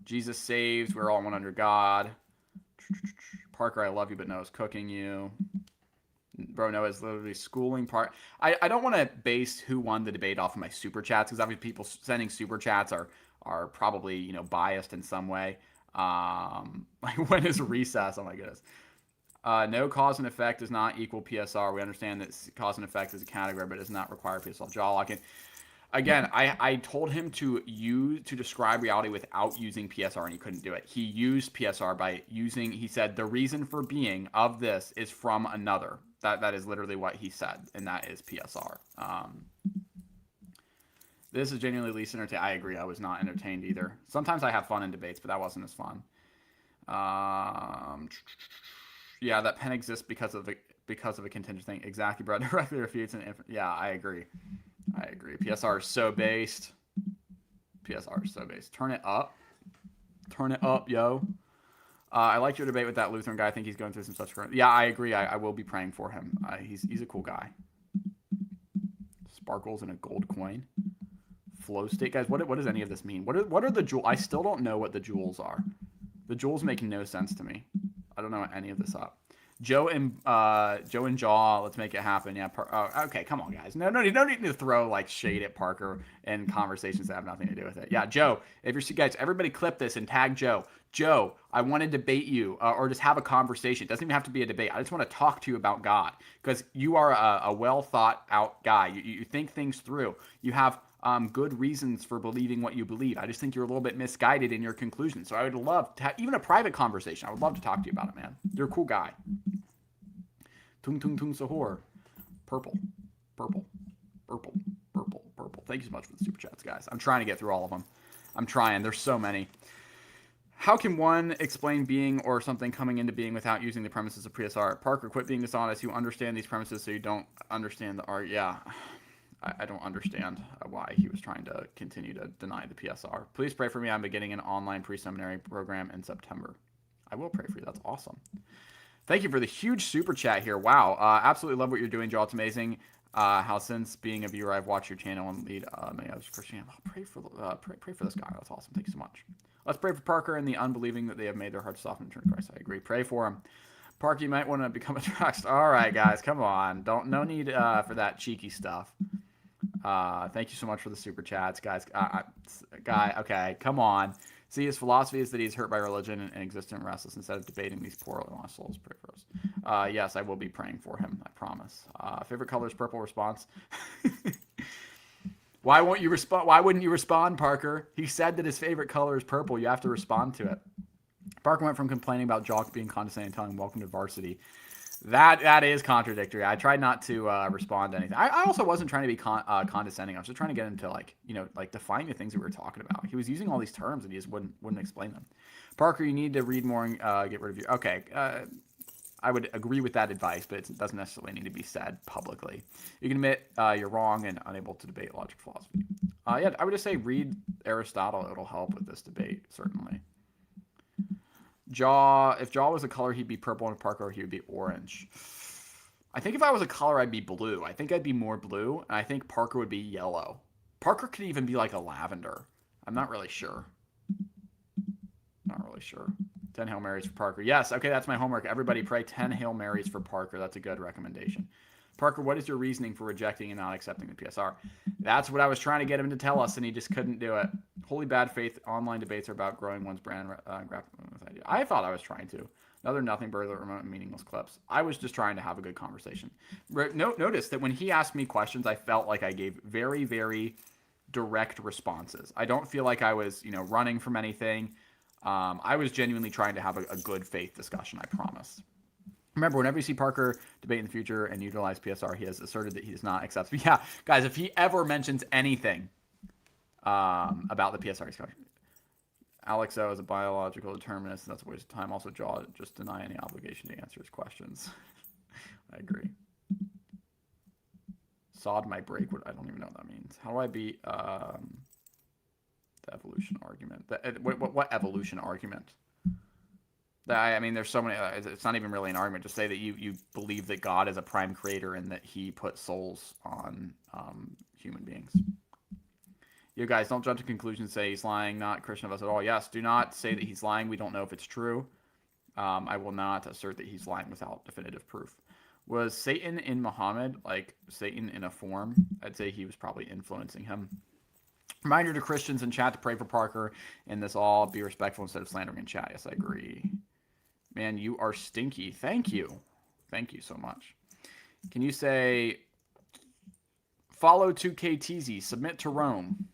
Jesus saves. We're all one under God. Parker, I love you, but Noah's cooking you. Bro, Noah's literally schooling part. I don't want to base who won the debate off of my super chats, because obviously people sending super chats are probably biased in some way. Like, when is recess? Oh my goodness. No cause and effect does not equal PSR. We understand that cause and effect is a category, but does not require PSR. Jaw locking. Again, I told him to describe reality without using PSR, and he couldn't do it. He used PSR by using. He said the reason for being of this is from another. That is literally what he said, and that is PSR. This is genuinely least entertaining. I agree. I was not entertained either. Sometimes I have fun in debates, but that wasn't as fun. Yeah, that pen exists because of a contingent thing. Exactly, bro. Directly refutes an infant. Yeah, I agree. PSR is so based. Turn it up. Yo. I like your debate with that Lutheran guy. I think he's going through some such. Yeah, I agree. I will be praying for him. He's a cool guy. Sparkles in a gold coin. Flow state, guys. What does any of this mean? What are the jewels? I still don't know what the jewels are. The jewels make no sense to me. I don't know what any of this up. Joe and Jaw, let's make it happen. Yeah. Okay, come on, guys. No need to throw like shade at Parker and conversations that have nothing to do with it. Yeah, Joe. If you're guys, everybody clip this and tag Joe. Joe, I want to debate you or just have a conversation. It doesn't even have to be a debate. I just want to talk to you about God, because you are a well thought out guy. You think things through. You have good reasons for believing what you believe. I just think you're a little bit misguided in your conclusions. So I would love to have even a private conversation. I would love to talk to you about it, man. You're a cool guy. Tung tung tung sahur. Purple. Thank you so much for the super chats, guys. I'm trying to get through all of them. I'm trying. There's so many. How can one explain being or something coming into being without using the premises of PSR? Parker, quit being dishonest. You understand these premises, so you don't understand the art. Yeah. I don't understand why he was trying to continue to deny the PSR. Please pray for me. I'm beginning an online pre-seminary program in September. I will pray for you. That's awesome. Thank you for the huge super chat here. Wow. Absolutely love what you're doing, Joel. It's amazing how since being a viewer, I've watched your channel and lead many others Christian. Pray for this guy. That's awesome. Thank you so much. Let's pray for Parker and the unbelieving that they have made their hearts soften and turn to Christ. I agree. Pray for him. Parker, you might want to become a track star. All right, guys. Come on. No need for that cheeky stuff. Thank you so much for the super chats, guys. Okay, come on. See, his philosophy is that he's hurt by religion and existent restless. Instead of debating these poor lost souls, pray for us. Yes, I will be praying for him. I promise. Favorite color is purple. Response. Why won't you respond? Why wouldn't you respond, Parker? He said that his favorite color is purple. You have to respond to it. Parker went from complaining about Jock being condescending and telling him welcome to varsity. That is contradictory. I tried not to respond to anything. I also wasn't trying to be condescending. I was just trying to get into define the things that we were talking about. He was using all these terms and he just wouldn't explain them. Parker, you need to read more and get rid of your. Okay. I would agree with that advice, but it doesn't necessarily need to be said publicly. You can admit you're wrong and unable to debate logic philosophy. Yeah, I would just say read Aristotle. It'll help with this debate, certainly. If Jaw was a color, he'd be purple, and Parker, he would be orange. I think if I was a color, I'd be blue. I think I'd be more blue, and I think Parker would be yellow. Parker could even be like a lavender. I'm not really sure. Not really sure. 10 Hail Marys for Parker. Yes, okay, that's my homework. Everybody pray 10 Hail Marys for Parker. That's a good recommendation. Parker, what is your reasoning for rejecting and not accepting the PSR? That's what I was trying to get him to tell us, and he just couldn't do it. Holy bad faith online debates are about growing one's brand. I thought I was trying to. Another nothing burger, remote and meaningless clips. I was just trying to have a good conversation. Notice that when he asked me questions, I felt like I gave very, very direct responses. I don't feel like I was, running from anything. I was genuinely trying to have a good faith discussion, I promise. Remember, whenever you see Parker debate in the future and utilize PSR, he has asserted that he does not accept. Yeah, guys, if he ever mentions anything about the PSR discussion, Alex O is a biological determinist, and that's a waste of time. Also, Jaw just deny any obligation to answer his questions. I agree. Sod my break. I don't even know what that means. How do I beat the evolution argument? What evolution argument? I mean, there's so many. It's not even really an argument. Just say that you believe that God is a prime creator and that he put souls on human beings. You guys don't jump to conclusions. Say he's lying. Not Christian of us at all. Yes, do not say that he's lying. We don't know if it's true. I will not assert that he's lying without definitive proof. Was Satan in Muhammad, like Satan in a form? I'd say he was probably influencing him. Reminder to Christians in chat to pray for Parker and this all. Be respectful instead of slandering in chat. Yes, I agree. Man, you are stinky. Thank you. Thank you so much. Can you say, follow 2KTZ, submit to Rome?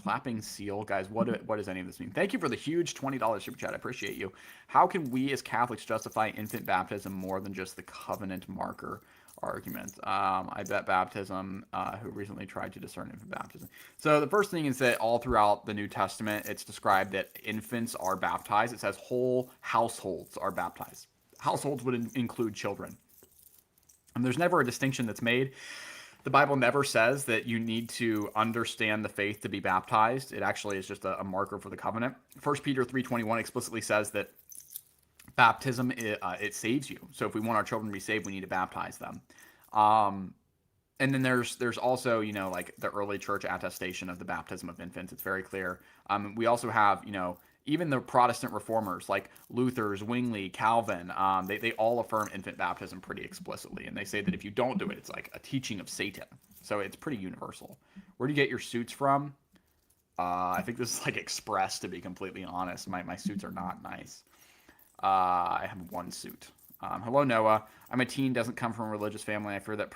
Clapping seal. Guys, what does any of this mean? Thank you for the huge $20 super chat. I appreciate you. How can we as Catholics justify infant baptism more than just the covenant marker argument? I bet baptism, who recently tried to discern infant baptism. So the first thing is that all throughout the New Testament, it's described that infants are baptized. It says whole households are baptized. Households would include children. And there's never a distinction that's made. The Bible never says that you need to understand the faith to be baptized. It actually is just a marker for the covenant. 1 Peter 3:21 explicitly says that baptism, it saves you. So if we want our children to be saved, we need to baptize them. And then there's also, like the early church attestation of the baptism of infants. It's very clear. We also have, even the Protestant reformers like Luther, Zwingli, Calvin, they all affirm infant baptism pretty explicitly. And they say that if you don't do it, it's like a teaching of Satan. So it's pretty universal. Where do you get your suits from? I think this is like Express, to be completely honest. My suits are not nice. I have one suit. Hello, Noah. I'm a teen, doesn't come from a religious family. I fear that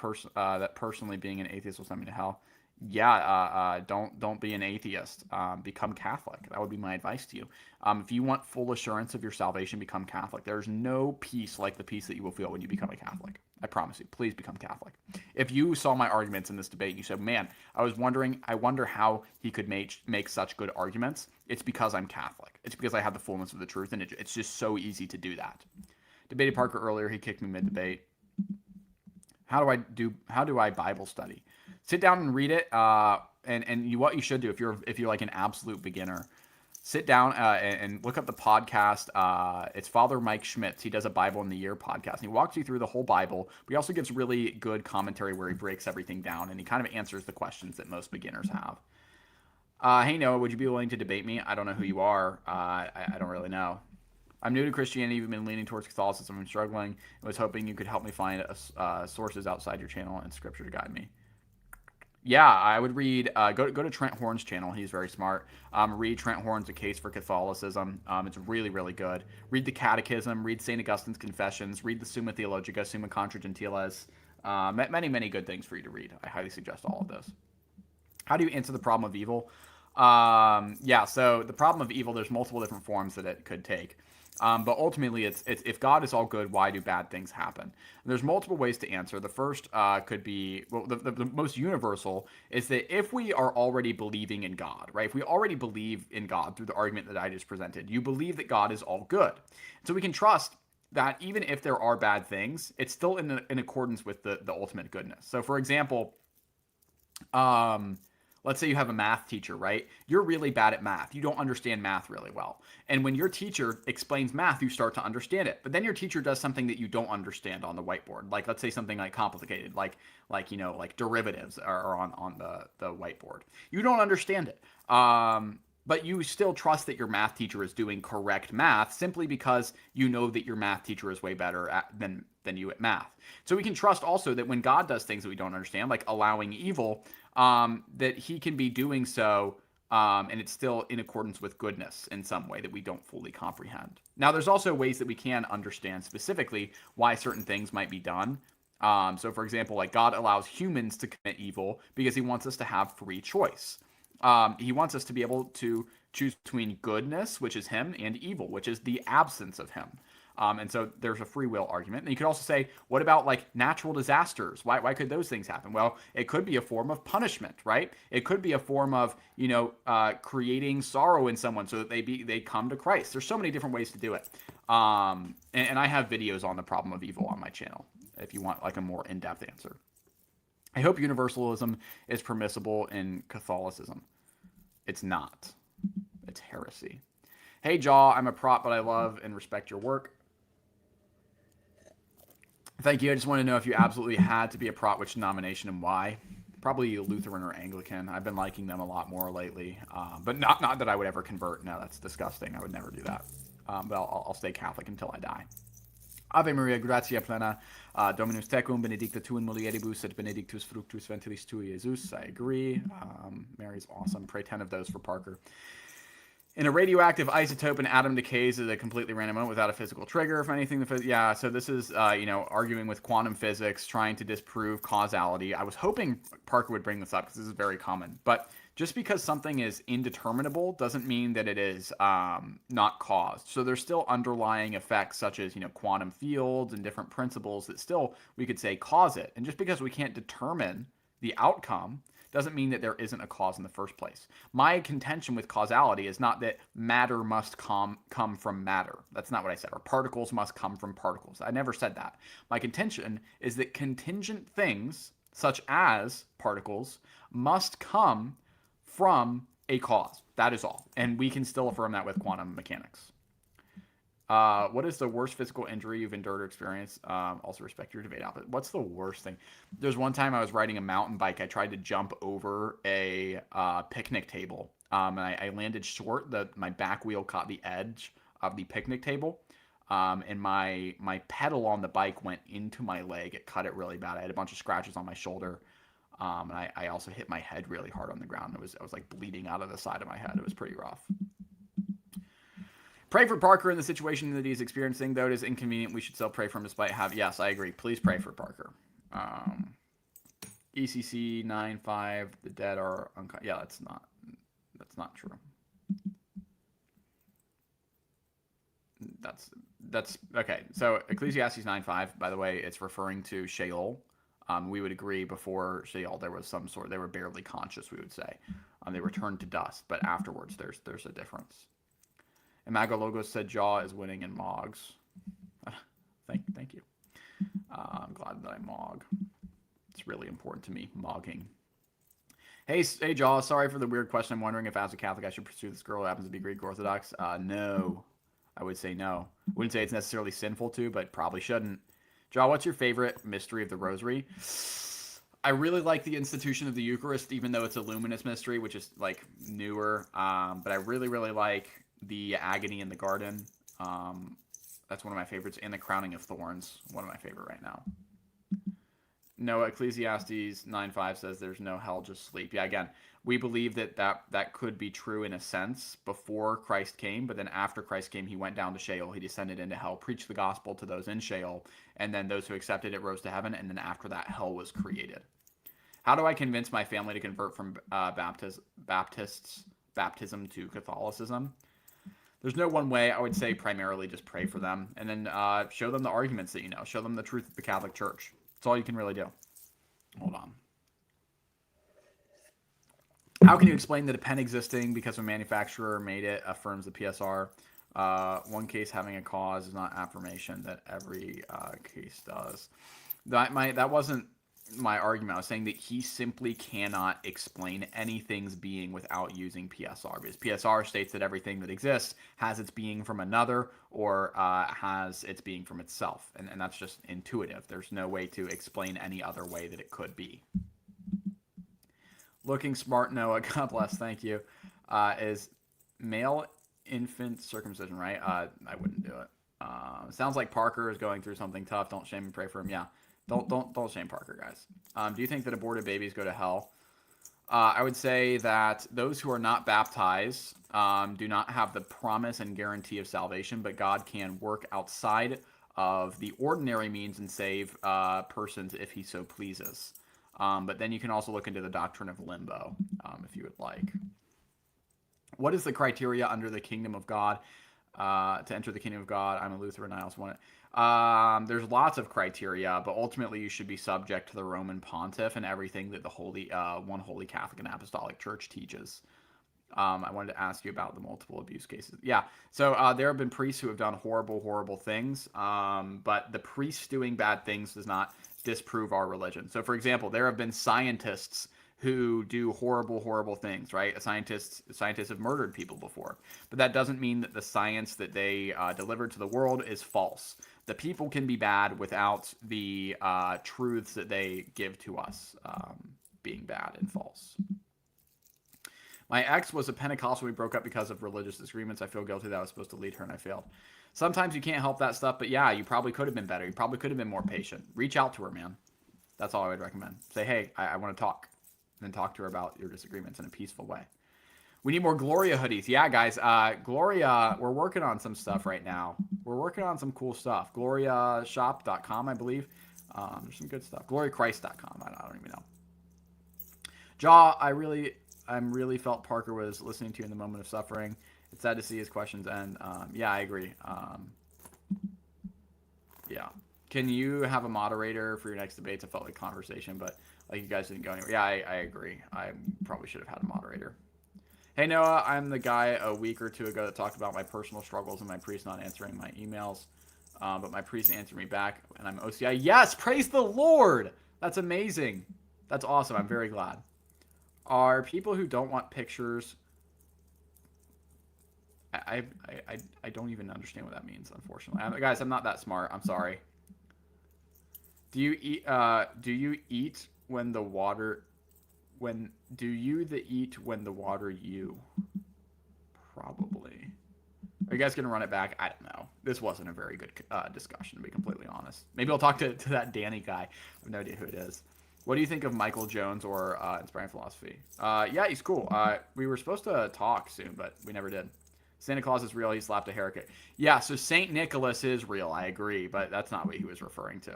personally being an atheist will send me to hell. Yeah, don't be an atheist. Become Catholic. That would be my advice to you. If you want full assurance of your salvation, become Catholic. There's no peace like the peace that you will feel when you become a Catholic. I promise you. Please become Catholic. If you saw my arguments in this debate and you said, man, I wonder how he could make such good arguments. It's because I'm Catholic. It's because I have the fullness of the truth, and it's just so easy to do that. Debated Parker earlier. He kicked me mid-debate. How do I Bible study? Sit down and read it. What you should do if you're like an absolute beginner, sit down and look up the podcast. It's Father Mike Schmitz. He does a Bible in the Year podcast. And he walks you through the whole Bible, but he also gives really good commentary where he breaks everything down and he kind of answers the questions that most beginners have. Hey Noah, would you be willing to debate me? I don't know who you are. I don't really know. I'm new to Christianity. You've been leaning towards Catholicism. I'm struggling and was hoping you could help me find sources outside your channel and scripture to guide me. Yeah, I would read, go to Trent Horn's channel. He's very smart. Read Trent Horn's A Case for Catholicism. It's really, really good. Read the Catechism. Read St. Augustine's Confessions. Read the Summa Theologica, Summa Contra Gentiles. Many, many good things for you to read. I highly suggest all of this. How do you answer the problem of evil? Yeah, so the problem of evil, there's multiple different forms that it could take. But ultimately, it's if God is all good, why do bad things happen? And there's multiple ways to answer. The first could be, well, the most universal is that if we are already believing in God, right? If we already believe in God through the argument that I just presented, you believe that God is all good. So we can trust that even if there are bad things, it's still in accordance with the ultimate goodness. So, for example, um, let's say you have a math teacher, right? You're really bad at math. You don't understand math really well. And when your teacher explains math, you start to understand it. But then your teacher does something that you don't understand on the whiteboard. Like let's say something like complicated, like derivatives are on the whiteboard. You don't understand it. But you still trust that your math teacher is doing correct math simply because you know that your math teacher is way better than you at math. So we can trust also that when God does things that we don't understand, like allowing evil, that he can be doing so, and it's still in accordance with goodness in some way that we don't fully comprehend. Now, there's also ways that we can understand specifically why certain things might be done. So, for example, like God allows humans to commit evil because he wants us to have free choice. He wants us to be able to choose between goodness, which is him, and evil, which is the absence of him. And so there's a free will argument. And you could also say, what about like natural disasters? Why could those things happen? Well, it could be a form of punishment, right? It could be a form of, creating sorrow in someone so that they come to Christ. There's so many different ways to do it. And I have videos on the problem of evil on my channel if you want like a more in-depth answer. I hope universalism is permissible in Catholicism. It's not. It's heresy. Hey, Jaw, I'm a prop, but I love and respect your work. Thank you. I just want to know if you absolutely had to be a prop, which denomination and why. Probably Lutheran or Anglican. I've been liking them a lot more lately, but not that I would ever convert. No, that's disgusting. I would never do that. But I'll stay Catholic until I die. Ave Maria, gratia plena, Dominus tecum, benedicta tu in mulieribus, et benedictus fructus ventris tui, Jesus. I agree. Mary's awesome. Pray 10 of those for Parker. In a radioactive isotope, an atom decays at a completely random moment without a physical trigger. If anything, so this is, arguing with quantum physics, trying to disprove causality. I was hoping Parker would bring this up because this is very common. But just because something is indeterminable doesn't mean that it is not caused. So there's still underlying effects such as, quantum fields and different principles that still, we could say, cause it. And just because we can't determine the outcome doesn't mean that there isn't a cause in the first place. My contention with causality is not that matter must come from matter. That's not what I said. Or particles must come from particles. I never said that. My contention is that contingent things, such as particles, must come from a cause. That is all. And we can still affirm that with quantum mechanics. What is the worst physical injury you've endured or experienced? Also respect your debate opposite. What's the worst thing? There's one time I was riding a mountain bike. I tried to jump over a picnic table. And I landed short. My back wheel caught the edge of the picnic table. And my pedal on the bike went into my leg. It cut it really bad. I had a bunch of scratches on my shoulder. And I also hit my head really hard on the ground. I was like bleeding out of the side of my head. It was pretty rough. Pray for Parker in the situation that he's experiencing, though it is inconvenient. We should still pray for him despite yes, I agree. Please pray for Parker. ECC 9.5, the dead are unconscious. Yeah, that's not true. That's okay. So Ecclesiastes 9.5, by the way, it's referring to Sheol. We would agree before Sheol there was they were barely conscious, we would say. They returned to dust, but afterwards there's a difference. Imago said Jaw is winning in Mogs. Thank you. I'm glad that I Mog. It's really important to me, mogging. Hey, Jaw, sorry for the weird question. I'm wondering if as a Catholic I should pursue this girl who happens to be Greek Orthodox. No. I would say no. Wouldn't say it's necessarily sinful to, but probably shouldn't. Jaw, what's your favorite mystery of the Rosary? I really like the institution of the Eucharist, even though it's a luminous mystery, which is like newer. But I really, really like the agony in the garden. That's one of my favorites. And the crowning of thorns, one of my favorite right now. No, Ecclesiastes 9.5 says there's no hell, just sleep. Yeah, again, we believe that could be true in a sense before Christ came, but then after Christ came, he went down to Sheol. He descended into hell, preached the gospel to those in Sheol, and then those who accepted it rose to heaven, and then after that, hell was created. How do I convince my family to convert from Baptists baptism to Catholicism. There's no one way. I would say primarily just pray for them, and then show them the arguments that you know. Show them the truth of the Catholic Church. That's all you can really do. Hold on. How can you explain that a pen existing because a manufacturer made it affirms the PSR? One case having a cause is not affirmation that every case does. That wasn't my argument. I was saying that he simply cannot explain anything's being without using PSR, because PSR states that everything that exists has its being from another or has its being from itself, and that's just intuitive. There's no way to explain any other way that it could be. Looking smart, Noah. God bless. Thank you. Is male infant circumcision right? I wouldn't do it. Sounds like Parker is going through something tough. Don't shame and pray for him. Yeah. Don't shame Parker, guys. Do you think that aborted babies go to hell? I would say that those who are not baptized do not have the promise and guarantee of salvation, but God can work outside of the ordinary means and save persons if he so pleases. But then you can also look into the doctrine of limbo if you would like. What is the criteria under the kingdom of God to enter the kingdom of God? I'm a Lutheran. I also want it. There's lots of criteria, but ultimately you should be subject to the Roman Pontiff and everything that the one holy Catholic and Apostolic Church teaches. I wanted to ask you about the multiple abuse cases. Yeah, so there have been priests who have done horrible, horrible things, but the priests doing bad things does not disprove our religion. So, for example, there have been scientists who do horrible, horrible things, right? Scientists have murdered people before, but that doesn't mean that the science that they delivered to the world is false. The people can be bad without the truths that they give to us being bad and false. My ex was a Pentecostal. We broke up because of religious disagreements. I feel guilty that I was supposed to lead her and I failed. Sometimes you can't help that stuff, but yeah, you probably could have been better. You probably could have been more patient. Reach out to her, man. That's all I would recommend. Say, hey, I want to talk. And then talk to her about your disagreements in a peaceful way. We need more Gloria hoodies. Yeah, guys. Gloria, we're working on some stuff right now. We're working on some cool stuff. GloriaShop.com, I believe. There's some good stuff. GloriaChrist.com. I don't even know. Jaw, I really felt Parker was listening to you in the moment of suffering. It's sad to see his questions end. Yeah, I agree. Yeah. Can you have a moderator for your next debates? It felt like conversation, but like you guys didn't go anywhere. Yeah, I agree. I probably should have had a moderator. Hey, Noah, I'm the guy a week or two ago that talked about my personal struggles and my priest not answering my emails. But my priest answered me back, and I'm OCI. Yes, praise the Lord. That's amazing. That's awesome. I'm very glad. Are people who don't want pictures... I don't even understand what that means, unfortunately. Guys, I'm not that smart. I'm sorry. Do you eat when the water you? Probably. Are you guys gonna run it back? I don't know. This wasn't a very good discussion, to be completely honest. Maybe I'll talk to that Danny guy. I have no idea who it is. What do you think of Michael Jones or Inspiring Philosophy? Yeah, he's cool. We were supposed to talk soon, but we never did. Santa Claus is real. He slapped a haircut. Yeah, so Saint Nicholas is real. I agree, but that's not what he was referring to.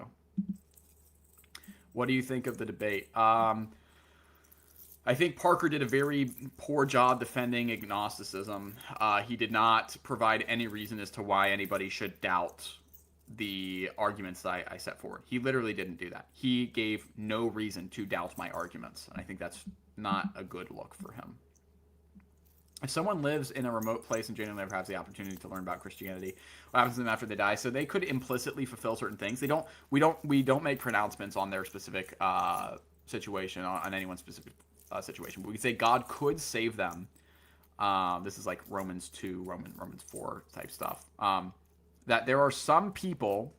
What do you think of the debate? I think Parker did a very poor job defending agnosticism. He did not provide any reason as to why anybody should doubt the arguments that I set forward. He literally didn't do that. He gave no reason to doubt my arguments, and I think that's not a good look for him. If someone lives in a remote place and genuinely never has the opportunity to learn about Christianity, what happens to them after they die? So they could implicitly fulfill certain things. We don't make pronouncements on their specific situation, on anyone's specific situation. But we can say God could save them. This is like Romans 2, Romans 4 type stuff. That there are some people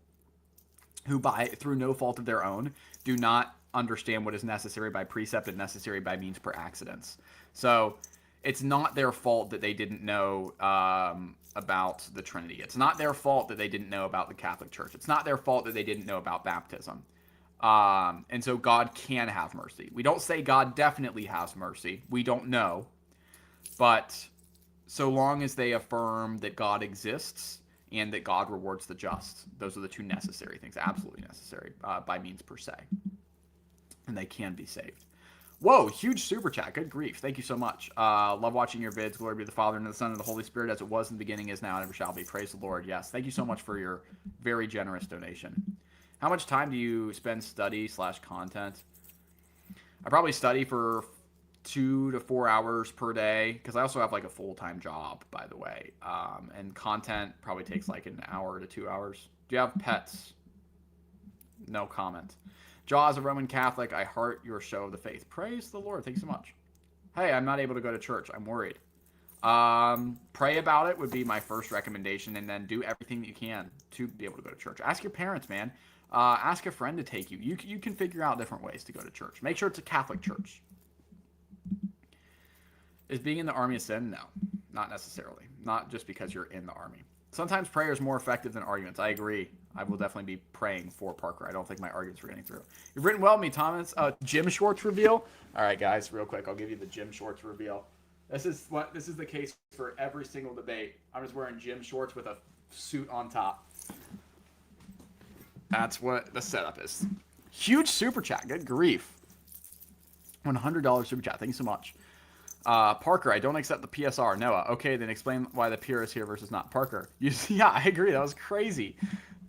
who, through no fault of their own, do not understand what is necessary by precept and necessary by means per accidents. So it's not their fault that they didn't know about the Trinity. It's not their fault that they didn't know about the Catholic Church. It's not their fault that they didn't know about baptism. And so God can have mercy. We don't say God definitely has mercy. We don't know. But so long as they affirm that God exists and that God rewards the just, those are the two necessary things, absolutely necessary, by means per se. And they can be saved. Whoa, huge super chat. Good grief. Thank you so much. Love watching your vids. Glory be to the Father, and to the Son, and the Holy Spirit, as it was in the beginning, is now, and ever shall be. Praise the Lord. Yes. Thank you so much for your very generous donation. How much time do you spend study/content? I probably study for 2 to 4 hours per day because I also have like a full-time job, by the way. And content probably takes like an hour to 2 hours. Do you have pets? No comment. Jaw, as a Roman Catholic, I heart your show of the faith. Praise the Lord. Thank you so much. Hey, I'm not able to go to church. I'm worried. Pray about it would be my first recommendation, and then do everything that you can to be able to go to church. Ask your parents, man. Ask a friend to take you. You can figure out different ways to go to church. Make sure it's a Catholic church. Is being in the army a sin? No, not necessarily. Not just because you're in the army. Sometimes prayer is more effective than arguments. I agree. I will definitely be praying for Parker. I don't think my arguments are getting through. You've written well, me, Thomas. Gym shorts reveal. All right, guys, real quick, I'll give you the gym shorts reveal. This is the case for every single debate. I'm just wearing gym shorts with a suit on top. That's what the setup is. Huge super chat. Good grief. $100 super chat. Thank you so much. Parker, I don't accept the PSR. Noah, okay, then explain why the PR is here versus not. Parker, yeah, I agree. That was crazy.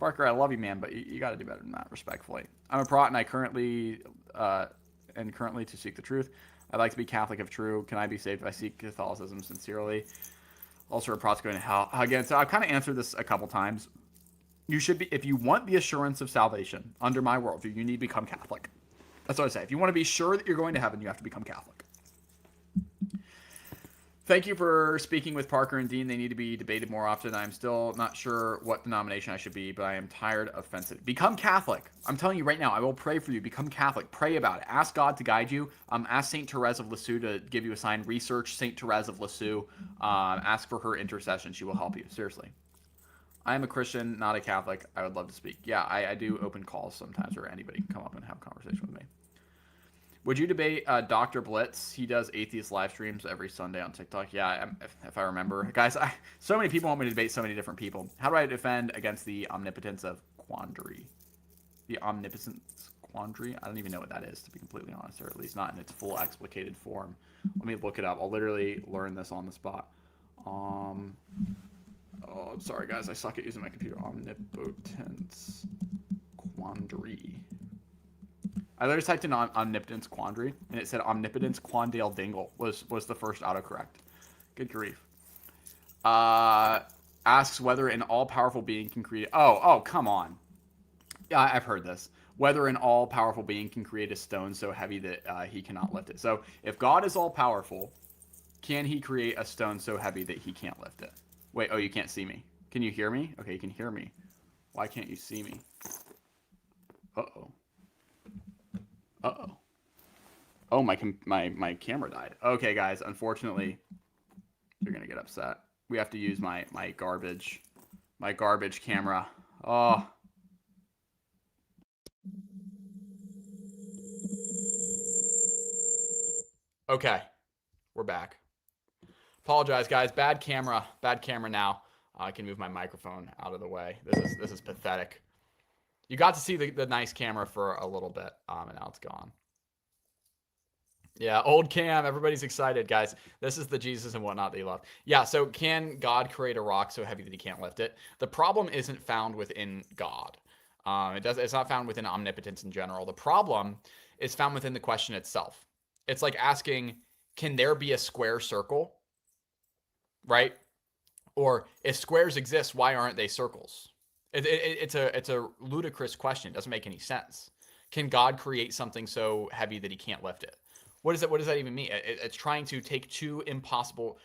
Parker, I love you, man, but you got to do better than that, respectfully. I'm a Prot, and I currently to seek the truth. I'd like to be Catholic if true. Can I be saved if I seek Catholicism sincerely? Also, a Prot's going to hell. Again, so I've kind of answered this a couple times. You should be, if you want the assurance of salvation under my worldview, you need to become Catholic. That's what I say. If you want to be sure that you're going to heaven, you have to become Catholic. Thank you for speaking with Parker and Dean. They need to be debated more often. I'm still not sure what denomination I should be, but I am tired of fencing. Become Catholic. I'm telling you right now, I will pray for you. Become Catholic. Pray about it. Ask God to guide you. Ask St. Therese of Lisieux to give you a sign. Research St. Therese of Lisieux. Ask for her intercession. She will help you. Seriously. I am a Christian, not a Catholic. I would love to speak. Yeah, I do open calls sometimes where anybody can come up and have a conversation with me. Would you debate Dr. Blitz? He does atheist live streams every Sunday on TikTok. Yeah, if I remember. Guys, so many people want me to debate so many different people. How do I defend against the omnipotence of quandary? The omnipotence quandary? I don't even know what that is, to be completely honest, or at least not in its full explicated form. Let me look it up. I'll literally learn this on the spot. Oh, I'm sorry, guys. I suck at using my computer. Omnipotence quandary. I literally typed in omnipotence quandary, and it said omnipotence quandale dingle was the first autocorrect. Good grief. Asks whether an all-powerful being can create... Oh, come on. Yeah, I've heard this. Whether an all-powerful being can create a stone so heavy that he cannot lift it. So, if God is all-powerful, can he create a stone so heavy that he can't lift it? Wait, you can't see me. Can you hear me? Okay, you can hear me. Why can't you see me? Uh-oh. Uh-oh. Oh, my camera died. Okay, guys, unfortunately, you're going to get upset. We have to use my garbage camera. Oh. Okay, we're back. Apologize, guys. Bad camera now. I can move my microphone out of the way. This is pathetic. You got to see the nice camera for a little bit, and now it's gone. Yeah, old cam. Everybody's excited, guys. This is the Jesus and whatnot that you love. Yeah, so can God create a rock so heavy that he can't lift it? The problem isn't found within God. It's not found within omnipotence in general. The problem is found within the question itself. It's like asking, can there be a square circle? Right? Or if squares exist, why aren't they circles? It's a ludicrous question. It doesn't make any sense. Can God create something so heavy that he can't lift it? What does that even mean? It's trying to take two possible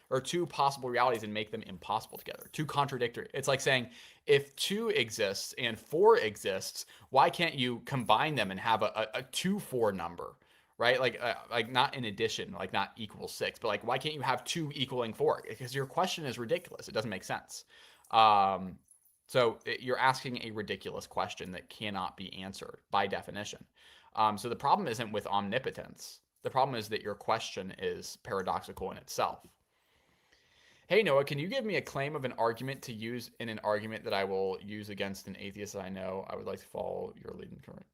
realities and make them impossible together. Two contradictory. It's like saying if 2 exists and 4 exists, why can't you combine them and have a 2-4 number? Right? Like not in addition, like not equal 6, but like why can't you have 2 equaling 4? Because your question is ridiculous. It doesn't make sense. So you're asking a ridiculous question that cannot be answered by definition. So the problem isn't with omnipotence. The problem is that your question is paradoxical in itself. Hey, Noah, can you give me a claim of an argument to use in an argument that I will use against an atheist that I know? I would like to follow your lead in current.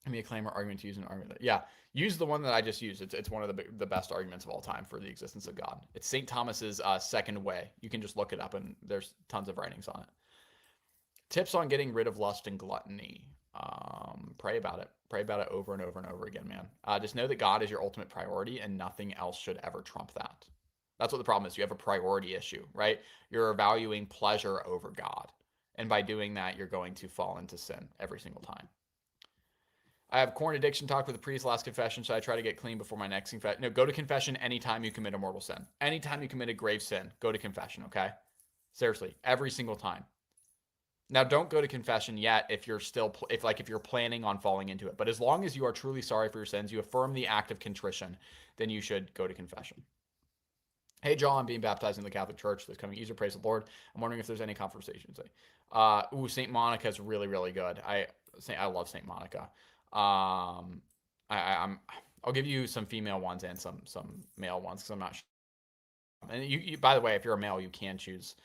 Give me a claim or argument to use an argument. Yeah, use the one that I just used. It's one of the best arguments of all time for the existence of God. It's St. Thomas's second way. You can just look it up, and there's tons of writings on it. Tips on getting rid of lust and gluttony. Pray about it. Pray about it over and over and over again, man. Just know that God is your ultimate priority, and nothing else should ever trump that. That's what the problem is. You have a priority issue, right? You're valuing pleasure over God. And by doing that, you're going to fall into sin every single time. I have corn addiction talk with the priest last confession, so I try to get clean before my next confession. No, go to confession anytime you commit a mortal sin. Anytime you commit a grave sin, go to confession, okay? Seriously, every single time. Now, don't go to confession yet if you're planning on falling into it. But as long as you are truly sorry for your sins, you affirm the act of contrition, then you should go to confession. Hey, John, I'm being baptized in the Catholic Church this coming Easter. Praise the Lord. I'm wondering if there's any conversations. St. Monica is really, really good. I love St. Monica. I'll give you some female ones and some male ones because I'm not sure. And you, by the way, if you're a male, you can choose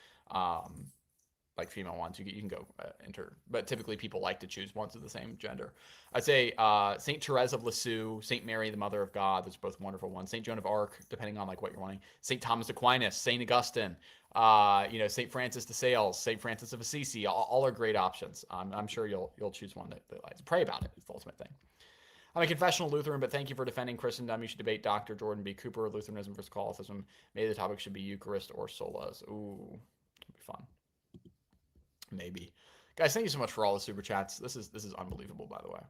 like female ones. You can go enter, but typically people like to choose ones of the same gender. I'd say Saint Therese of Lisieux, Saint Mary, the Mother of God. Those are both wonderful ones. Saint Joan of Arc, depending on like what you're wanting. Saint Thomas Aquinas, Saint Augustine, Saint Francis de Sales, Saint Francis of Assisi. All are great options. I'm sure you'll choose one that likes. Pray about it. It's the ultimate thing. I'm a confessional Lutheran, but thank you for defending Christendom. You should debate Dr. Jordan B. Cooper, Lutheranism versus Catholicism. Maybe the topic should be Eucharist or solas. Ooh, it'll be fun. Maybe. Guys, thank you so much for all the super chats. This is unbelievable, by the way.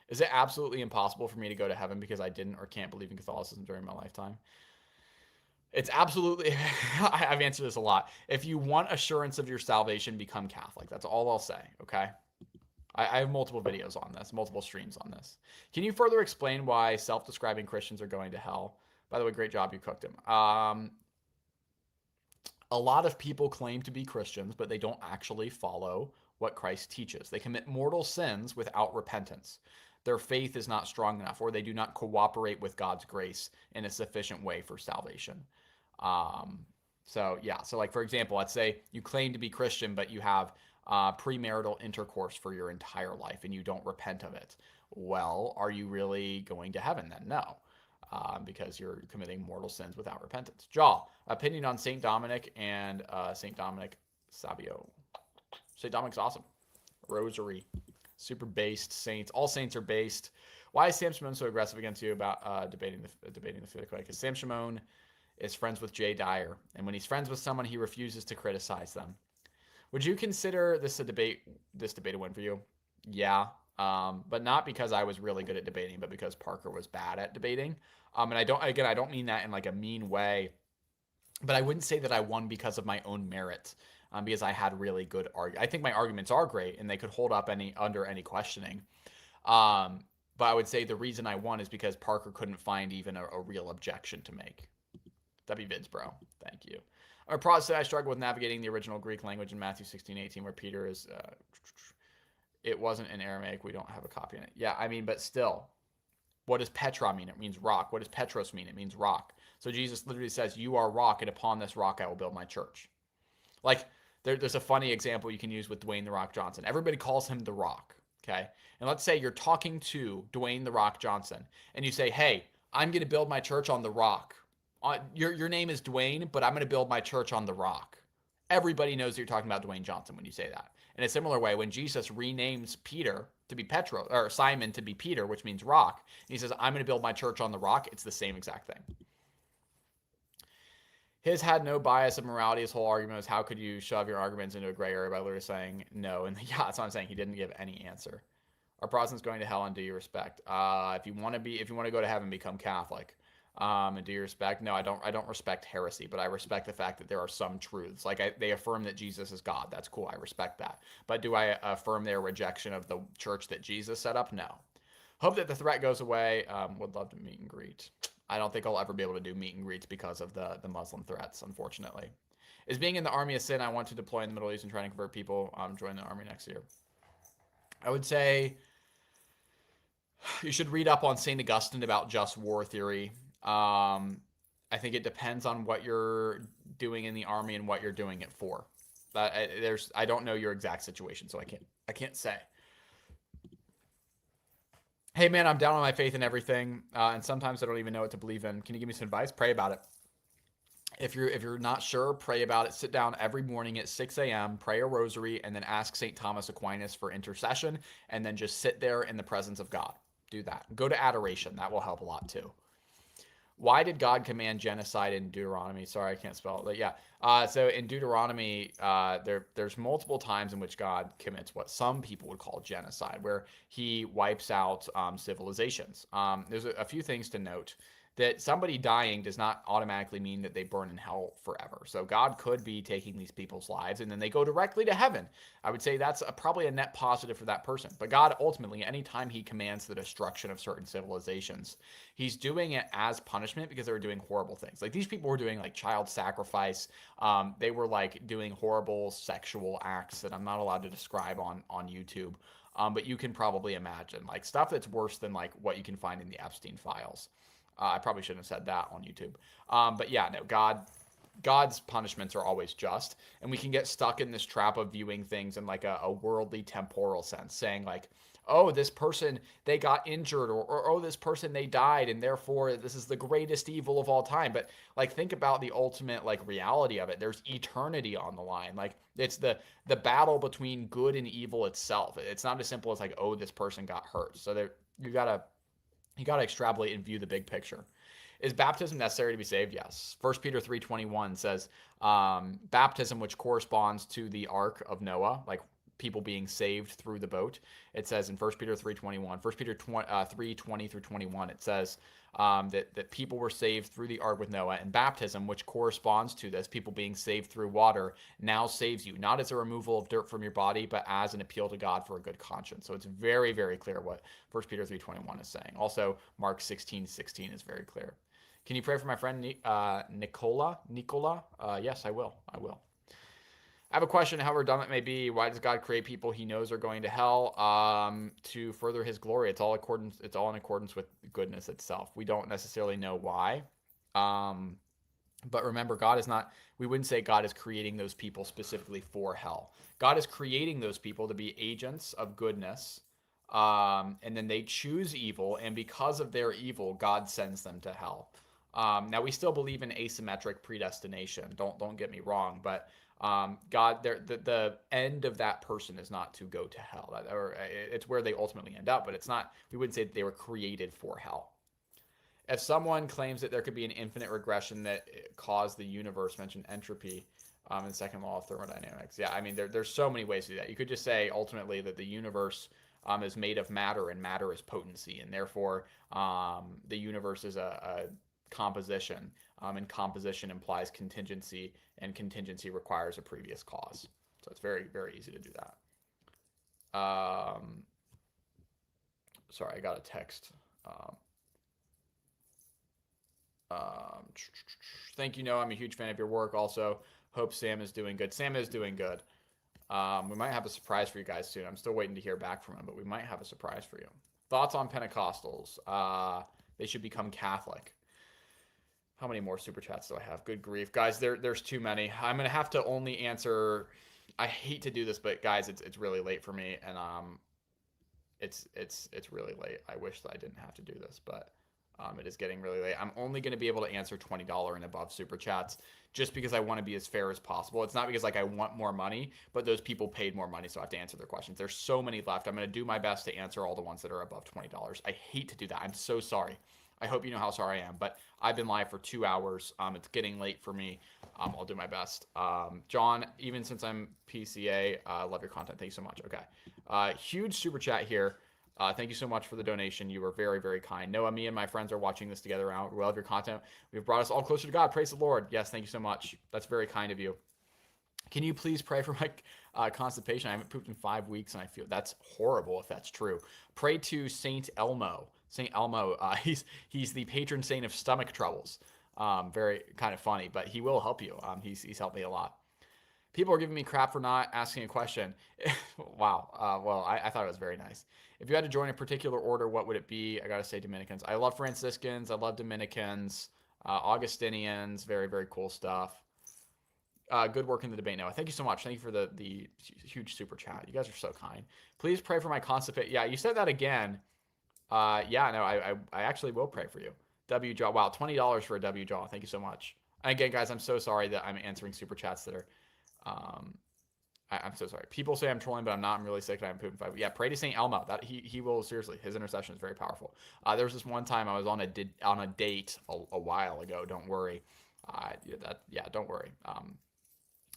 Is it absolutely impossible for me to go to heaven because I didn't or can't believe in Catholicism during my lifetime? It's absolutely, I've answered this a lot. If you want assurance of your salvation, become Catholic. That's all I'll say, okay? I have multiple videos on this, multiple streams on this. Can you further explain why self-describing Christians are going to hell? By the way, great job. You cooked him. A lot of people claim to be Christians, but they don't actually follow what Christ teaches. They commit mortal sins without repentance. Their faith is not strong enough, or they do not cooperate with God's grace in a sufficient way for salvation. So like for example, let's say you claim to be Christian, but you have premarital intercourse for your entire life and you don't repent of it. Well, are you really going to heaven then? No. Because you're committing mortal sins without repentance. Jaw, opinion on St. Dominic and St. Dominic Savio. St. Dominic's awesome. Rosary. Super based saints. All saints are based. Why is Sam Shimon so aggressive against you about debating the fiqh? Because Sam Shimon is friends with Jay Dyer. And when he's friends with someone, he refuses to criticize them. Would you consider this a win for you? Yeah. But not because I was really good at debating, but because Parker was bad at debating. And I don't mean that in like a mean way, but I wouldn't say that I won because of my own merit, because I had really good I think my arguments are great and they could hold up under any questioning. But I would say the reason I won is because Parker couldn't find even a real objection to make. W vids, bro. Thank you. Our Protestant, I struggle with navigating the original Greek language in Matthew 16:18, where Peter is. It wasn't in Aramaic. We don't have a copy in it. Yeah, I mean, but still, what does Petra mean? It means rock. What does Petros mean? It means rock. So Jesus literally says, "You are rock, and upon this rock I will build my church." Like, there's a funny example you can use with Dwayne The Rock Johnson. Everybody calls him The Rock, okay? And let's say you're talking to Dwayne The Rock Johnson, and you say, "Hey, I'm going to build my church on The Rock. Your name is Dwayne, but I'm going to build my church on The Rock." Everybody knows that you're talking about Dwayne Johnson when you say that. In a similar way, when Jesus renames Peter to be Petro, or Simon to be Peter, which means rock, and he says, "I'm going to build my church on the rock," it's the same exact thing. His had no bias of morality. His whole argument was, how could you shove your arguments into a gray area by literally saying no? And yeah, that's what I'm saying. He didn't give any answer. Are Protestants going to hell, and do you respect? If you want to go to heaven, become Catholic. And do you respect? No, I don't respect heresy, but I respect the fact that there are some truths. Like they affirm that Jesus is God. That's cool. I respect that. But do I affirm their rejection of the church that Jesus set up? No. Hope that the threat goes away. Would love to meet and greet. I don't think I'll ever be able to do meet and greets because of the Muslim threats, unfortunately. Is being in the army a sin? I want to deploy in the Middle East and try to convert people. Join the army next year. I would say you should read up on St. Augustine about just war theory. I think it depends on what you're doing in the army and what you're doing it for. I don't know your exact situation, so I can't say. Hey man, I'm down on my faith in everything, and sometimes I don't even know what to believe in. Can you give me some advice? Pray about it. If you're not sure, pray about it. Sit down every morning at 6 a.m., pray a rosary, and then ask St. Thomas Aquinas for intercession, and then just sit there in the presence of God. Do that. Go to adoration. That will help a lot too. Why did God command genocide in Deuteronomy? Sorry, I can't spell it. But yeah, so in Deuteronomy, there's multiple times in which God commits what some people would call genocide, where He wipes out civilizations. There's a few things to note that somebody dying does not automatically mean that they burn in hell forever. So God could be taking these people's lives and then they go directly to heaven. I would say that's probably a net positive for that person. But God ultimately, anytime He commands the destruction of certain civilizations, He's doing it as punishment because they were doing horrible things. Like these people were doing like child sacrifice. They were like doing horrible sexual acts that I'm not allowed to describe on YouTube. But you can probably imagine like stuff that's worse than like what you can find in the Epstein files. I probably shouldn't have said that on YouTube. But yeah, no, God's punishments are always just, and we can get stuck in this trap of viewing things in like a worldly temporal sense, saying like, oh, this person they got injured, or oh, this person they died, and therefore this is the greatest evil of all time. But like, think about the ultimate like reality of it. There's eternity on the line. Like it's the battle between good and evil itself. It's not as simple as like, oh, this person got hurt. So there you gotta extrapolate and view the big picture. Is baptism necessary to be saved? Yes. 1 Peter 3:21 says baptism, which corresponds to the ark of Noah, like people being saved through the boat. It says in 1 Peter 3:21, 1 Peter 3:20 through 21, it says that people were saved through the ark with Noah, and baptism, which corresponds to this, people being saved through water, now saves you, not as a removal of dirt from your body, but as an appeal to God for a good conscience. So it's very, very clear what 1 Peter 3:21 is saying. Also, Mark 16:16 is very clear. Can you pray for my friend Nicola? Nicola? Yes, I will. I will. I have a question, however dumb it may be. Why does God create people He knows are going to hell to further His glory? It's all accordance. It's all in accordance with goodness itself. We don't necessarily know why, um, but remember, God is not. We wouldn't say God is creating those people specifically for hell. God is creating those people to be agents of goodness, and then they choose evil, and because of their evil, God sends them to hell. Now we still believe in asymmetric predestination. Don't get me wrong, but God, the end of that person is not to go to hell, or it's where they ultimately end up. But it's not. We wouldn't say that they were created for hell. If someone claims that there could be an infinite regression that caused the universe, mentioned entropy in the second law of thermodynamics. Yeah, I mean, there's so many ways to do that. You could just say ultimately that the universe is made of matter, and matter is potency, and therefore the universe is a composition, and composition implies contingency, and contingency requires a previous cause. So it's very, very easy to do that. Sorry, I got a text. Um, Um, Thank you, Noah. I'm a huge fan of your work. Also, hope Sam is doing good. Sam is doing good. We might have a surprise for you guys soon. I'm still waiting to hear back from him, but we might have a surprise for you. Thoughts on Pentecostals? They should become Catholic. How many more super chats do I have? Good grief, guys! There's too many. I'm gonna have to only answer. I hate to do this, but guys, it's really late for me, and it's really late. I wish that I didn't have to do this, but it is getting really late. I'm only going to be able to answer $20 and above super chats just because I want to be as fair as possible. It's not because like I want more money, but those people paid more money, so I have to answer their questions. There's so many left. I'm going to do my best to answer all the ones that are above $20. I hate to do that. I'm so sorry. I hope you know how sorry I am, but I've been live for 2 hours. It's getting late for me. I'll do my best. John, even since I'm PCA, love your content. Thank you so much. Okay. Huge super chat here. Thank you so much for the donation. You were very, very kind. Noah, me and my friends are watching this together now. We love your content. We've brought us all closer to God. Praise the Lord. Yes, thank you so much. That's very kind of you. Can you please pray for my constipation? I haven't pooped in 5 weeks, and I feel that's horrible if that's true. Pray to Saint Elmo. Saint Elmo, he's the patron saint of stomach troubles. Very kind of funny, but he will help you. He's helped me a lot. People are giving me crap for not asking a question. Wow. Well, I thought it was very nice. If you had to join a particular order, what would it be? I got to say Dominicans. I love Franciscans. I love Dominicans. Augustinians. Very, very cool stuff. Good work in the debate, Noah. Thank you so much. Thank you for the huge super chat. You guys are so kind. Please pray for my constipation. Yeah, you said that again. Yeah, no, I actually will pray for you. W Jaw. Wow, $20 for a W Jaw. Thank you so much. And again, guys, I'm so sorry that I'm answering super chats that are. Um, I'm so sorry. People say I'm trolling, but I'm not. I'm really sick and I'm pooping five. Yeah, pray to Saint Elmo. That he will seriously. His intercession is very powerful. There was this one time I was on a date a while ago. Don't worry. Don't worry.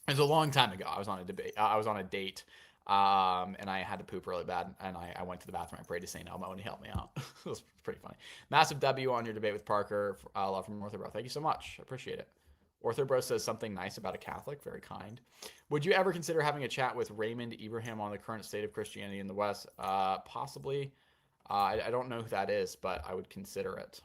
It was a long time ago. I was on a debate. I was on a date, and I had to poop really bad. And I went to the bathroom. I prayed to Saint Elmo, and he helped me out. It was pretty funny. Massive W on your debate with Parker. Love from Orthobro. Thank you so much. I appreciate it. Orthobro says something nice about a Catholic. Very kind. Would you ever consider having a chat with Raymond Ibrahim on the current state of Christianity in the West? Possibly. I don't know who that is, but I would consider it.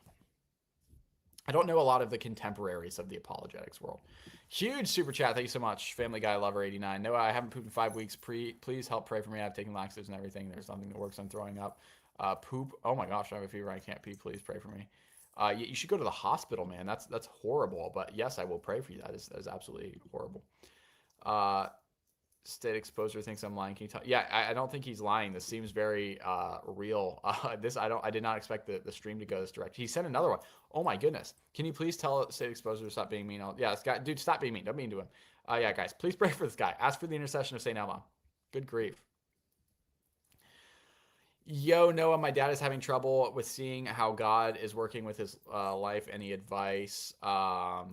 I don't know a lot of the contemporaries of the apologetics world. Huge super chat. Thank you so much. Family Guy Lover 89. No, I haven't pooped in 5 weeks. Please help pray for me. I've taken laxatives and everything. There's something that works. I'm throwing up. Poop. Oh my gosh, I have a fever. I can't pee. Please pray for me. You should go to the hospital, man. That's horrible. But yes, I will pray for you. That is absolutely horrible. State Exposure thinks I'm lying. Can you tell? Yeah, I don't think he's lying. This seems very real. I did not expect the stream to go this direct. He sent another one. Oh my goodness. Can you please tell State Exposure to stop being mean? Yeah, this guy, dude, stop being mean. Don't be mean to him. Yeah, guys, please pray for this guy. Ask for the intercession of Saint Elmo. Good grief. Yo, Noah, my dad is having trouble with seeing how God is working with his life. Any advice? I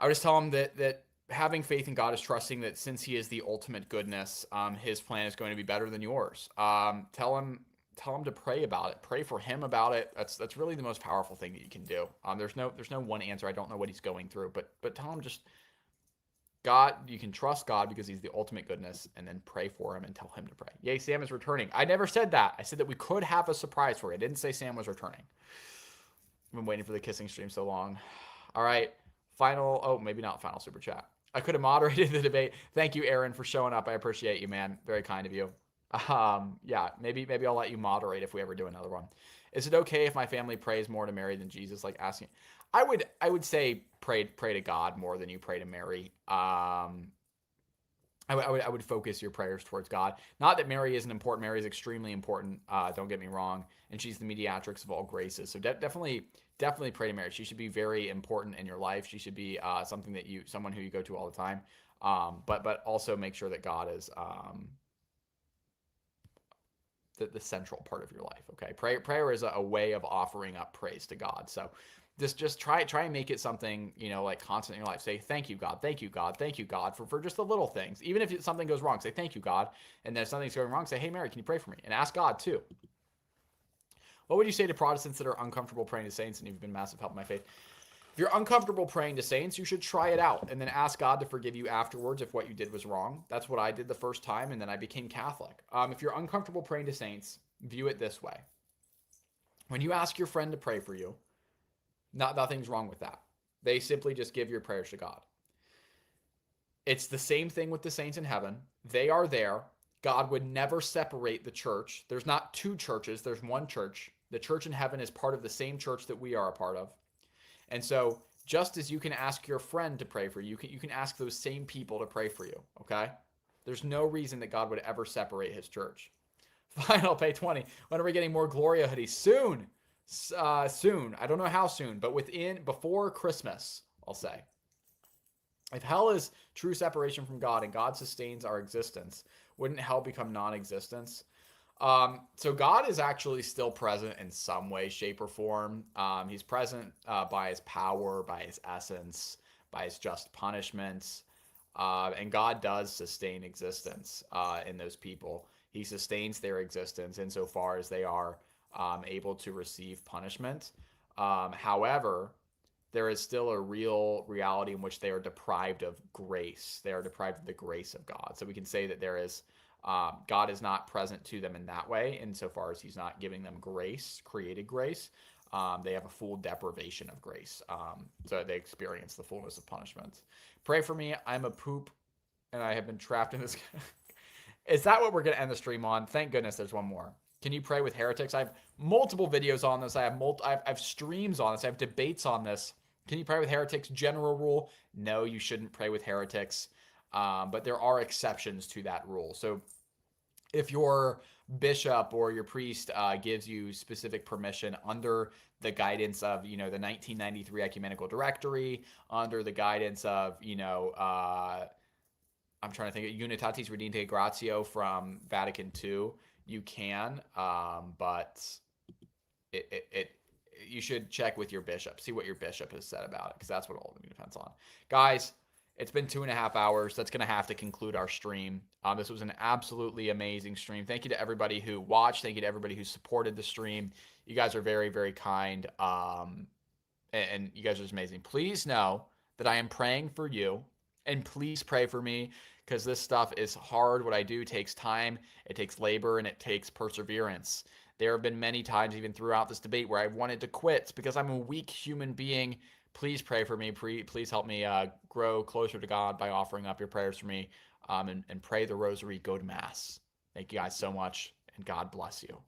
would just tell him that having faith in God is trusting that since He is the ultimate goodness, His plan is going to be better than yours. Tell him to pray about it. Pray for him about it. That's really the most powerful thing that you can do. There's no one answer. I don't know what he's going through, but tell him just God. You can trust God because He's the ultimate goodness, and then pray for him and tell him to pray. Yay, Sam is returning. I never said that. I said that we could have a surprise for you. I didn't say Sam was returning. I've been waiting for the kissing stream so long. All right. Maybe not final super chat. I could have moderated the debate. Thank you, Aaron, for showing up. I appreciate you, man. Very kind of you. Yeah, maybe I'll let you moderate if we ever do another one. Is it okay if my family prays more to Mary than Jesus? Like asking, I would say pray to God more than you pray to Mary. I would focus your prayers towards God. Not that Mary isn't important. Mary is extremely important. Don't get me wrong, and she's the mediatrix of all graces. So definitely pray to Mary. She should be very important in your life. She should be someone who you go to all the time. But also make sure that God is the central part of your life. Okay, prayer is a way of offering up praise to God. So just try and make it something, like constant in your life. Say thank you God, thank you God, thank you God for just the little things. Even if something goes wrong, say thank you God. And then if something's going wrong, say, hey Mary, can you pray for me? And ask God too. What would you say to Protestants that are uncomfortable praying to saints and you've been massive help in my faith? If you're uncomfortable praying to saints, you should try it out and then ask God to forgive you afterwards if what you did was wrong. That's what I did the first time, and then I became Catholic. If you're uncomfortable praying to saints, view it this way. When you ask your friend to pray for you, nothing's wrong with that. They simply just give your prayers to God. It's the same thing with the saints in heaven. They are there. God would never separate the church. There's not two churches. There's one church. The church in heaven is part of the same church that we are a part of. And so just as you can ask your friend to pray for you, you can ask those same people to pray for you, okay? There's no reason that God would ever separate his church. Fine, I'll pay 20. When are we getting more Gloria hoodies? Soon. Soon. I don't know how soon, but before Christmas, I'll say. If hell is true separation from God and God sustains our existence, wouldn't hell become non-existence? So God is actually still present in some way, shape, or form. He's present by his power, by his essence, by his just punishments. And God does sustain existence in those people. He sustains their existence insofar as they are able to receive punishment. However, there is still a real reality in which they are deprived of grace. They are deprived of the grace of God. So we can say that there is God is not present to them in that way, insofar as he's not giving them grace, created grace. They have a full deprivation of grace. So they experience the fullness of punishment. Pray for me. I'm a poop, and I have been trapped in this. Is that what we're going to end the stream on? Thank goodness there's one more. Can you pray with heretics? I have multiple videos on this. I have streams on this. I have debates on this. Can you pray with heretics? General rule, no, you shouldn't pray with heretics. But there are exceptions to that rule. So if your bishop or your priest gives you specific permission under the guidance of the 1993 ecumenical directory, under the guidance of I'm trying to think of Unitatis Redinte Gratio from Vatican II, you can, but it you should check with your bishop, see what your bishop has said about it, because that's what ultimately depends on. Guys, it's been 2.5 hours. That's going to have to conclude our stream. This was an absolutely amazing stream. Thank you to everybody who watched. Thank you to everybody who supported the stream. You guys are very, very kind. And you guys are just amazing. Please know that I am praying for you, and please pray for me, because this stuff is hard. What I do takes time, it takes labor, and it takes perseverance. There have been many times, even throughout this debate, where I wanted to quit because I'm a weak human being. Please pray for me. Please help me grow closer to God by offering up your prayers for me, and pray the rosary, go to Mass. Thank you guys so much, and God bless you.